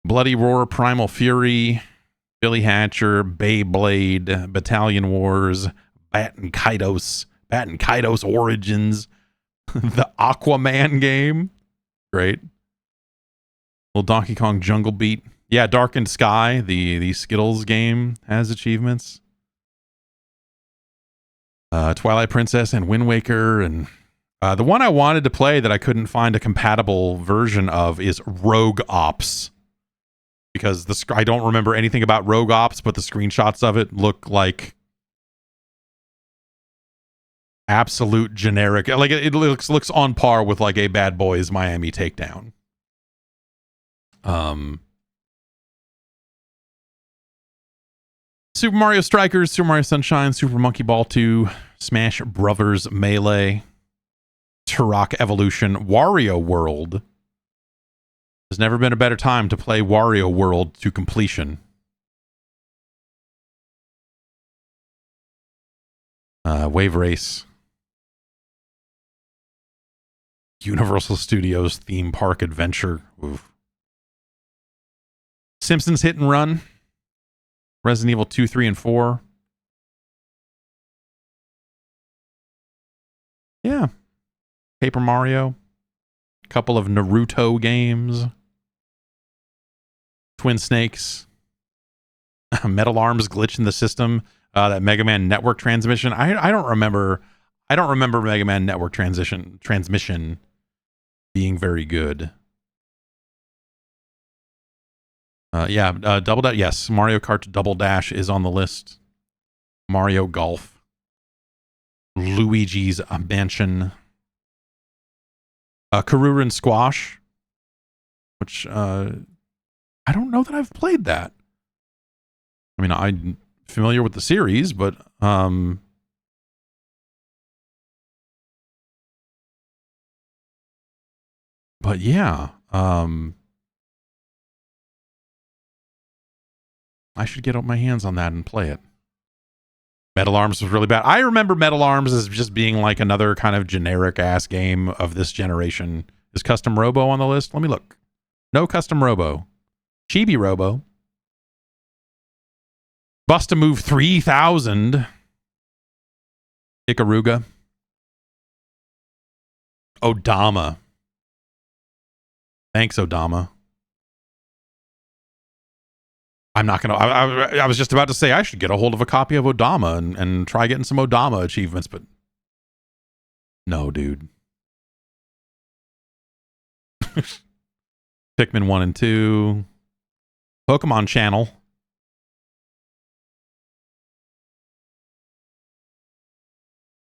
Bloody Roar, Primal Fury, Billy Hatcher, Beyblade, Battalion Wars, Bat and Kaitos Origins, the Aquaman game. Great. Little Donkey Kong Jungle Beat. Yeah, Darkened Sky, the Skittles game, has achievements. Twilight Princess and Wind Waker, and the one I wanted to play that I couldn't find a compatible version of is Rogue Ops, because I don't remember anything about Rogue Ops, but the screenshots of it look like absolute generic. Like it looks on par with like a Bad Boys Miami Takedown. Super Mario Strikers, Super Mario Sunshine, Super Monkey Ball 2, Smash Brothers Melee, Turok Evolution, Wario World. There's never been a better time to play Wario World to completion. Wave Race. Universal Studios Theme Park Adventure. Oof. Simpsons Hit and Run. Resident Evil 2, 3, and 4. Yeah. Paper Mario. A couple of Naruto games. Twin Snakes. Metal Arms Glitch in the System. That Mega Man Network transmission. I don't remember Mega Man Network transmission being very good. Double Dash. Yes, Mario Kart Double Dash is on the list. Mario Golf. Luigi's Mansion. Karurin Squash, which I don't know that I've played that. I mean, I'm familiar with the series, but yeah, I should get my hands on that and play it. Metal Arms was really bad. I remember Metal Arms as just being like another kind of generic ass game of this generation. Is Custom Robo on the list? Let me look. No Custom Robo. Chibi Robo. Bust a Move 3000. Ikaruga. Odama. Thanks, Odama. I'm not going to... I was just about to say I should get a hold of a copy of Odama and try getting some Odama achievements, but... No, dude. Pikmin 1 and 2. Pokemon Channel.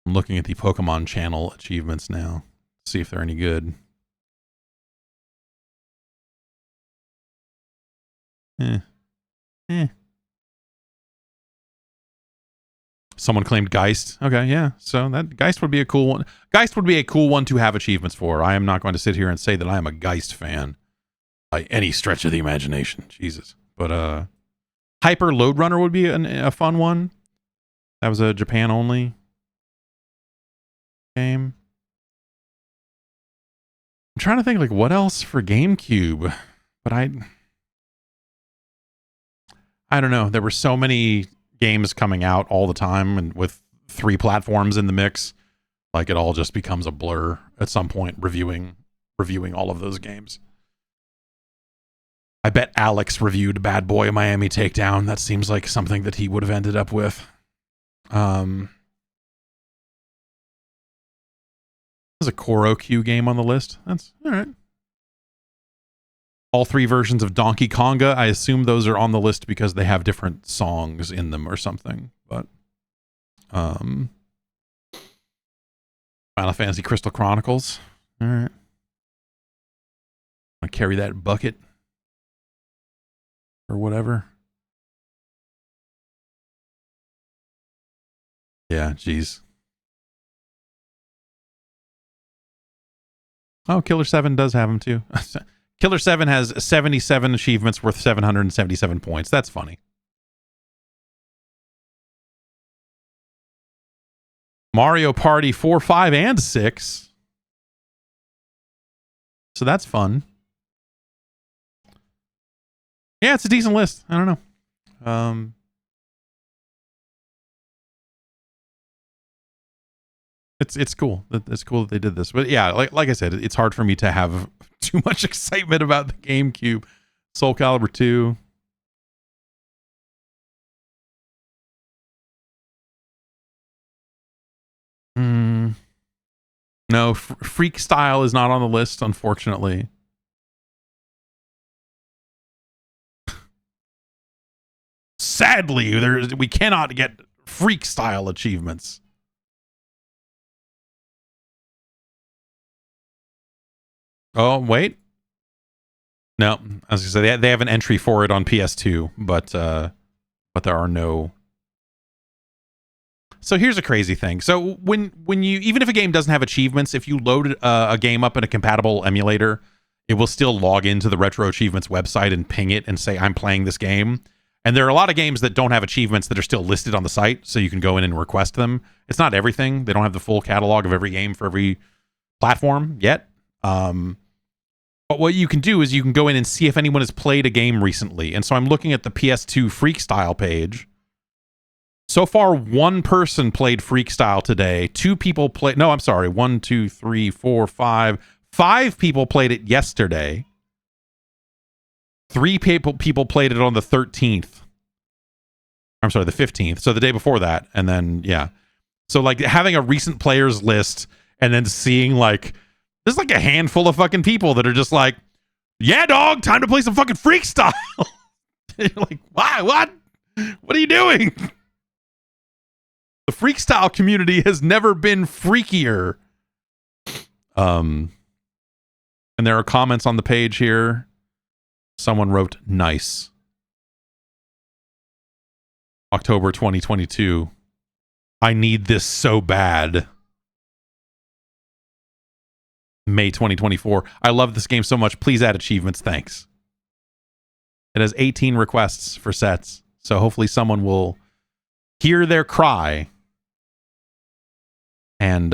I'm looking at the Pokemon Channel achievements now. See if they're any good. Someone claimed Geist. Okay, yeah. So that Geist would be a cool one. Geist would be a cool one to have achievements for. I am not going to sit here and say that I am a Geist fan by any stretch of the imagination. Jesus. But Hyper Load Runner would be a fun one. That was a Japan only game. I'm trying to think like what else for GameCube, but I don't know. There were so many games coming out all the time, and with 3 platforms in the mix, like it all just becomes a blur at some point. Reviewing all of those games. I bet Alex reviewed Bad Boy Miami Takedown. That seems like something that he would have ended up with. There's a Koro Q game on the list. That's all right. All 3 versions of Donkey Konga. I assume those are on the list because they have different songs in them or something. But Final Fantasy Crystal Chronicles. All right. I carry that bucket or whatever. Yeah, geez. Oh, Killer 7 does have them too. Killer 7 has 77 achievements worth 777 points. That's funny. Mario Party 4, 5, and 6. So that's fun. Yeah, it's a decent list. I don't know. It's cool. It's cool that they did this. But yeah, like I said, it's hard for me to have too much excitement about the GameCube. Soul Calibur 2. No, Freak Style is not on the list, unfortunately. Sadly, we cannot get Freak Style achievements. Oh, wait. No, I was gonna say they have an entry for it on PS2, but there are no. So here's a crazy thing. So when you, even if a game doesn't have achievements, if you load a game up in a compatible emulator, it will still log into the Retro Achievements website and ping it and say, I'm playing this game. And there are a lot of games that don't have achievements that are still listed on the site, so you can go in and request them. It's not everything. They don't have the full catalog of every game for every platform yet. But what you can do is you can go in and see if anyone has played a game recently. And so I'm looking at the PS2 Freak Style page. So far, 1 person played Freak Style today. 2 people played... No, I'm sorry. 1, 2, 3, 4, 5. 5 people played it yesterday. 3 people played it on the 13th. I'm sorry, the 15th. So the day before that. And then, yeah. So, like, having a recent players list and then seeing, like... There's, like, a handful of fucking people that are just like, yeah, dog, time to play some fucking Freak Style. You're like, why? What? What are you doing? The Freak Style community has never been freakier. And there are comments on the page here. Someone wrote, nice. October 2022. I need this so bad. May 2024. I love this game so much. Please add achievements. Thanks. It has 18 requests for sets. So hopefully someone will hear their cry and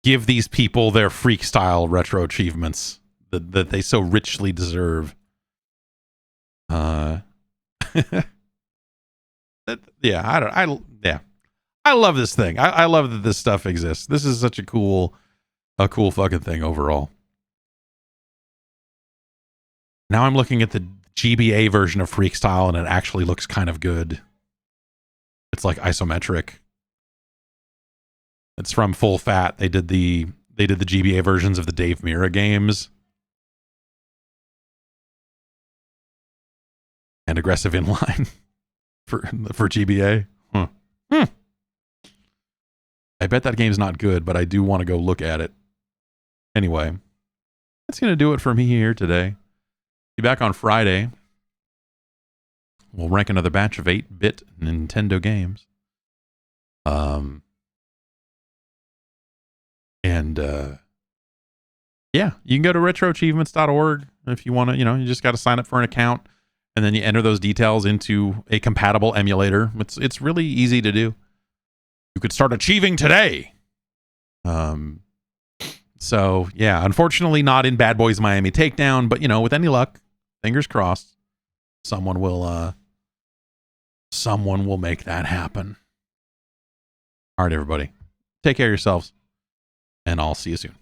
give these people their Freak Style retro achievements that they so richly deserve. Yeah, I love this thing. I love that this stuff exists. This is such a cool fucking thing overall. Now I'm looking at the GBA version of Freak Style and it actually looks kind of good. It's like isometric. It's from Full Fat. They did the GBA versions of the Dave Mirra games. And Aggressive Inline for GBA. Huh. I bet that game's not good, but I do want to go look at it. Anyway, that's going to do it for me here today. Be back on Friday. We'll rank another batch of 8-bit Nintendo games. Yeah, you can go to retroachievements.org if you want to, you just got to sign up for an account and then you enter those details into a compatible emulator. It's really easy to do. You could start achieving today. So yeah, unfortunately not in Bad Boys Miami Takedown, but with any luck, fingers crossed, someone will Someone will make that happen. All right, everybody. Take care of yourselves, and I'll see you soon.